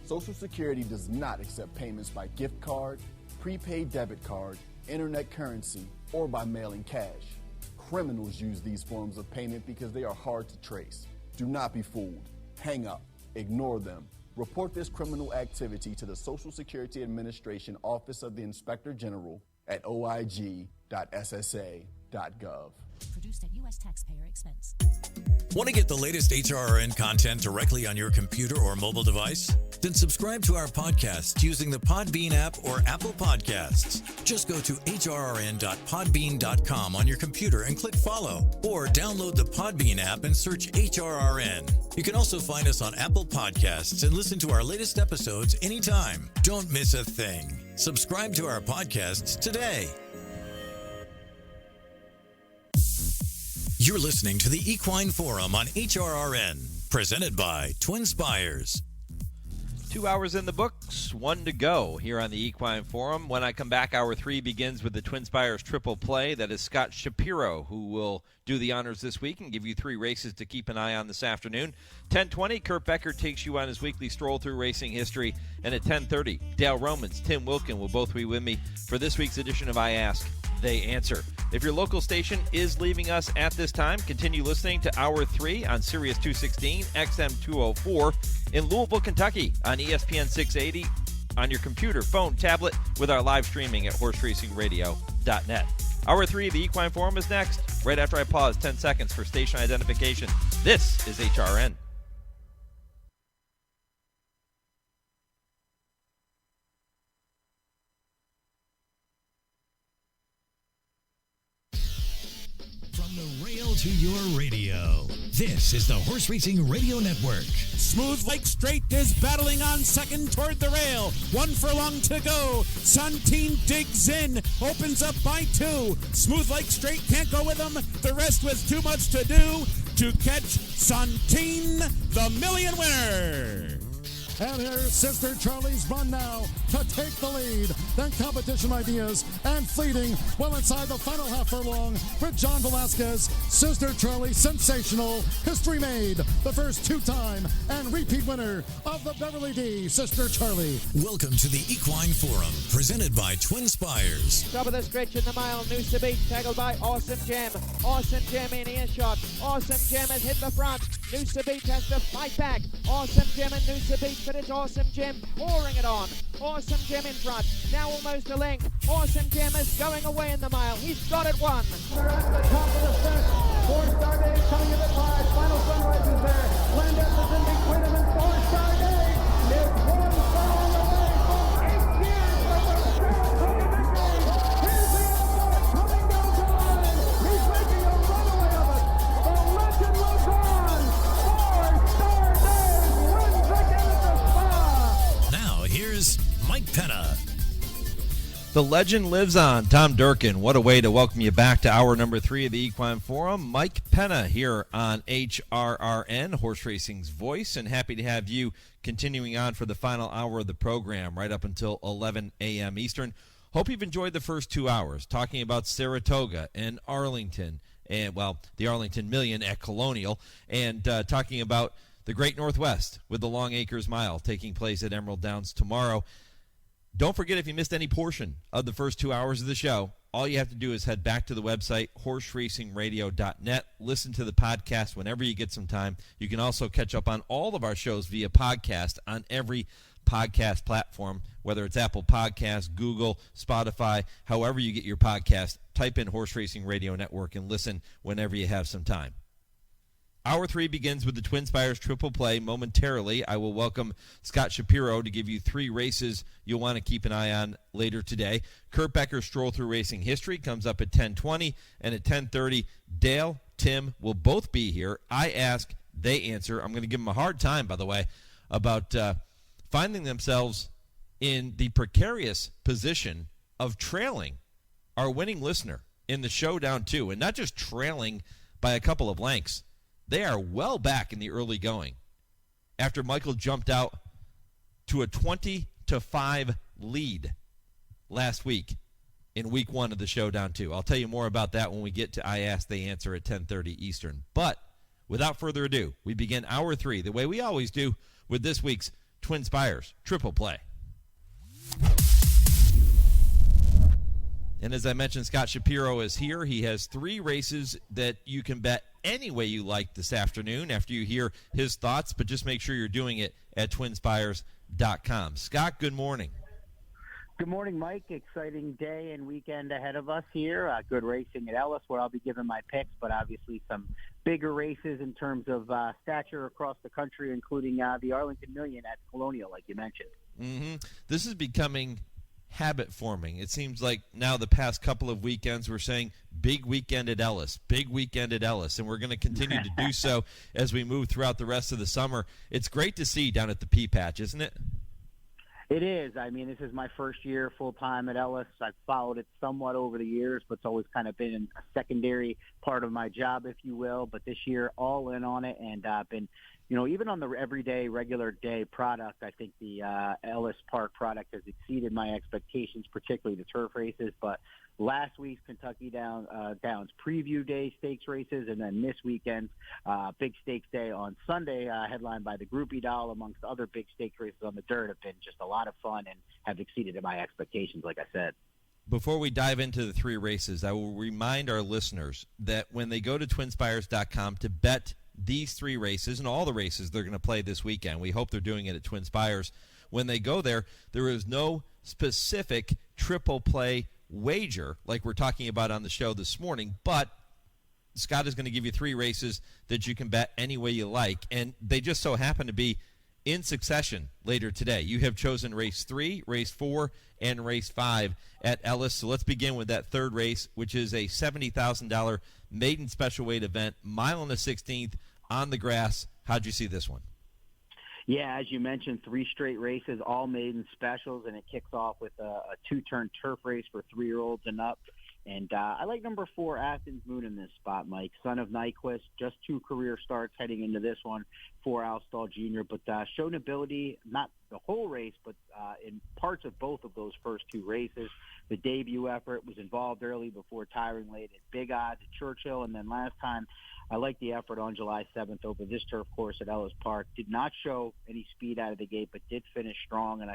Social Security does not accept payments by gift card, prepaid debit card, internet currency, or by mailing cash. Criminals use these forms of payment because they are hard to trace. Do not be fooled. Hang up. Ignore them. Report this criminal activity to the Social Security Administration Office of the Inspector General at oig.ssa.gov. Produced at U.S. taxpayer expense. Want to get the latest HRRN content directly on your computer or mobile device? Then subscribe to our podcast using the Podbean app or Apple Podcasts. Just go to hrrn.podbean.com on your computer and click follow, or download the Podbean app and search HRRN. You can also find us on Apple Podcasts and listen to our latest episodes anytime. Don't miss a thing. Subscribe to our podcasts today. You're listening to the Equine Forum on HRRN, presented by TwinSpires. 2 hours in the books, 1 to go here on the Equine Forum. When I come back, Hour 3 begins with the TwinSpires Triple Play. That is Scott Shapiro, who will do the honors this week and give you 3 races to keep an eye on this afternoon. 10:20, Kurt Becker takes you on his weekly stroll through racing history. And at 10:30, Dale Romans, Tim Wilkin will both be with me for this week's edition of I Ask, They Answer. If your local station is leaving us at this time, continue listening to Hour 3 on Sirius 216, XM 204 in Louisville, Kentucky on ESPN 680 on your computer, phone, tablet with our live streaming at horseracingradio.net. Hour 3 of the Equine Forum is next, right after I pause 10 seconds for station identification. This is HRN. From the rail to your radio, this is the Horse Racing Radio Network. Smooth Lake Straight is battling on second toward the rail. 1 furlong to go. Santine digs in, opens up by 2. Smooth Lake Straight can't go with him. The rest was too much to do to catch Santine, the Million winner. And here's Sister Charlie's run now to take the lead. Then competition ideas and fleeting well inside the final half furlong for John Velasquez. Sister Charlie, sensational. History made. The first 2-time and repeat winner of the Beverly D. Sister Charlie. Welcome to the Equine Forum, presented by TwinSpires. Top of the stretch in the mile, Noose to beat, tackled by Awesome Gem. Awesome Gem in earshot. Awesome Gem has hit the front. Noose to beat has to fight back. Awesome Gem and Noose to beat, but it's Awesome Gem pouring it on. Awesome Gem in front, now almost a length. Awesome Gem is going away in the mile. He's got it won. They're at the top of the stretch. Fourstardave coming a bit wide. Final Sunrise is there. Landis is in between him and Fourstardave. Is 1 furlong away from 8 years of the Saratoga victory. Here's the outlaw coming down to line. He's making a runaway of it. The legend lives on. Fourstardave wins again at the Spa. Now, here's Mike Penna. The legend lives on. Tom Durkin, what a way to welcome you back to hour number 3 of the Equine Forum. Mike Penna here on HRRN, Horse Racing's voice, and happy to have you continuing on for the final hour of the program, right up until 11 a.m. Eastern. Hope you've enjoyed the first 2 hours, talking about Saratoga and Arlington, and, well, the Arlington Million at Colonial, and talking about the Great Northwest with the Long Acres Mile taking place at Emerald Downs tomorrow. Don't forget, if you missed any portion of the first 2 hours of the show, all you have to do is head back to the website, horseracingradio.net. Listen to the podcast whenever you get some time. You can also catch up on all of our shows via podcast on every podcast platform, whether it's Apple Podcasts, Google, Spotify, however you get your podcast. Type in Horse Racing Radio Network and listen whenever you have some time. Hour 3 begins with the TwinSpires Triple Play. Momentarily, I will welcome Scott Shapiro to give you 3 races you'll want to keep an eye on later today. Kurt Becker's Stroll Through Racing History comes up at 10:20, and at 10:30, Dale, Tim will both be here. I ask, they answer. I'm going to give them a hard time, by the way, about finding themselves in the precarious position of trailing our winning listener in the showdown, too, and not just trailing by a couple of lengths. They are well back in the early going after Michael jumped out to a 20-5 lead last week in week 1 of the Showdown 2. I'll tell you more about that when we get to I Ask, They Answer at 10:30 Eastern. But without further ado, we begin hour 3 the way we always do with this week's TwinSpires Triple Play. And as I mentioned, Scott Shapiro is here. He has 3 races that you can bet any way you like this afternoon after you hear his thoughts, but just make sure you're doing it at TwinSpires.com. Scott, good morning. Good morning, Mike. Exciting day and weekend ahead of us here. Good racing at Ellis, where I'll be giving my picks, but obviously some bigger races in terms of stature across the country, including the Arlington Million at Colonial, like you mentioned. Mm-hmm. This is becoming habit forming. It seems like now the past couple of weekends we're saying big weekend at Ellis, big weekend at Ellis, and we're going to continue to do so as we move throughout the rest of the summer. It's great to see down at the Pea Patch, isn't it? It is. I mean, this is my first year full-time at Ellis. I've followed it somewhat over the years, but it's always kind of been a secondary part of my job, if you will. But this year, all in on it, and I've been, even on the everyday, regular day product, I think the Ellis Park product has exceeded my expectations, particularly the turf races. But last week's Kentucky Downs preview day stakes races, and then this weekend's big stakes day on Sunday, headlined by the Groupie Doll, amongst other big stakes races on the dirt, have been just a lot of fun and have exceeded my expectations, like I said. Before we dive into the three races, I will remind our listeners that when they go to TwinSpires.com to bet these three races and all the races they're going to play this weekend, we hope they're doing it at TwinSpires. When they go there, there is no specific triple play wager like we're talking about on the show this morning, but Scott is going to give you three races that you can bet any way you like, and they just so happen to be in succession later today. You have chosen race 3, race 4, and race 5 at Ellis. So let's begin with that third race, which is a $70,000 maiden special weight event, mile and a 16th on the grass. How'd you see this one? Yeah, as you mentioned, 3 straight races, all maiden specials, and it kicks off with a 2-turn turf race for 3-year-olds and up. And I like number 4, Athens Moon, in this spot, Mike. Son of Nyquist, just 2 career starts heading into this one for Alstall Jr., but shown ability, not the whole race, but in parts of both of those first 2 races. The debut effort was involved early before tiring late at big odds at Churchill, and then last time I liked the effort on July 7th over this turf course at Ellis Park. Did not show any speed out of the gate, but did finish strong, and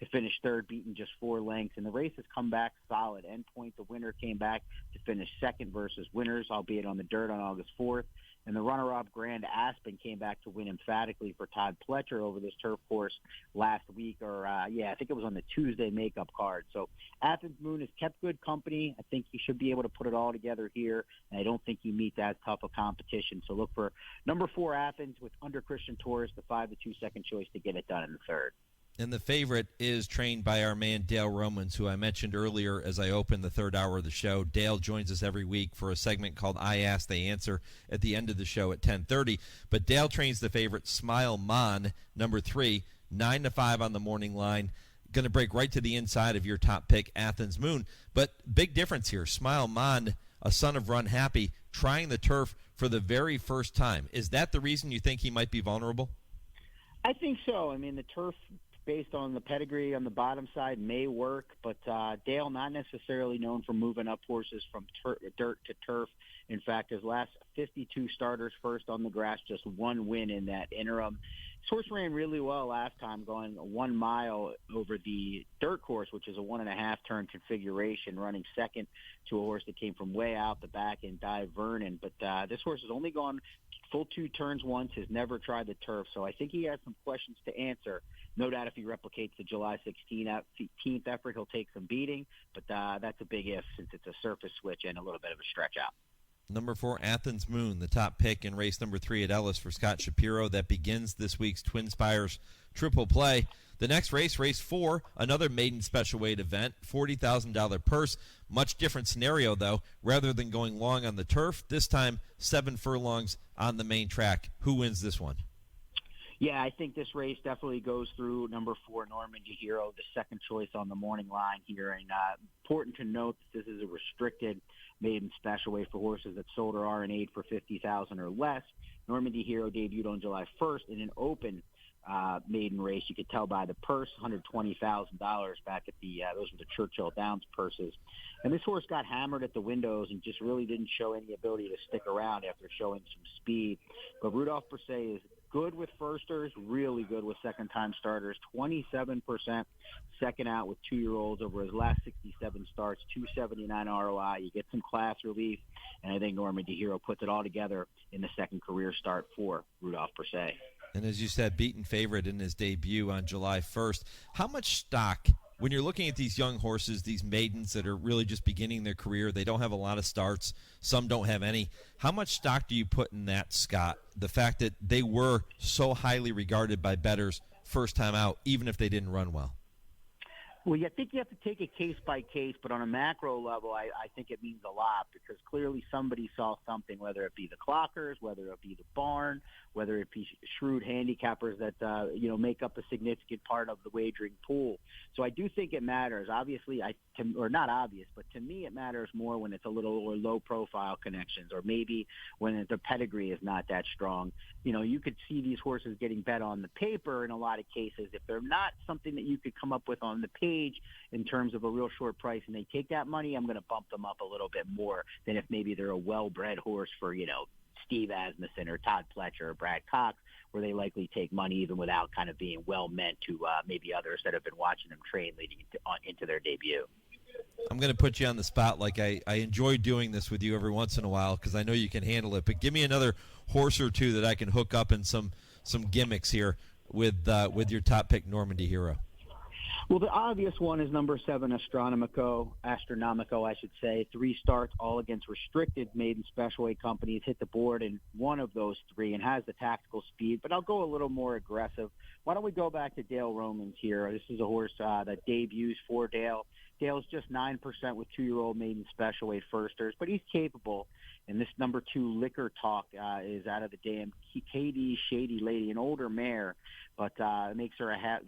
to finish third, beating just 4 lengths. And the race has come back solid. Endpoint, the winner, came back to finish second versus winners, albeit on the dirt on August 4th. And the runner-up, Grand Aspen, came back to win emphatically for Todd Pletcher over this turf course last week, or I think it was on the Tuesday makeup card. So Athens Moon has kept good company. I think he should be able to put it all together here, and I don't think he meets as tough a competition. So look for number 4, Athens, with under Christian Torres, the 5-2 second choice to get it done in the third. And the favorite is trained by our man Dale Romans, who I mentioned earlier as I opened the third hour of the show. Dale joins us every week for a segment called I Ask, They Answer at the end of the show at 10:30. But Dale trains the favorite Smile Mon, number 3, 9-5 on the morning line. Going to break right to the inside of your top pick, Athens Moon. But big difference here. Smile Mon, a son of Run Happy, trying the turf for the very first time. Is that the reason you think he might be vulnerable? I think so. I mean, the turf, based on the pedigree on the bottom side, may work, but Dale, not necessarily known for moving up horses from dirt to turf. In fact, his last 52 starters first on the grass, just 1 win in that interim. This horse ran really well last time, going 1 mile over the dirt course, which is a 1.5-turn configuration, running second to a horse that came from way out the back in Di Vernon. But this horse has only gone full 2 turns once, has never tried the turf, so I think he has some questions to answer. No doubt if he replicates the July 16th effort, he'll take some beating, but that's a big if, since it's a surface switch and a little bit of a stretch out. Number 4, Athens Moon, the top pick in race number 3 at Ellis for Scott Shapiro. That begins this week's TwinSpires triple play. The next race, race 4, another maiden special weight event, $40,000 purse. Much different scenario, though. Rather than going long on the turf, this time 7 furlongs on the main track. Who wins this one? Yeah, I think this race definitely goes through number 4, Normandy Hero, the second choice on the morning line here. And important to note that this is a restricted maiden special weight for horses that sold or are in aid for $50,000 or less. Normandy Hero debuted on July 1st in an open maiden race. You could tell by the purse, $120,000 back at those were the Churchill Downs purses. And this horse got hammered at the windows and just really didn't show any ability to stick around after showing some speed. But Rudolph Brisset is good with firsters, really good with second-time starters. 27% second out with 2-year-olds over his last 67 starts, 279 ROI. You get some class relief, and I think Normandy Hero puts it all together in the second career start for Rudolph Brisset. And as you said, beaten favorite in his debut on July 1st. How much stock when you're looking at these young horses, these maidens that are really just beginning their career, they don't have a lot of starts. Some don't have any. How much stock do you put in that, Scott? The fact that they were so highly regarded by bettors first time out, even if they didn't run well. Well, I think you have to take it case by case, but on a macro level, I think it means a lot because clearly somebody saw something, whether it be the clockers, whether it be the barn, whether it be shrewd handicappers that make up a significant part of the wagering pool. So I do think it matters. Obviously, or not obvious, but to me it matters more when it's a little or low-profile connections, or maybe when the pedigree is not that strong. You could see these horses getting bet on the paper in a lot of cases. If they're not something that you could come up with on the page in terms of a real short price and they take that money, I'm going to bump them up a little bit more than if maybe they're a well-bred horse for, Steve Asmussen or Todd Pletcher or Brad Cox, where they likely take money even without kind of being well meant to maybe others that have been watching them train leading into their debut. I'm going to put you on the spot. Like I enjoy doing this with you every once in a while because I know you can handle it. But give me another horse or two that I can hook up in some gimmicks here with your top pick, Normandy Hero. Well, the obvious one is number 7, Astronomico, I should say. 3 starts, all against restricted maiden special weight companies, hit the board in one of those 3 and has the tactical speed. But I'll go a little more aggressive. Why don't we go back to Dale Romans here? This is a horse that debuts for Dale. Dale's just 9% with 2-year-old maiden special weight firsters, but he's capable. And this number 2, Liquor Talk, is out of the damn KD Shady Lady, an older mare, but it makes her half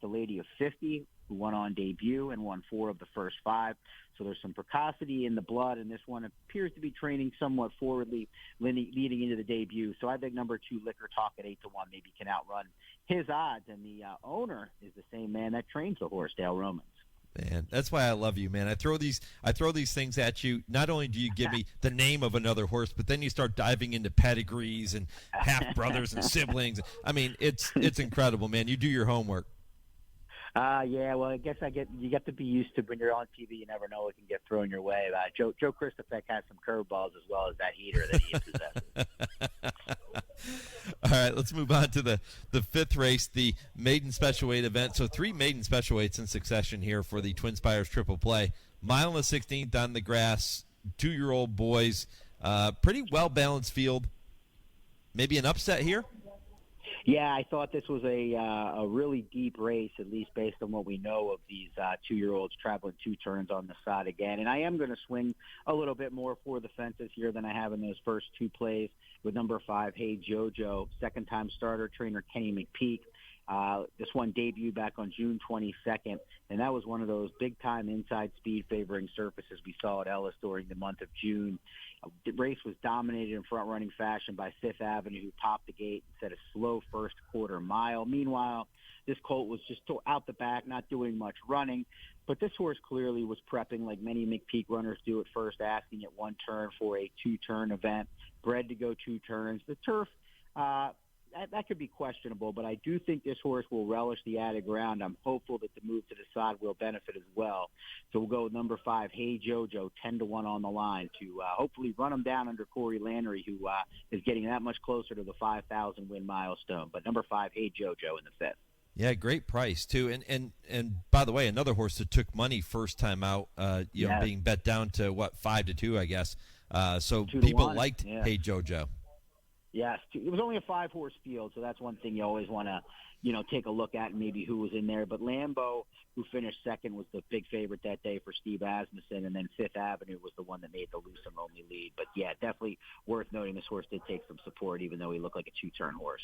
the lady of 50, who won on debut and won 4 of the first 5. So there's some precocity in the blood, and this one appears to be training somewhat forwardly leading into the debut. So I think number 2, Liquor Talk at 8-1 maybe can outrun his odds, and the owner is the same man that trains the horse, Dale Romans. Man, that's why I love you, man. I throw these things at you. Not only do you give me the name of another horse, but then you start diving into pedigrees and half brothers and siblings. I mean, it's incredible, man. You do your homework. Yeah, well, I guess you get to be used to when you're on TV. You never know what can get thrown your way. Joe Christopek has some curveballs as well as that heater that he possesses. All right, let's move on to the 5th race, the maiden special weight event. So 3 maiden special weights in succession here for the TwinSpires Triple Play. Mile and the 16th on the grass, 2-year-old boys, pretty well-balanced field. Maybe an upset here? Yeah, I thought this was a really deep race, at least based on what we know of these 2-year-olds traveling 2 turns on the side again. And I am going to swing a little bit more for the fences here than I have in those first 2 plays with number 5, Hey Jojo, second-time starter, trainer Kenny McPeak. This one debuted back on June 22nd, and that was one of those big-time inside speed favoring surfaces we saw at Ellis during the month of June. The race was dominated in front-running fashion by Fifth Avenue, who popped the gate and set a slow first quarter mile. Meanwhile, this colt was just out the back, not doing much running. But this horse clearly was prepping like many McPeak runners do at first, asking at 1 turn for a 2-turn event, bred to go 2 turns. The turf, that could be questionable, but I do think this horse will relish the added ground. I'm hopeful that the move to the side will benefit as well. So we'll go with number 5, Hey Jojo, 10-1 on the line to hopefully run him down under Corey Landry, who is getting that much closer to the 5,000 win milestone. But number 5, Hey Jojo in the 5th. Yeah, great price too. And by the way, another horse that took money first time out, being bet down to 5-2, I guess. So people liked Hey Jojo. Yes, it was only a 5-horse field, so that's one thing you always want to, take a look at and maybe who was in there. But Lambeau, who finished second, was the big favorite that day for Steve Asmussen, and then Fifth Avenue was the one that made the loose-and-only lead. But, yeah, definitely worth noting this horse did take some support, even though he looked like a 2-turn horse.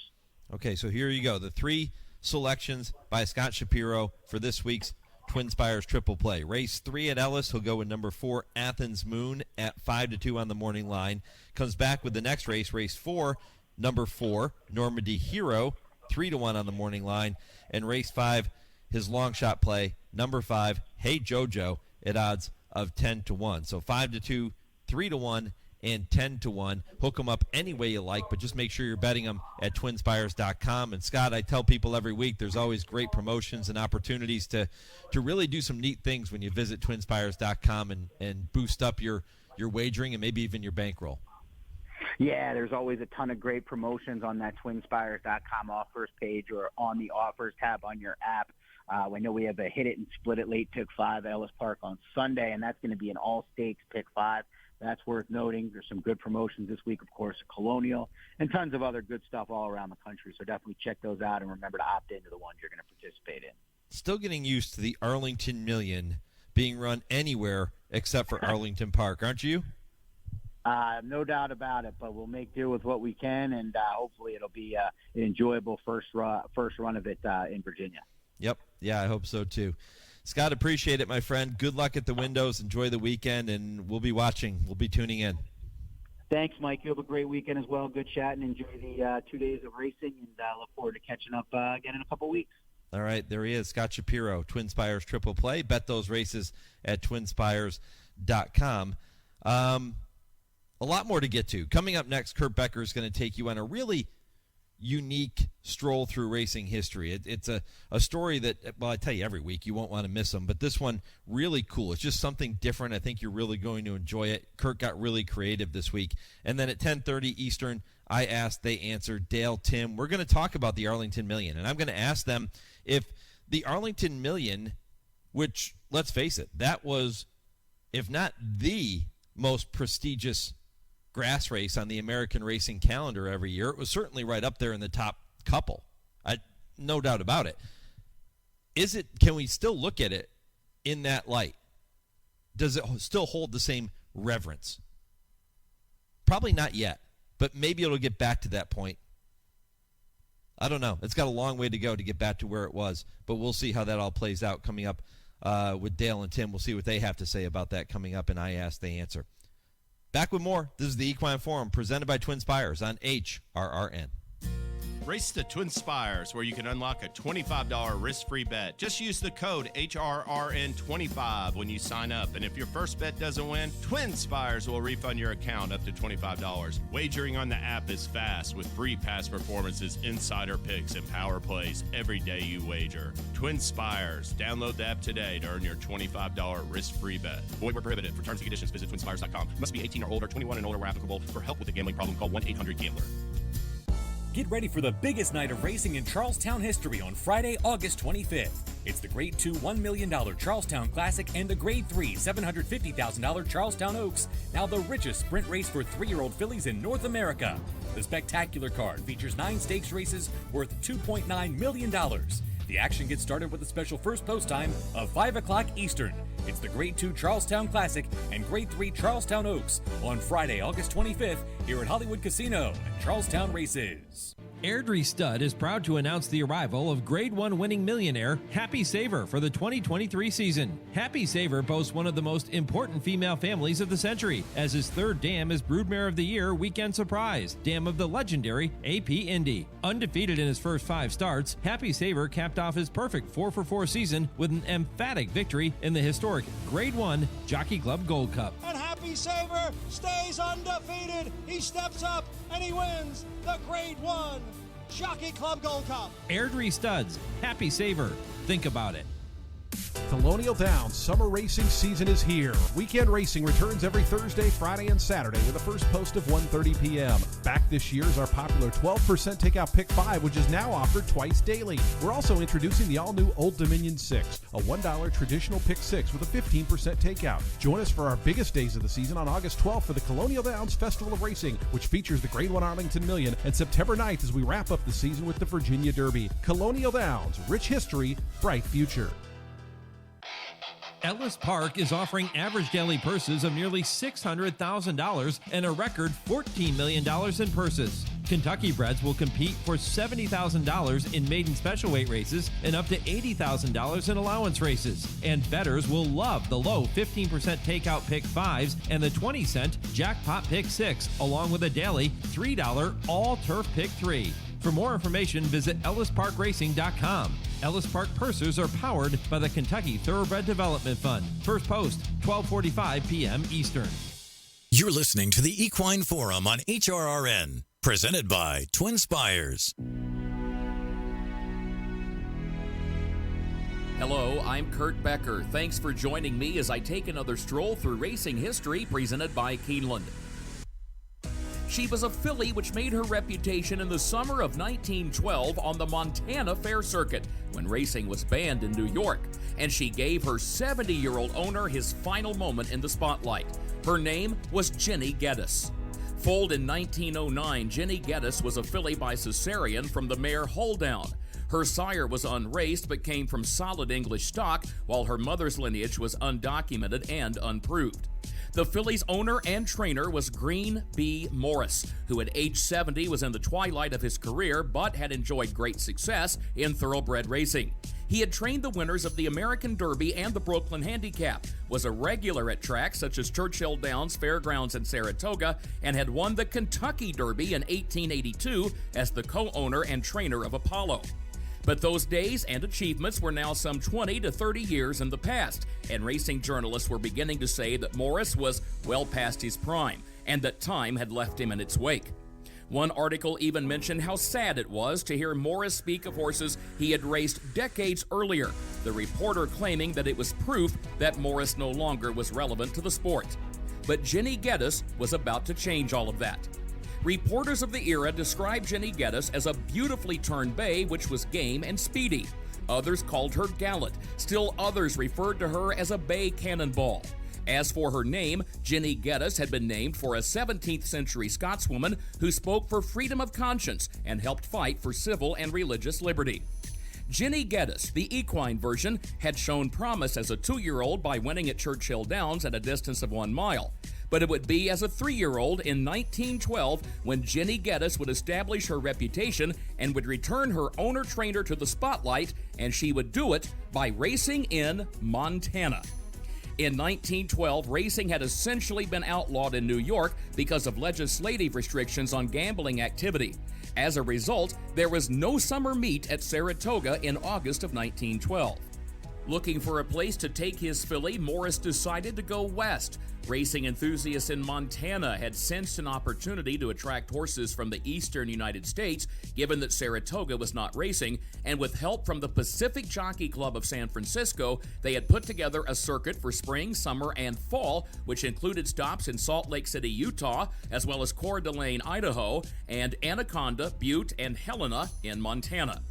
Okay, so here you go. The 3 selections by Scott Shapiro for this week's TwinSpires Triple Play. Race 3 at Ellis, he'll go with number 4, Athens Moon, at 5-2 on the morning line. Comes back with the next race, race 4, number 4, Normandy Hero, 3-1 on the morning line. And race 5, his long shot play, number 5, Hey Jojo, at odds of 10-1. So 5-2, 3-1, and 10-1. Hook them up any way you like, but just make sure you're betting them at TwinSpires.com. And Scott, I tell people every week there's always great promotions and opportunities to really do some neat things when you visit TwinSpires.com and boost up your wagering and maybe even your bankroll. Yeah, there's always a ton of great promotions on that TwinSpires.com offers page or on the offers tab on your app. I know we have a hit it and split it late pick 5 at Ellis Park on Sunday, and that's going to be an all-stakes pick 5. That's worth noting. There's some good promotions this week, of course, Colonial, and tons of other good stuff all around the country. So definitely check those out and remember to opt into the ones you're going to participate in. Still getting used to the Arlington Million being run anywhere except for Arlington Park, aren't you? No doubt about it, but we'll make do with what we can, and hopefully it'll be an enjoyable first run of it in Virginia. Yep. Yeah, I hope so too. Scott, appreciate it, my friend. Good luck at the windows. Enjoy the weekend, and we'll be watching. We'll be tuning in. Thanks, Mike. You have a great weekend as well. Good chat, and enjoy the 2 days of racing, and look forward to catching up again in a couple weeks. All right, there he is, Scott Shapiro, TwinSpires Triple Play. Bet those races at TwinSpires.com. A lot more to get to. Coming up next, Kurt Becker is going to take you on a really unique stroll through racing history. It's a story that, well, I tell you every week, you won't want to miss them, but this one, really cool. It's just something different. I think you're really going to enjoy it. Kurt got really creative this week. And then at 10:30 Eastern, I asked, they answered. Dale, Tim, we're going to talk about the Arlington Million, and I'm going to ask them if the Arlington Million, which, let's face it, that was, if not the most prestigious grass race on the American racing calendar every year, it was certainly right up there in the top couple. No doubt about it. Can we still look at it in that light? Does it still hold the same reverence? Probably not yet, but maybe it'll get back to that point. I don't know. It's got a long way to go to get back to where it was, but we'll see how that all plays out coming up with Dale and Tim. We'll see what they have to say about that coming up in I Ask, They Answer. Back with more. This is the Equine Forum presented by TwinSpires on HRRN. Race to TwinSpires, where you can unlock a $25 risk-free bet. Just use the code HRRN25 when you sign up. And if your first bet doesn't win, TwinSpires will refund your account up to $25. Wagering on the app is fast with free past performances, insider picks, and power plays every day you wager. TwinSpires. Download the app today to earn your $25 risk-free bet. Void where prohibited. For terms and conditions, visit TwinSpires.com. Must be 18 or older, 21 and older where applicable. For help with a gambling problem, call 1-800-GAMBLER. Get ready for the biggest night of racing in Charlestown history on Friday, August 25th. It's the Grade 2 $1 million Charlestown Classic and the Grade 3 $750,000 Charlestown Oaks, now the richest sprint race for 3-year-old fillies in North America. The spectacular card features 9 stakes races worth $2.9 million. The action gets started with a special first post time of 5 o'clock Eastern. It's the Grade 2 Charlestown Classic and Grade 3 Charlestown Oaks on Friday, August 25th here at Hollywood Casino and Charlestown Races. Airdrie Stud is proud to announce the arrival of Grade 1 winning millionaire Happy Saver for the 2023 season. Happy Saver boasts one of the most important female families of the century, as his third dam is Broodmare of the Year Weekend Surprise, dam of the legendary AP Indy. Undefeated in his first 5 starts, Happy Saver capped off his perfect 4-for-4 season with an emphatic victory in the historic Grade 1 Jockey Club Gold Cup. And Happy Saver stays undefeated. He steps up and he wins the Grade 1 Jockey Club Gold Cup. Airdrie Studs, Happy Saver. Think about it. Colonial Downs summer racing season is here. Weekend racing returns every Thursday, Friday, and Saturday with a first post of 1:30 p.m. Back this year is our popular 12% takeout Pick 5, which is now offered twice daily. We're also introducing the all-new Old Dominion 6, a $1 traditional Pick 6 with a 15% takeout. Join us for our biggest days of the season on August 12th for the Colonial Downs Festival of Racing, which features the Grade 1 Arlington Million, and September 9th as we wrap up the season with the Virginia Derby. Colonial Downs, rich history, bright future. Ellis Park is offering average daily purses of nearly $600,000 and a record $14 million in purses. Kentucky breds will compete for $70,000 in maiden special weight races and up to $80,000 in allowance races. And bettors will love the low 15% takeout Pick 5s and the 20-cent Jackpot Pick 6, along with a daily $3 all-turf Pick 3. For more information, visit EllisParkRacing.com. Ellis Park Pursers are powered by the Kentucky Thoroughbred Development Fund. First post, 12:45 p.m. Eastern. You're listening to the Equine Forum on HRRN, presented by TwinSpires. Hello, I'm Kurt Becker. Thanks for joining me as I take another stroll through racing history presented by Keeneland. She was a filly which made her reputation in the summer of 1912 on the Montana Fair Circuit when racing was banned in New York, and she gave her 70-year-old owner his final moment in the spotlight. Her name was Jenny Geddes. Foaled in 1909, Jenny Geddes was a filly by cesarean from the mare Holdown. Her sire was unraced but came from solid English stock, while her mother's lineage was undocumented and unproved. The filly's owner and trainer was Green B. Morris, who at age 70 was in the twilight of his career but had enjoyed great success in thoroughbred racing. He had trained the winners of the American Derby and the Brooklyn Handicap, was a regular at tracks such as Churchill Downs, Fairgrounds, and Saratoga, and had won the Kentucky Derby in 1882 as the co-owner and trainer of Apollo. But those days and achievements were now some 20 to 30 years in the past, and racing journalists were beginning to say that Morris was well past his prime, and that time had left him in its wake. One article even mentioned how sad it was to hear Morris speak of horses he had raced decades earlier, the reporter claiming that it was proof that Morris no longer was relevant to the sport. But Jenny Geddes was about to change all of that. Reporters of the era described Jenny Geddes as a beautifully turned bay which was game and speedy. Others called her gallant. Still others referred to her as a bay cannonball. As for her name, Jenny Geddes had been named for a 17th century Scotswoman who spoke for freedom of conscience and helped fight for civil and religious liberty. Jenny Geddes, the equine version, had shown promise as a 2-year-old by winning at Churchill Downs at a distance of 1 mile. But it would be as a 3-year-old in 1912 when Jenny Geddes would establish her reputation and would return her owner-trainer to the spotlight, and she would do it by racing in Montana. In 1912, racing had essentially been outlawed in New York because of legislative restrictions on gambling activity. As a result, there was no summer meet at Saratoga in August of 1912. Looking for a place to take his filly, Morris decided to go west. Racing enthusiasts in Montana had sensed an opportunity to attract horses from the eastern United States, given that Saratoga was not racing, and with help from the Pacific Jockey Club of San Francisco, they had put together a circuit for spring, summer, and fall, which included stops in Salt Lake City, Utah, as well as Coeur d'Alene, Idaho, and Anaconda, Butte, and Helena in Montana.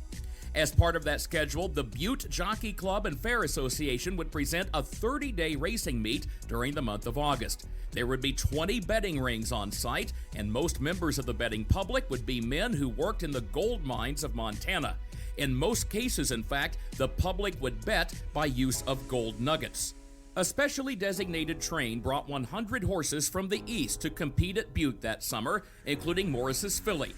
As part of that schedule, the Butte Jockey Club and Fair Association would present a 30-day racing meet during the month of August. There would be 20 betting rings on site, and most members of the betting public would be men who worked in the gold mines of Montana. In most cases, in fact, the public would bet by use of gold nuggets. A specially designated train brought 100 horses from the east to compete at Butte that summer, including Morris's filly.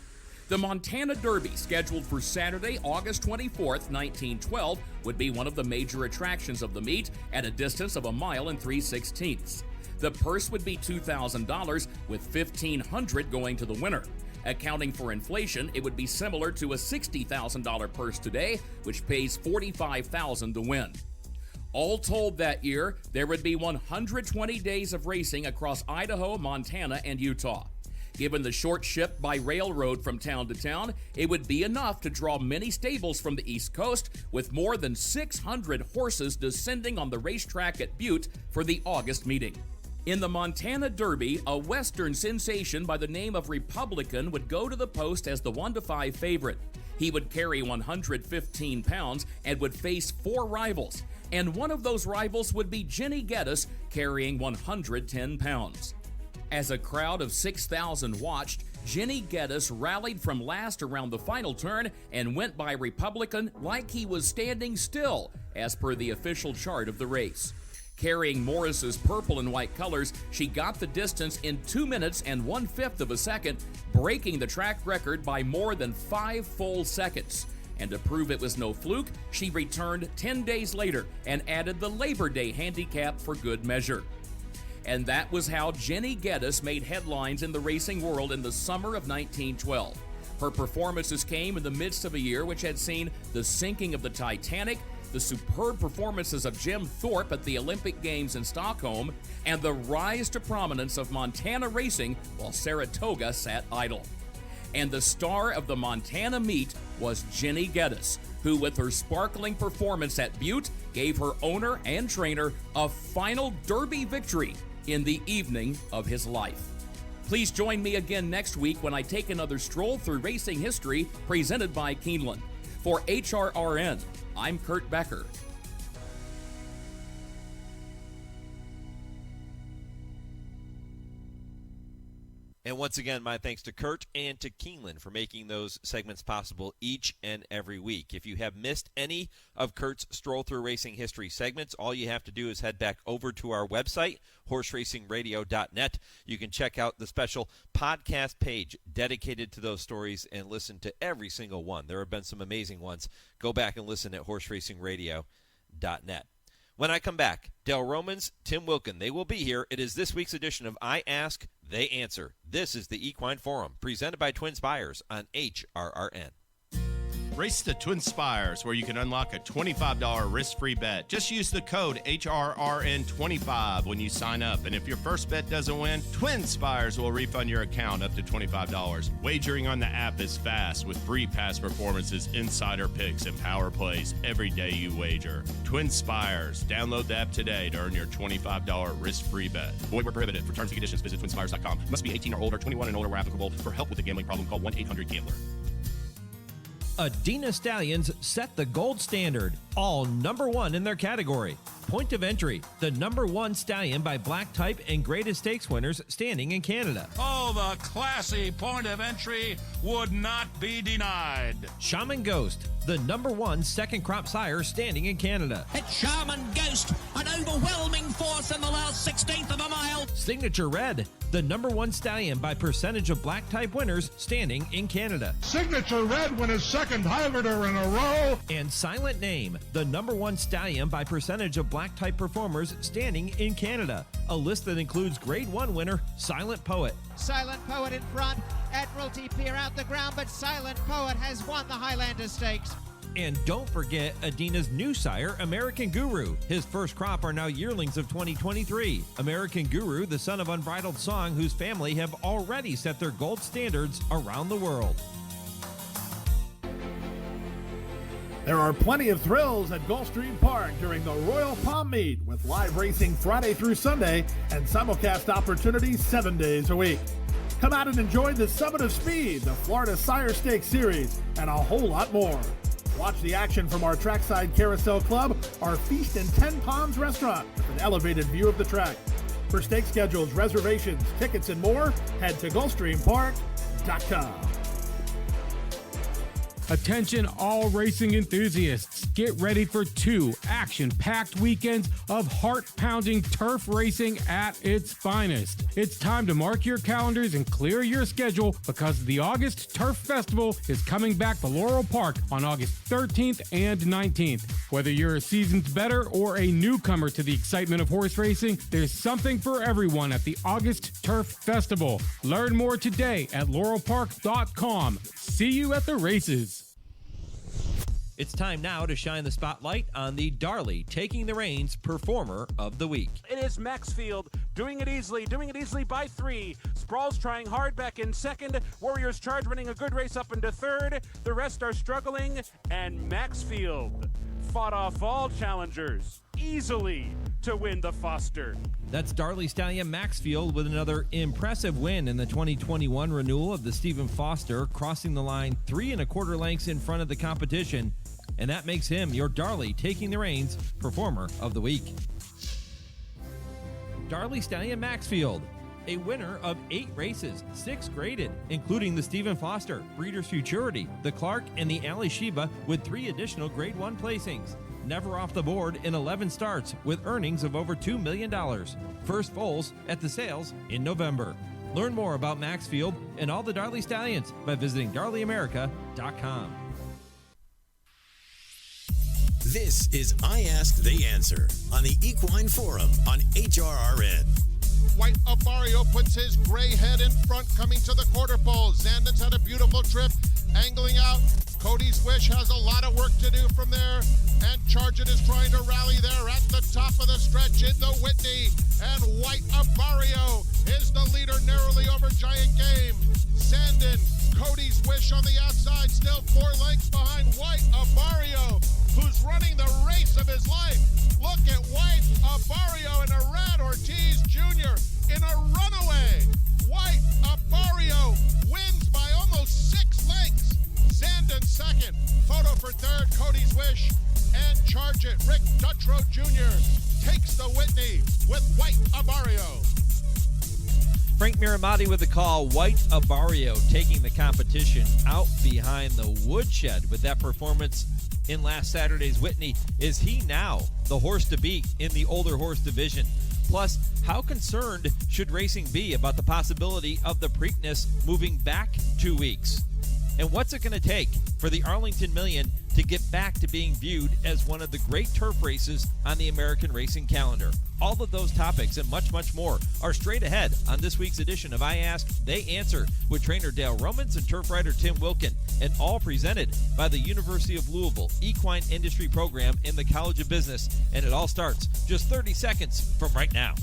The Montana Derby, scheduled for Saturday, August 24th, 1912, would be one of the major attractions of the meet at a distance of 1 mile and 3/16. The purse would be $2,000, with $1,500 going to the winner. Accounting for inflation, it would be similar to a $60,000 purse today, which pays $45,000 to win. All told that year, there would be 120 days of racing across Idaho, Montana, and Utah. Given the short ship by railroad from town to town, it would be enough to draw many stables from the East Coast, with more than 600 horses descending on the racetrack at Butte for the August meeting. In the Montana Derby, a Western sensation by the name of Republican would go to the post as the 1-5 favorite. He would carry 115 pounds and would face 4 rivals, and one of those rivals would be Jenny Geddes, carrying 110 pounds. As a crowd of 6,000 watched, Jenny Geddes rallied from last around the final turn and went by Republican like he was standing still, as per the official chart of the race. Carrying Morris's purple and white colors, she got the distance in 2 minutes and 1/5 of a second, breaking the track record by more than 5 full seconds. And to prove it was no fluke, she returned 10 days later and added the Labor Day handicap for good measure. And that was how Jenny Geddes made headlines in the racing world in the summer of 1912. Her performances came in the midst of a year which had seen the sinking of the Titanic, the superb performances of Jim Thorpe at the Olympic Games in Stockholm, and the rise to prominence of Montana racing while Saratoga sat idle. And the star of the Montana meet was Jenny Geddes, who with her sparkling performance at Butte gave her owner and trainer a final Derby victory in the evening of his life. Please join me again next week when I take another stroll through racing history presented by Keeneland. For HRRN, I'm Kurt Becker. And once again, my thanks to Kurt and to Keeneland for making those segments possible each and every week. If you have missed any of Kurt's Stroll Through Racing History segments, all you have to do is head back over to our website, horseracingradio.net. You can check out the special podcast page dedicated to those stories and listen to every single one. There have been some amazing ones. Go back and listen at horseracingradio.net. When I come back, Dale Romans, Tim Wilkin, they will be here. It is this week's edition of I Ask, They Answer. This is the Equine Forum, presented by TwinSpires on HRRN. Race to TwinSpires, where you can unlock a $25 risk-free bet. Just use the code HRRN25 when you sign up. And if your first bet doesn't win, TwinSpires will refund your account up to $25. Wagering on the app is fast with free past performances, insider picks, and power plays every day you wager. TwinSpires. Download the app today to earn your $25 risk-free bet. Void where prohibited. For terms and conditions, visit TwinSpires.com. Must be 18 or older, 21 and older where applicable. For help with a gambling problem, call 1-800-GAMBLER. Adina Stallions set the gold standard, all number one in their category. Point of entry, the number one stallion by black type and greatest stakes winners standing in Canada. Oh, the classy point of entry would not be denied. Shaman Ghost, the number one second crop sire standing in Canada. It's Shaman Ghost, an overwhelming force in the last 16th of a mile. Signature Red, the number one stallion by percentage of black type winners standing in Canada. Signature Red won his second Highlander in a row. And Silent Name, the number one stallion by percentage of black type performers standing in Canada. A list that includes Grade 1 winner Silent Poet. Silent Poet in front. Admiralty Pier out the ground, but Silent Poet has won the Highlander Stakes. And don't forget Adina's new sire, American Guru. His first crop are now yearlings of 2023. American Guru, the son of Unbridled Song, whose family have already set their gold standards around the world. There are plenty of thrills at Gulfstream Park during the Royal Palm Meet with live racing Friday through Sunday and simulcast opportunities 7 days a week. Come out and enjoy the Summit of Speed, the Florida Sire Stakes Series, and a whole lot more. Watch the action from our Trackside Carousel Club, our Feast in 10 Palms restaurant with an elevated view of the track. For stake schedules, reservations, tickets, and more, head to GulfstreamPark.com. Attention all racing enthusiasts, get ready for 2 action-packed weekends of heart-pounding turf racing at its finest. It's time to mark your calendars and clear your schedule because the August Turf Festival is coming back to Laurel Park on August 13th and 19th. Whether you're a seasoned bettor or a newcomer to the excitement of horse racing, there's something for everyone at the August Turf Festival. Learn more today at laurelpark.com. See you at the races. It's time now to shine the spotlight on the Darley Taking the Reins Performer of the Week. It is Maxfield doing it easily by 3. Sprawl's trying hard back in second. Warriors Charge running a good race up into third. The rest are struggling, and Maxfield fought off all challengers easily to win the Foster. That's Darley Stallion Maxfield with another impressive win in the 2021 renewal of the Stephen Foster, crossing the line 3 1/4 lengths in front of the competition. And that makes him your Darley Taking the Reins Performer of the Week. Darley Stallion Maxfield, a winner of 8 races, 6 graded, including the Stephen Foster, Breeders' Futurity, the Clark, and the Ali Sheba, with 3 additional Grade 1 placings. Never off the board in 11 starts with earnings of over $2 million. First foals at the sales in November. Learn more about Maxfield and all the Darley Stallions by visiting DarleyAmerica.com. This is I Ask, They Answer on the Equine Forum on HRRN. White Abario puts his gray head in front, coming to the quarter pole. Zandon's had a beautiful trip, angling out. Cody's Wish has a lot of work to do from there, and Charge It is trying to rally there at the top of the stretch in the Whitney, and White Abario is the leader narrowly over Giant Game. Zandon, Cody's Wish on the outside, still 4 lengths behind White Abario, who's running the race of his life. Look at White Abario and Arad Ortiz Jr. in a runaway. White Abario wins by almost 6 lengths. Zandon second. Photo for third. Cody's Wish. And Charge It. Rick Dutrow Jr. takes the Whitney with White Abario. Frank Miramati with the call. White Abario taking the competition out behind the woodshed with that performance in last Saturday's Whitney. Is he now the horse to beat in the older horse division? Plus, how concerned should racing be about the possibility of the Preakness moving back 2 weeks? And what's it going to take for the Arlington Million to get back to being viewed as one of the great turf races on the American racing calendar? All of those topics and much, much more are straight ahead on this week's edition of I Ask, They Answer with trainer Dale Romans and turf rider Tim Wilkin, and all presented by the University of Louisville Equine Industry Program in the College of Business. And it all starts just 30 seconds from right now.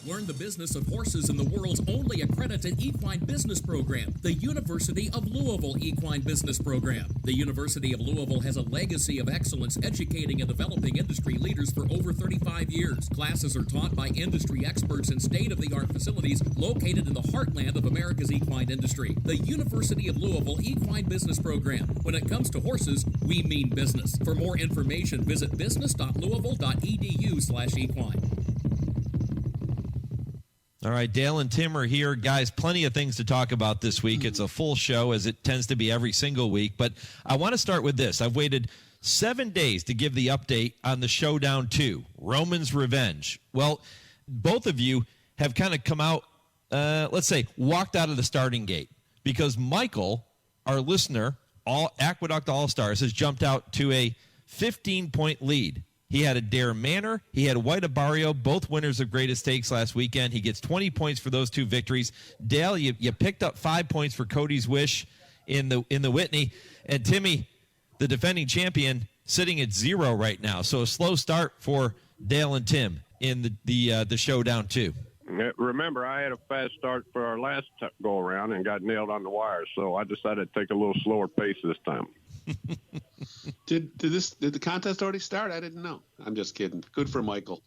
Learn the business of horses in the world's only accredited equine business program, the University of Louisville Equine Business Program. The University of Louisville has a legacy of excellence educating and developing industry leaders for over 35 years. Classes are taught by industry experts in state-of-the-art facilities located in the heartland of America's equine industry. The University of Louisville Equine Business Program. When it comes to horses, we mean business. For more information, visit business.louisville.edu/equine. All right, Dale and Tim are here. Guys, plenty of things to talk about this week. It's a full show, as it tends to be every single week. But I want to start with this. I've waited 7 days to give the update on the Showdown 2, Roman's Revenge. Well, both of you have kind of come out, let's say, walked out of the starting gate. Because Michael, our listener, Aqueduct All-Stars, has jumped out to a 15-point lead. He had a Dare Manor. He had White Abario, both winners of Greatest Stakes last weekend. He gets 20 points for those two victories. Dale, you picked up 5 points for Cody's Wish in the Whitney. And Timmy, the defending champion, sitting at 0 right now. So a slow start for Dale and Tim in the Showdown 2. Remember, I had a fast start for our last go-around and got nailed on the wire. So I decided to take a little slower pace this time. Did the contest already start? I didn't know. I'm just kidding. Good for Michael.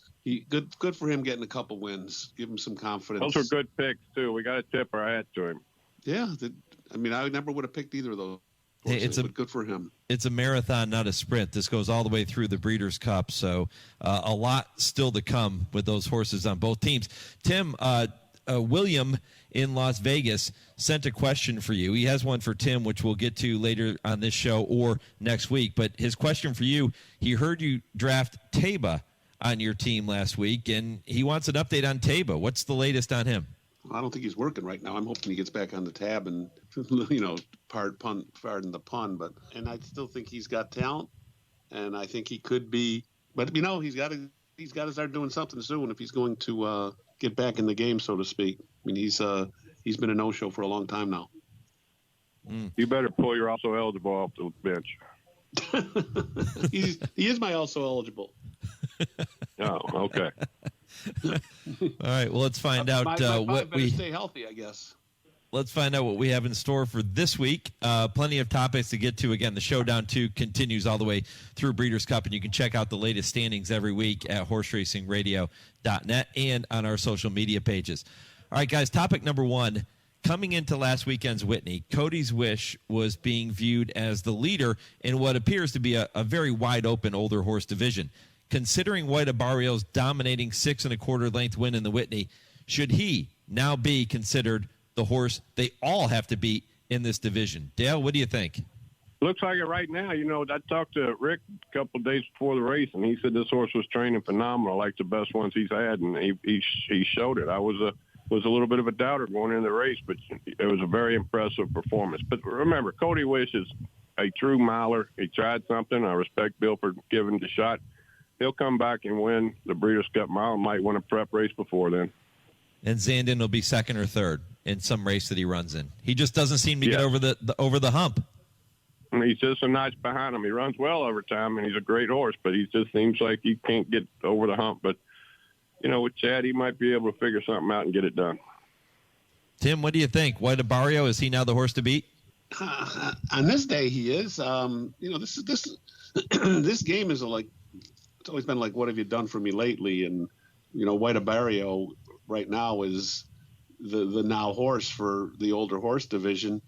Good for him getting a couple wins. Give him some confidence. Those were good picks too. We got to tip our hat to him. Yeah, I never would have picked either of those. Hey, but good for him. It's a marathon, not a sprint. This goes all the way through the Breeders' Cup, so a lot still to come with those horses on both teams. Tim, William in Las Vegas sent a question for you. He has one for Tim, which we'll get to later on this show or next week. But his question for you, he heard you draft Taba on your team last week, and he wants an update on Taba. What's the latest on him? I don't think he's working right now. I'm hoping he gets back on the tab and, pardon the pun. And I still think he's got talent, and I think he could be. But, he's got to start doing something soon if he's going to get back in the game, so to speak. I mean, he's been a no-show for a long time now. You better pull your also eligible off the bench. He is my also eligible. Oh, okay. All right. Well, let's find out what we stay healthy, I guess. Let's find out what we have in store for this week. Plenty of topics to get to. Again, the Showdown 2 continues all the way through Breeders' Cup, and you can check out the latest standings every week at horseracingradio.net and on our social media pages. All right, guys, topic number 1. Coming into last weekend's Whitney, Cody's Wish was being viewed as the leader in what appears to be a very wide-open older horse division. Considering White Abario's dominating 6 1/4 length win in the Whitney, should he now be considered the horse they all have to beat in this division? Dale, what do you think? Looks like it right now. I talked to Rick a couple of days before the race, and he said this horse was training phenomenal, like the best ones he's had, and he showed it. I was a little bit of a doubter going into the race, but it was a very impressive performance. But remember, Cody Wish is a true miler. He tried something. I respect Bill for giving it a shot. He'll come back and win the Breeders' Cup Mile. Might win a prep race before then. And Zandon will be 2nd or 3rd in some race that he runs in. He just doesn't seem to get over the hump. And he's just a notch behind him. He runs well over time, and he's a great horse, but he just seems like he can't get over the hump. But, with Chad, he might be able to figure something out and get it done. Tim, what do you think? White Abario, is he now the horse to beat? On this day, he is. This game is it's always been like, what have you done for me lately? And, White Abario right now is the now horse for the older horse division.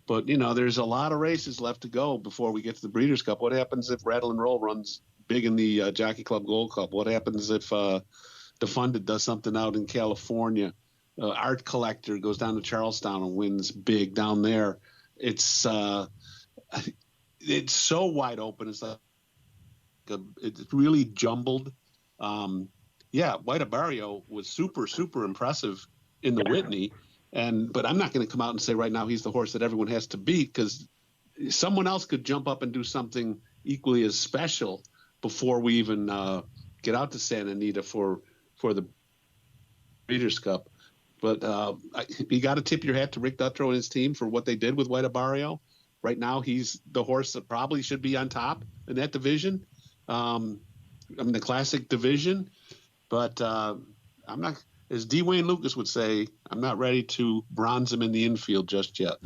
But, there's a lot of races left to go before we get to the Breeders' Cup. What happens if Rattle and Roll runs big in the Jockey Club Gold Cup? What happens if Defunded does something out in California? Art Collector goes down to Charlestown and wins big down there. It's so wide open. It's it's really jumbled. White Barrio was super, super impressive in the Whitney. But I'm not going to come out and say right now he's the horse that everyone has to beat, because someone else could jump up and do something equally as special before we even get out to Santa Anita for the Breeders' Cup. But you got to tip your hat to Rick Dutrow and his team for what they did with White Barrio. Right now, he's the horse that probably should be on top in that division. The classic division. But I'm not. As D. Wayne Lucas would say, I'm not ready to bronze him in the infield just yet.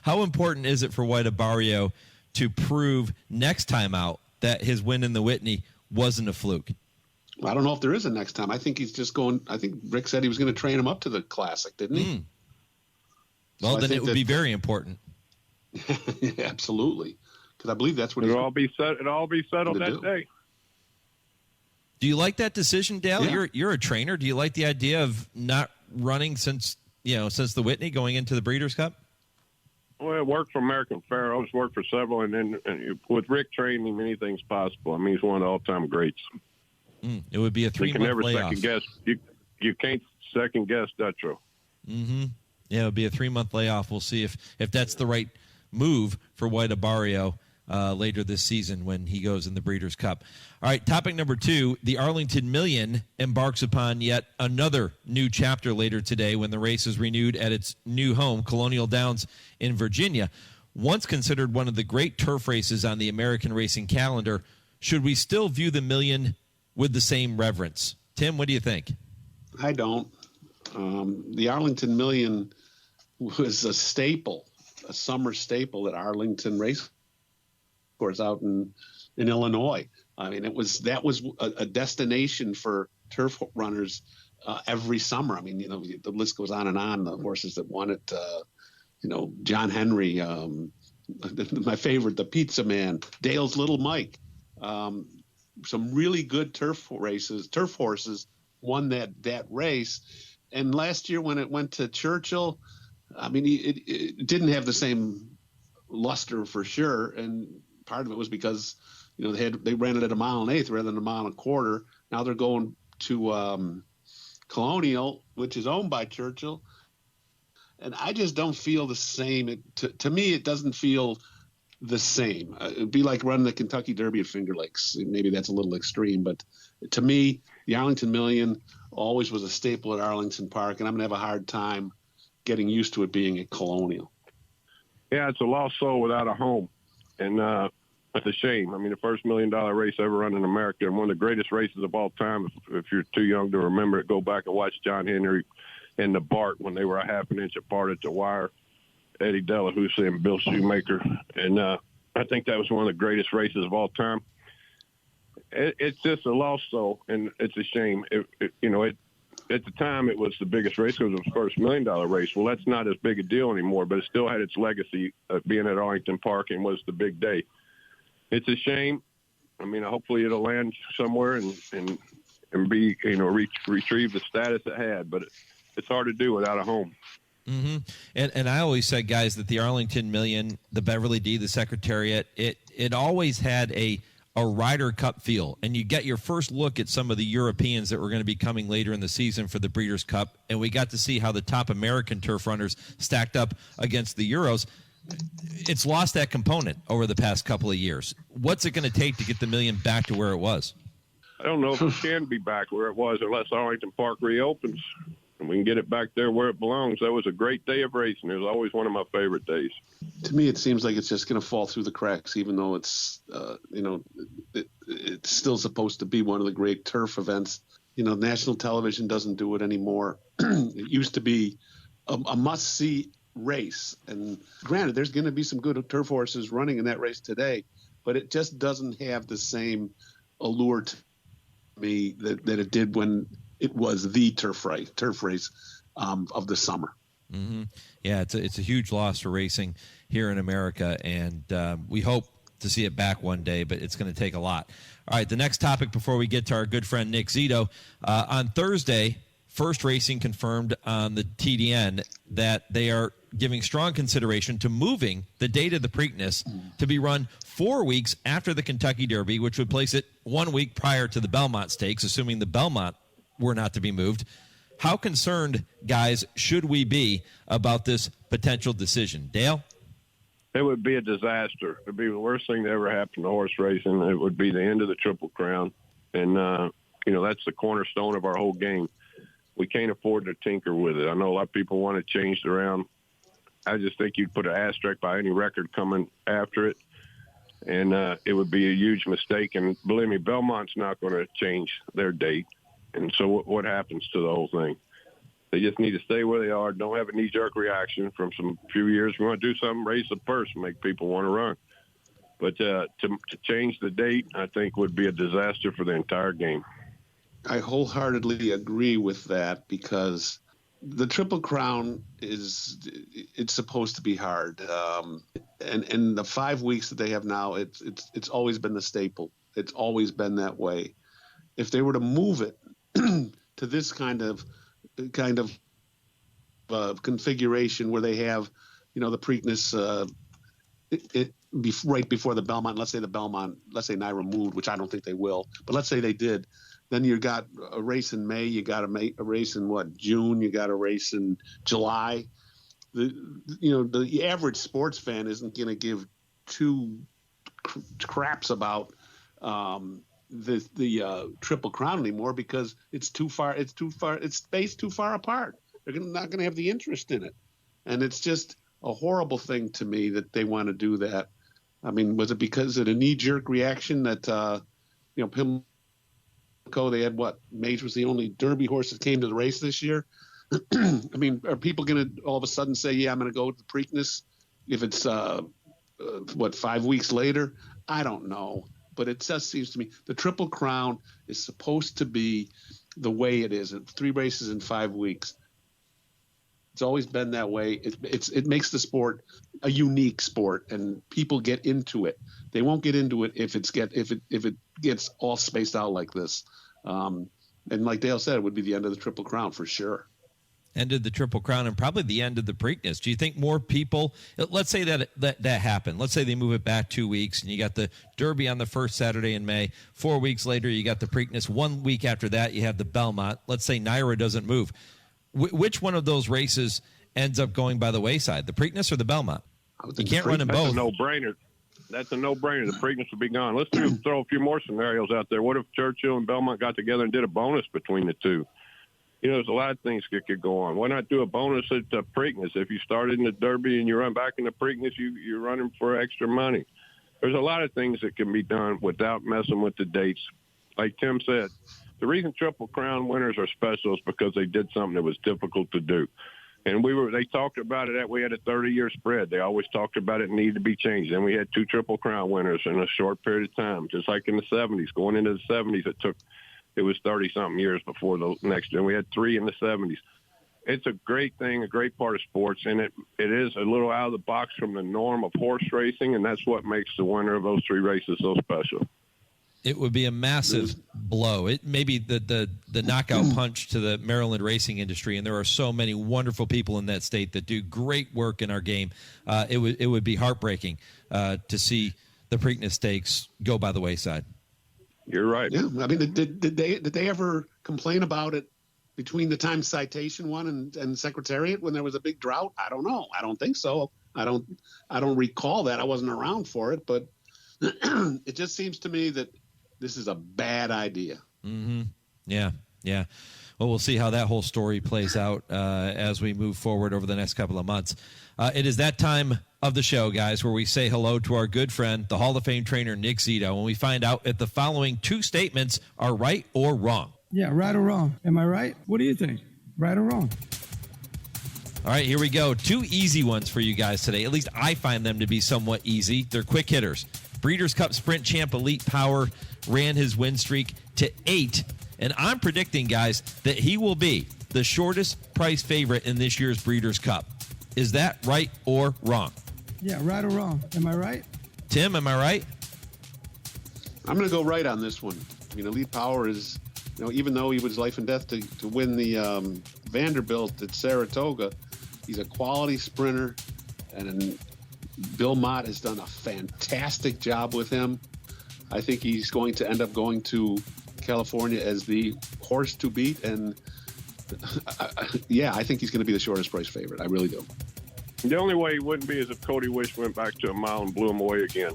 How important is it for White Barrio to prove next time out that his win in the Whitney wasn't a fluke? Well, I don't know if there is a next time. I think he's just going. I think Rick said he was going to train him up to the Classic, didn't he? Well, then it would be very important. Yeah, absolutely, because I believe that's what it'll all be set. It'll all be settled that day. Do you like that decision, Dale? Yeah. You're a trainer. Do you like the idea of not running since the Whitney going into the Breeders' Cup? Well, it worked for American Pharoah. It's worked for several, and with Rick training him, anything's possible. I mean, he's one of the all-time greats. It would be a 3-month layoff. Second guess. You can't second guess Dutrow. Mm-hmm. Yeah, it would be a 3-month layoff. We'll see if that's the right move for White Barrio later this season when he goes in the Breeders' Cup. All right, topic number 2, the Arlington Million embarks upon yet another new chapter later today when the race is renewed at its new home, Colonial Downs in Virginia. Once considered one of the great turf races on the American racing calendar, should we still view the Million with the same reverence? Tim, what do you think? I don't. The Arlington Million was a staple, a summer staple at Arlington Race Course out in Illinois. I mean, that was a destination for turf runners every summer. I mean, the list goes on and on. The horses that won it, John Henry, my favorite, the Pizza Man, Dale's Little Mike. Some really good turf horses won that race. And last year when it went to Churchill, I mean, it didn't have the same luster for sure. And part of it was because, they ran it at 1 1/8 rather than 1 1/4. Now they're going to Colonial, which is owned by Churchill. And I just don't feel the same. To me, it doesn't feel the same. It'd be like running the Kentucky Derby at Finger Lakes. Maybe that's a little extreme, but to me, the Arlington Million always was a staple at Arlington Park, and I'm going to have a hard time getting used to it being at Colonial. Yeah, it's a lost soul without a home, and it's a shame. I mean, the first $1 million race ever run in America, and one of the greatest races of all time. If you're too young to remember it, go back and watch John Henry and the Bart when they were a half an inch apart at the wire. Eddie Delahousie and Bill Shoemaker, and I think that was one of the greatest races of all time. It's just a lost soul, and it's a shame. At the time, it was the biggest race because it was the first $1 million race. Well, that's not as big a deal anymore, but it still had its legacy of being at Arlington Park and was the big day. It's a shame. I mean, hopefully it'll land somewhere and be, retrieve the status it had, but it's hard to do without a home. Mm-hmm. And I always said, guys, that the Arlington Million, the Beverly D, the Secretariat, it always had a Ryder Cup feel. And you get your first look at some of the Europeans that were going to be coming later in the season for the Breeders' Cup, and we got to see how the top American turf runners stacked up against the Euros. It's lost that component over the past couple of years. What's it going to take to get the Million back to where it was? I don't know if it can be back where it was unless Arlington Park reopens. And we can get it back there where it belongs. That was a great day of racing. It was always one of my favorite days. To me, it seems like it's just going to fall through the cracks, even though it's, it's still supposed to be one of the great turf events. National television doesn't do it anymore. It used to be a must-see race. And granted, there's going to be some good turf horses running in that race today, but it just doesn't have the same allure to me that it did when it was the turf race of the summer. Mm-hmm. Yeah, it's a huge loss for racing here in America, and we hope to see it back one day, but it's going to take a lot. All right, the next topic before we get to our good friend Nick Zito. On Thursday, First Racing confirmed on the TDN that they are giving strong consideration to moving the date of the Preakness to be run 4 weeks after the Kentucky Derby, which would place it 1 week prior to the Belmont Stakes, assuming the Belmont were not to be moved. How concerned, guys, should we be about this potential decision? Dale? It would be a disaster. It would be the worst thing that ever happened to horse racing. It would be the end of the Triple Crown. And, that's the cornerstone of our whole game. We can't afford to tinker with it. I know a lot of people want to change it around. I just think you'd put an asterisk by any record coming after it. And it would be a huge mistake. And believe me, Belmont's not going to change their date. And so what happens to the whole thing? They just need to stay where they are. Don't have a knee-jerk reaction from some few years. We want to do something, raise the purse, and make people want to run. But to change the date, I think, would be a disaster for the entire game. I wholeheartedly agree with that because the Triple Crown it's supposed to be hard. And the 5 weeks that they have now, it's always been the staple. It's always been that way. If they were to move it to this kind of configuration where they have, the Preakness right before the Belmont. Let's say NYRA moved, which I don't think they will, but let's say they did. Then you got a race in May. You got a race in June. You got a race in July. The average sports fan isn't going to give two craps about the Triple Crown anymore because it's too far. It's spaced too far apart. They're not going to have the interest in it, and it's just a horrible thing to me that they want to do that. I mean, was it because of a knee-jerk reaction that Pimlico? They had Mage was the only Derby horse that came to the race this year. I mean, are people going to all of a sudden say, "Yeah, I'm going to go to the Preakness" if it's 5 weeks later? I don't know. But it just seems to me the Triple Crown is supposed to be the way it is. 3 races in 5 weeks. It's always been that way. It makes the sport a unique sport, and people get into it. They won't get into it if it gets all spaced out like this. And like Dale said, it would be the end of the Triple Crown for sure. End of the Triple Crown and probably the end of the Preakness. Do you think more people, let's say that happened. Let's say they move it back 2 weeks and you got the Derby on the first Saturday in May. 4 weeks later, you got the Preakness. 1 week after that, you have the Belmont. Let's say NYRA doesn't move. Which one of those races ends up going by the wayside, the Preakness or the Belmont? You can't run in both. That's a no-brainer. That's a no-brainer. The Preakness would be gone. Let's throw a few more scenarios out there. What if Churchill and Belmont got together and did a bonus between the two? There's a lot of things that could go on. Why not do a bonus at the Preakness? If you started in the Derby and you run back in the Preakness, you're running for extra money. There's a lot of things that can be done without messing with the dates. Like Tim said, the reason Triple Crown winners are special is because they did something that was difficult to do. And they talked about it. We had a 30-year spread. They always talked about it needed to be changed. And we had 2 Triple Crown winners in a short period of time, just like in the 70s. Going into the 70s, it was 30-something years before the next year. We had 3 in the 70s. It's a great thing, a great part of sports, and it is a little out of the box from the norm of horse racing, and that's what makes the winner of those 3 races so special. It would be a massive blow. It may be the knockout punch to the Maryland racing industry, and there are so many wonderful people in that state that do great work in our game. It would be heartbreaking to see the Preakness Stakes go by the wayside. You're right. Yeah, I mean, did they ever complain about it between the time Citation won and Secretariat when there was a big drought? I don't know. I don't think so. I don't recall that. I wasn't around for it, but it just seems to me that this is a bad idea. Mm-hmm. Yeah. Well, we'll see how that whole story plays out as we move forward over the next couple of months. It is that time of the show, guys, where we say hello to our good friend, the Hall of Fame trainer, Nick Zito, when we find out if the following 2 statements are right or wrong. Yeah, right or wrong. Am I right? What do you think? Right or wrong? All right, here we go. 2 easy ones for you guys today. At least I find them to be somewhat easy. They're quick hitters. Breeders' Cup Sprint Champ Elite Power ran his win streak to 8 And I'm predicting, guys, that he will be the shortest price favorite in this year's Breeders' Cup. Is that right or wrong? Yeah, right or wrong. Am I right? Tim, am I right? I'm going to go right on this one. I mean, Elite Power is, even though he was life and death to win the Vanderbilt at Saratoga, he's a quality sprinter, and Bill Mott has done a fantastic job with him. I think he's going to end up going to California as the horse to beat, and I think he's going to be the shortest price favorite. I really do. The only way he wouldn't be is if Cody Wish went back to a mile and blew him away again.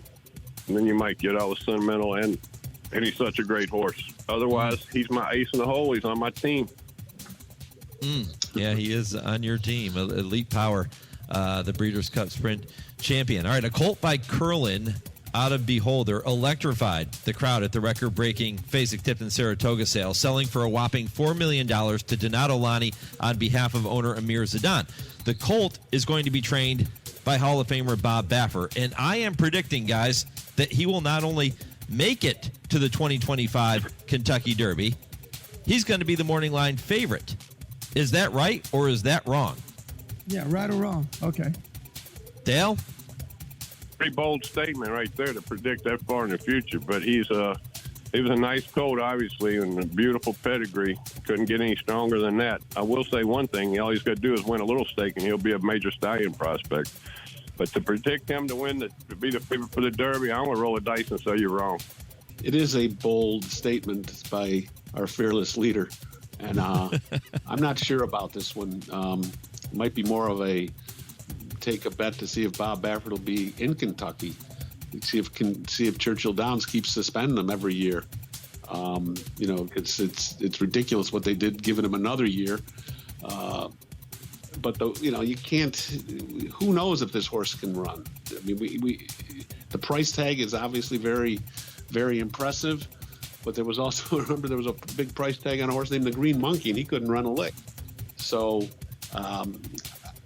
And then you might get all the sentimental, and he's such a great horse. Otherwise, he's my ace in the hole. He's on my team. Yeah, he is on your team. Elite Power, the Breeders' Cup Sprint champion. All right, a colt by Curlin out of Beholder electrified the crowd at the record-breaking Fasig-Tipton Saratoga sale, selling for a whopping $4 million to Donato Lani on behalf of owner Amir Zidane. The colt is going to be trained by Hall of Famer Bob Baffer, and I am predicting, guys, that he will not only make it to the 2025 Kentucky Derby, he's going to be the morning line favorite. Is that right or is that wrong? Yeah, right or wrong. Okay. Dale? Pretty bold statement right there to predict that far in the future, but he was a nice colt, obviously, and a beautiful pedigree. Couldn't get any stronger than that. I will say one thing: all he's got to do is win a little stake, and he'll be a major stallion prospect. But to predict him to be the favorite for the Derby, I'm going to roll a dice and say you're wrong. It is a bold statement by our fearless leader, and I'm not sure about this one. It might be more of a take a bet to see if Bob Baffert will be in Kentucky. See if Churchill Downs keeps suspending him every year. It's ridiculous what they did, giving him another year. But you can't. Who knows if this horse can run? I mean, the price tag is obviously very, very impressive. But there was also, remember, there was a big price tag on a horse named the Green Monkey, and he couldn't run a lick. So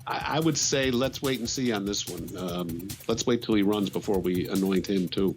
I would say let's wait and see on this one. Let's wait till he runs before we anoint him too.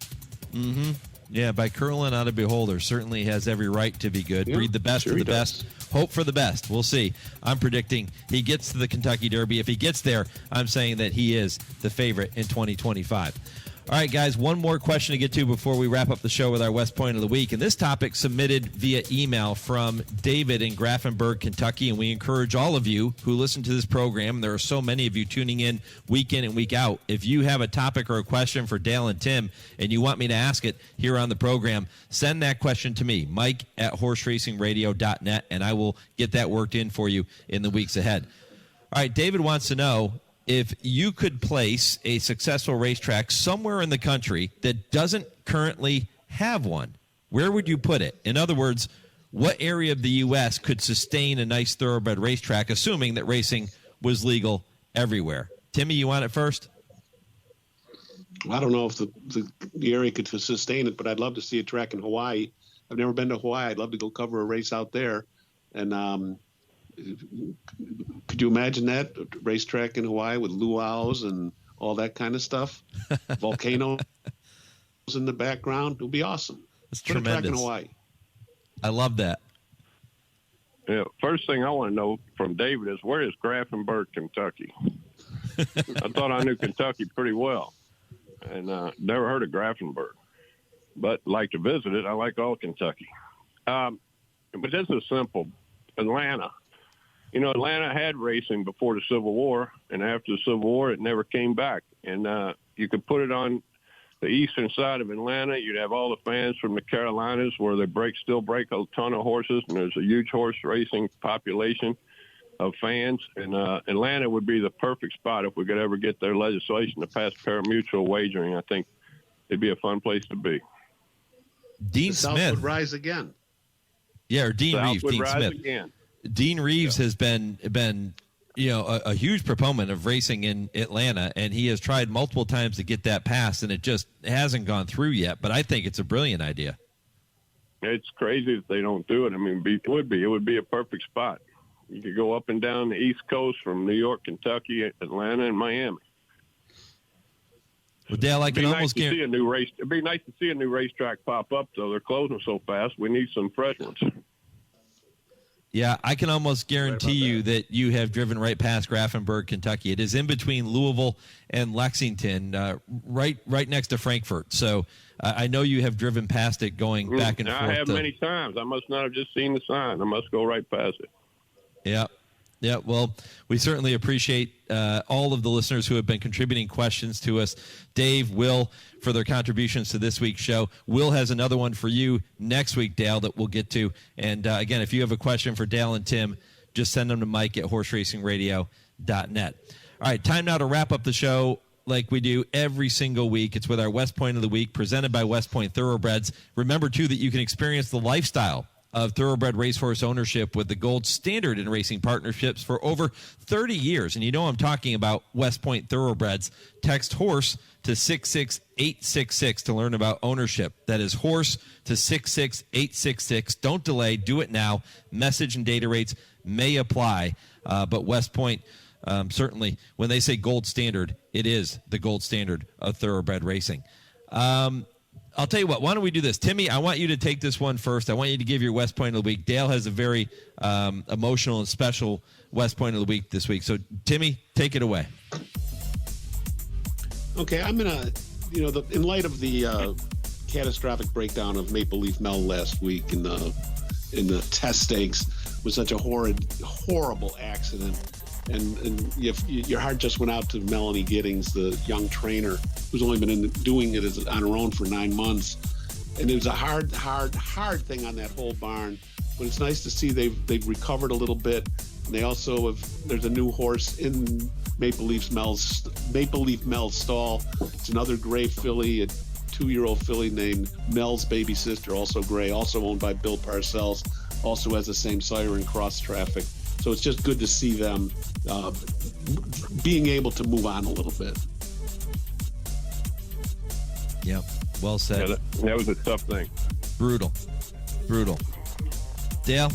Mm-hmm. Yeah, by Curlin out of Beholder, certainly has every right to be good. Breed the best of the best. Hope for the best. We'll see. I'm predicting he gets to the Kentucky Derby. If he gets there, I'm saying that he is the favorite in 2025. All right, guys, one more question to get to before we wrap up the show with our West Point of the Week. And this topic submitted via email from David in Grafenberg, Kentucky. And we encourage all of you who listen to this program, there are so many of you tuning in and week out. If you have a topic or a question for Dale and Tim and you want me to ask it here on the program, send that question to me, mike@horseracingradio.net, and I will get that worked in for you in the weeks ahead. All right, David wants to know, if you could place a successful racetrack somewhere in the country that doesn't currently have one, where would you put it? In other words, what area of the U.S. could sustain a nice thoroughbred racetrack, assuming that racing was legal everywhere? Timmy, you want it first? I don't know if the area could sustain it, but I'd love to see a track in Hawaii. I've never been to Hawaii. I'd love to go cover a race out there. And could you imagine that? A racetrack in Hawaii with luau's and all that kind of stuff? Volcanoes in the background. It would be awesome. It's Put tremendous. a track in Hawaii. I love that. Yeah, first thing I want to know from David is, where is Grafenberg, Kentucky? I thought I knew Kentucky pretty well, and never heard of Grafenberg, but like to visit it. I like all Kentucky. But this is simple. Atlanta. Atlanta had racing before the Civil War, and after the Civil War, it never came back. And you could put it on the eastern side of Atlanta. You'd have all the fans from the Carolinas, where they still break a ton of horses, and there's a huge horse racing population of fans. And Atlanta would be the perfect spot if we could ever get their legislation to pass pari-mutuel wagering. I think it'd be a fun place to be. Dean the Smith South would rise again. Yeah, or Dean South Reeves. would Dean rise Smith. again. Dean Reeves has been a huge proponent of racing in Atlanta, and he has tried multiple times to get that passed, and it just hasn't gone through yet. But I think it's a brilliant idea. It's crazy that they don't do it. I mean, it would be a perfect spot. You could go up and down the East Coast from New York, Kentucky, Atlanta, and Miami. Well, Dale, I can almost see a new race. It'd be nice to see a new racetrack pop up, though. They're closing so fast. We need some fresh ones. Yeah, I can almost guarantee you that you have driven right past Grafenberg, Kentucky. It is in between Louisville and Lexington, right next to Frankfurt. So I know you have driven past it going back and forth. I have many times. I must not have just seen the sign. I must go right past it. Yeah. Yeah, well, we certainly appreciate all of the listeners who have been contributing questions to us. Dave, Will, for their contributions to this week's show. Will has another one for you next week, Dale, that we'll get to. And, again, if you have a question for Dale and Tim, just send them to Mike at horseracingradio.net. All right, time now to wrap up the show like we do every single week. It's with our West Point of the Week, presented by West Point Thoroughbreds. Remember, too, that you can experience the lifestyle of thoroughbred racehorse ownership with the gold standard in racing partnerships for over 30 years. And you know I'm talking about West Point Thoroughbreds. Text HORSE to 66866 to learn about ownership. That is HORSE to 66866. Don't delay. Do it now. Message and data rates may apply. But West Point, certainly, when they say gold standard, it is the gold standard of thoroughbred racing. I'll tell you what, why don't we do this? Timmy, I want you to take this one first. I want you to give your West Point of the Week. Dale has a very emotional and special West Point of the Week this week. So, Timmy, take it away. Okay, I'm going to, in light of the catastrophic breakdown of Maple Leaf Mel last week in the test stakes, was such a horrible accident. And your heart just went out to Melanie Giddings, the young trainer who's only been doing it on her own for 9 months. And it was a hard thing on that whole barn. But it's nice to see they've recovered a little bit. And they also there's a new horse in Maple Leaf Mel's stall. It's another gray filly, a 2-year-old filly named Mel's Baby Sister, also gray, also owned by Bill Parcells, also has the same sire in cross traffic. So it's just good to see them being able to move on a little bit. Yep, well said. Yeah, that was a tough thing. Brutal. Dale?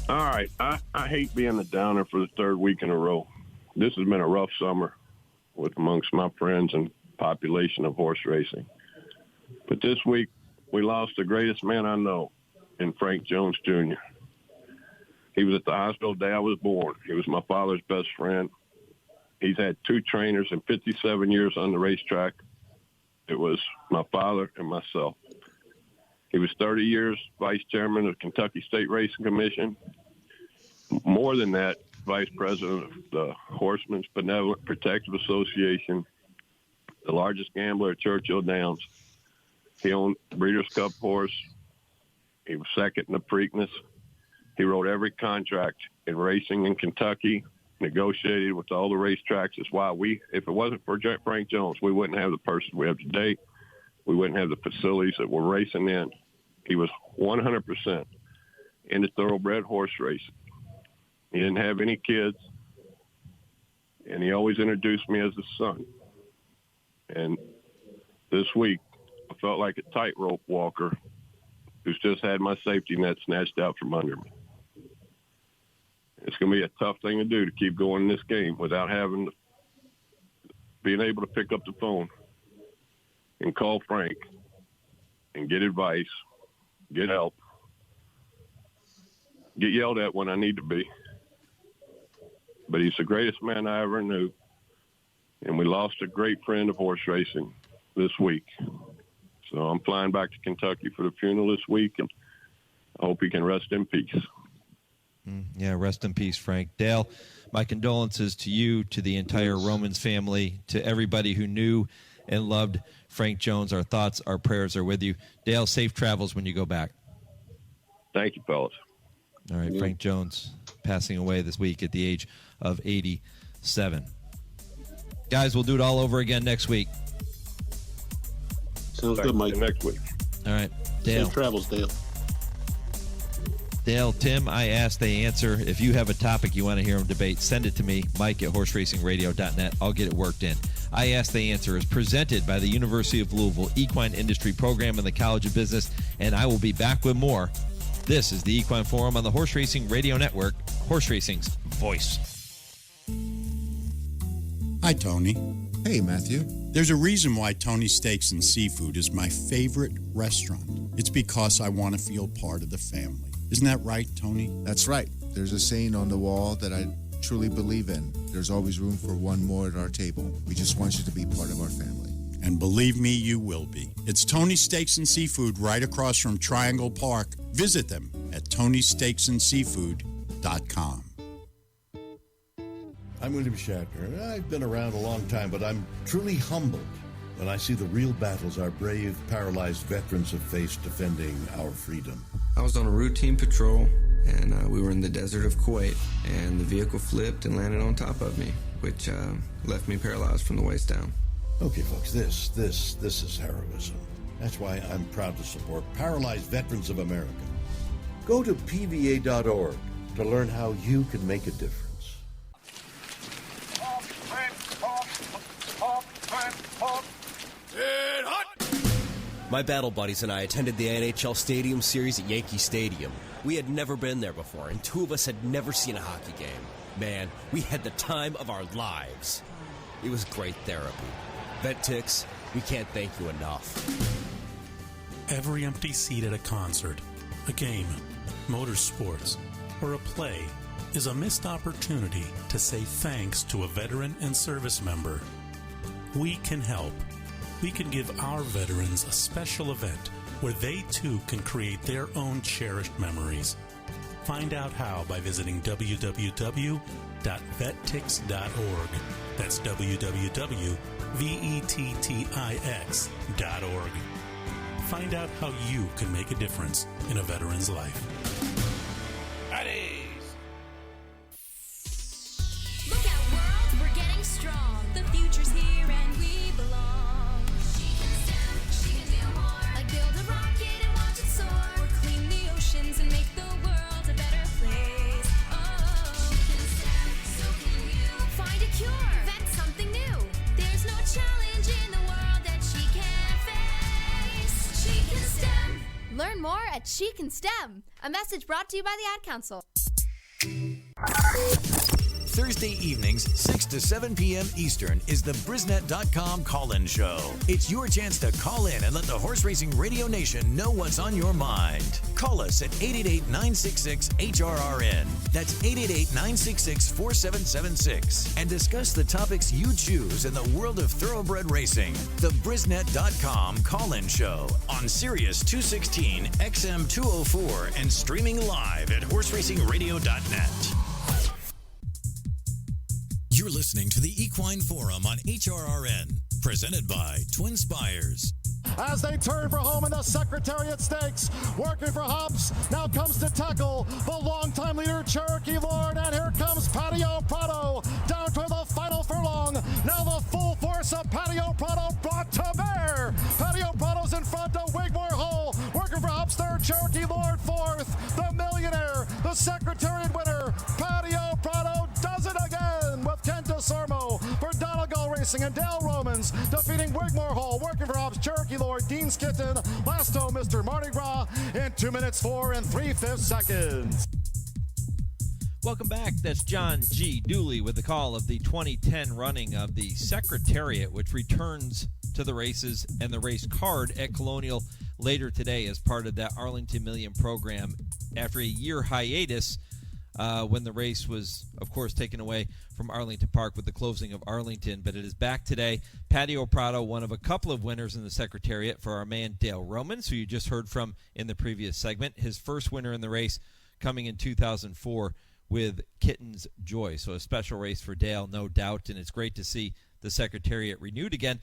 All right, I hate being the downer for the third week in a row. This has been a rough summer amongst my friends and population of horse racing. But this week, we lost the greatest man I know in Frank Jones Jr. He was at the hospital the day I was born. He was my father's best friend. He's had 2 trainers in 57 years on the racetrack. It was my father and myself. He was 30 years vice chairman of the Kentucky State Racing Commission. More than that, vice president of the Horsemen's Benevolent Protective Association, the largest gambler at Churchill Downs. He owned Breeders' Cup horse. He was second in the Preakness. He wrote every contract in racing in Kentucky, negotiated with all the racetracks. That's why if it wasn't for Frank Jones, we wouldn't have the person we have today. We wouldn't have the facilities that we're racing in. He was 100% into thoroughbred horse racing. He didn't have any kids, and he always introduced me as his son. And this week, I felt like a tightrope walker who's just had my safety net snatched out from under me. It's going to be a tough thing to do to keep going in this game without being able to pick up the phone and call Frank and get advice, get help, get yelled at when I need to be. But he's the greatest man I ever knew, and we lost a great friend of horse racing this week. So I'm flying back to Kentucky for the funeral this week, and I hope he can rest in peace. Yeah, rest in peace, Frank. Dale, my condolences to you, to the entire Romans family, to everybody who knew and loved Frank Jones. Our thoughts, our prayers are with you. Dale, safe travels when you go back. Thank you, fellas. All right, Frank Jones passing away this week at the age of 87. Guys, we'll do it all over again next week. Sounds good, Mike. Next week. All right, Dale. Safe travels, Dale. Dale, Tim, I ask, they answer. If you have a topic you want to hear them debate, send it to me, Mike at horseracingradio.net. I'll get it worked in. I Ask, They Answer is presented by the University of Louisville Equine Industry Program and the College of Business, and I will be back with more. This is the Equine Forum on the Horse Racing Radio Network, Horse Racing's voice. Hi, Tony. Hey, Matthew. There's a reason why Tony's Steaks and Seafood is my favorite restaurant. It's because I want to feel part of the family. Isn't that right, Tony? That's right. There's a saying on the wall that I truly believe in. There's always room for one more at our table. We just want you to be part of our family. And believe me, you will be. It's Tony's Steaks and Seafood right across from Triangle Park. Visit them at TonySteaksandSeafood.com. I'm William Shatner, and I've been around a long time, but I'm truly humbled when I see the real battles our brave, paralyzed veterans have faced defending our freedom. I was on a routine patrol, and we were in the desert of Kuwait, and the vehicle flipped and landed on top of me, which left me paralyzed from the waist down. Okay, folks, this is heroism. That's why I'm proud to support Paralyzed Veterans of America. Go to PVA.org to learn how you can make a difference. My battle buddies and I attended the NHL Stadium Series at Yankee Stadium. We had never been there before, and two of us had never seen a hockey game. Man, we had the time of our lives. It was great therapy. VetTix, we can't thank you enough. Every empty seat at a concert, a game, motorsports, or a play is a missed opportunity to say thanks to a veteran and service member. We can help. We can give our veterans a special event where they too can create their own cherished memories. Find out how by visiting www.vettix.org. That's www.vettix.org. Find out how you can make a difference in a veteran's life. Look out, world, we're getting strong. The future's here and we belong. She can STEM, she can do more. Like build a rocket and watch it soar. Or clean the oceans and make the world a better place. Oh, she can STEM, so can you. Find a cure, invent something new. There's no challenge in the world that she can't face. She can STEM. Learn more at She Can STEM. A message brought to you by the Ad Council. Thursday evenings, 6 to 7 p.m. Eastern, is the Brisnet.com call-in show. It's your chance to call in and let the Horse Racing Radio Nation know what's on your mind. Call us at 888-966-HRRN. That's 888-966-4776. And discuss the topics you choose in the world of thoroughbred racing. The Brisnet.com call-in show on Sirius 216, XM 204, and streaming live at horseracingradio.net. You're listening to the Equine Forum on HRRN, presented by TwinSpires. As they turn for home in the Secretariat Stakes, working for hops, now comes to tackle the longtime leader Cherokee Lord, and here comes Patio Prado down toward the final furlong. Now the full force of Patio Prado brought to bear. Patio Prado's in front of Wigmore Hall, working for hops third, Cherokee Lord fourth, the Millionaire, the Secretariat winner, Patio Prado does it again with Ken DeSormo for Donegal Racing and Dale Romans, defeating Wigmore Hall, working for hops Cherokee Lord, Dean Skitton, last home Mr. Mardi Gras in 2 minutes 4 3/5 seconds. Welcome back. That's John G. Dooley with the call of the 2010 running of the Secretariat, which returns to the races and the race card at Colonial later today as part of that Arlington Million program after a year hiatus when the race was, of course, taken away from Arlington Park with the closing of Arlington. But it is back today. Patio Prado, one of a couple of winners in the Secretariat for our man Dale Romans, who you just heard from in the previous segment. His first winner in the race coming in 2004 with Kitten's Joy. So a special race for Dale, no doubt, and it's great to see the Secretariat renewed again.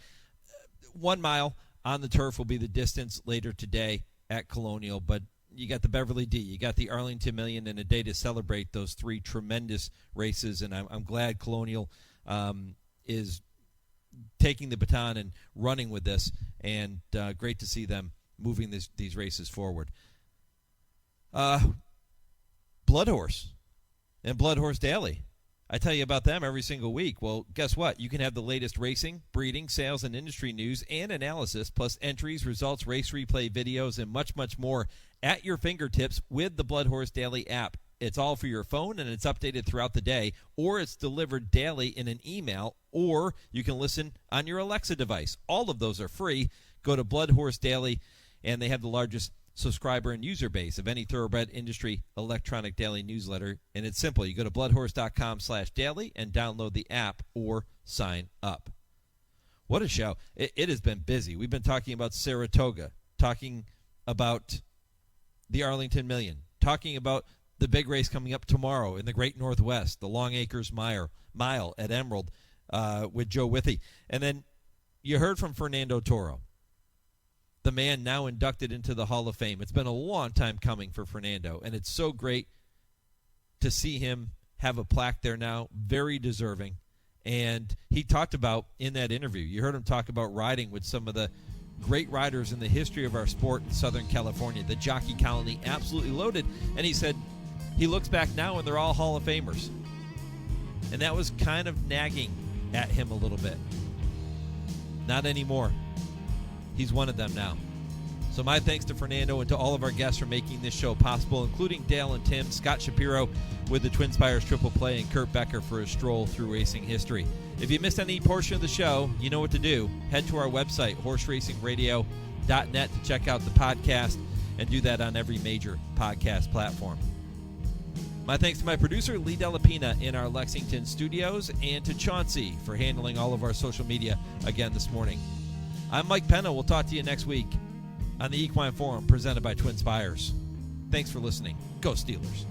1 mile on the turf will be the distance later today at Colonial, but you got the Beverly D, you got the Arlington Million, and a day to celebrate those three tremendous races, and I'm glad Colonial is taking the baton and running with this, and great to see them moving these races forward. Blood Horse and Blood Horse Daily. I tell you about them every single week. Well, guess what? You can have the latest racing, breeding, sales, and industry news and analysis, plus entries, results, race replay videos, and much, much more at your fingertips with the Blood Horse Daily app. It's all for your phone, and it's updated throughout the day, or it's delivered daily in an email, or you can listen on your Alexa device. All of those are free. Go to Blood Horse Daily, and they have the largest subscriber and user base of any thoroughbred industry electronic daily newsletter. And it's simple. You go to bloodhorse.com/daily and download the app or sign up. What a show. It has been busy. We've been talking about Saratoga, talking about the Arlington Million, talking about the big race coming up tomorrow in the Great Northwest, the Long Acres Mile at Emerald with Joe Withey. And then you heard from Fernando Toro, the man now inducted into the Hall of Fame. It's been a long time coming for Fernando, and it's so great to see him have a plaque there now, very deserving. And he talked about in that interview, you heard him talk about riding with some of the great riders in the history of our sport in Southern California, the jockey colony, absolutely loaded. And he said he looks back now and they're all Hall of Famers. And that was kind of nagging at him a little bit. Not anymore. He's one of them now. So my thanks to Fernando and to all of our guests for making this show possible, including Dale and Tim, Scott Shapiro with the TwinSpires Triple Play, and Kurt Becker for a stroll through racing history. If you missed any portion of the show, you know what to do. Head to our website, horseracingradio.net, to check out the podcast, and do that on every major podcast platform. My thanks to my producer, Lee Delapina, in our Lexington studios, and to Chauncey for handling all of our social media again this morning. I'm Mike Penna. We'll talk to you next week on the Equine Forum presented by TwinSpires. Thanks for listening. Go Steelers.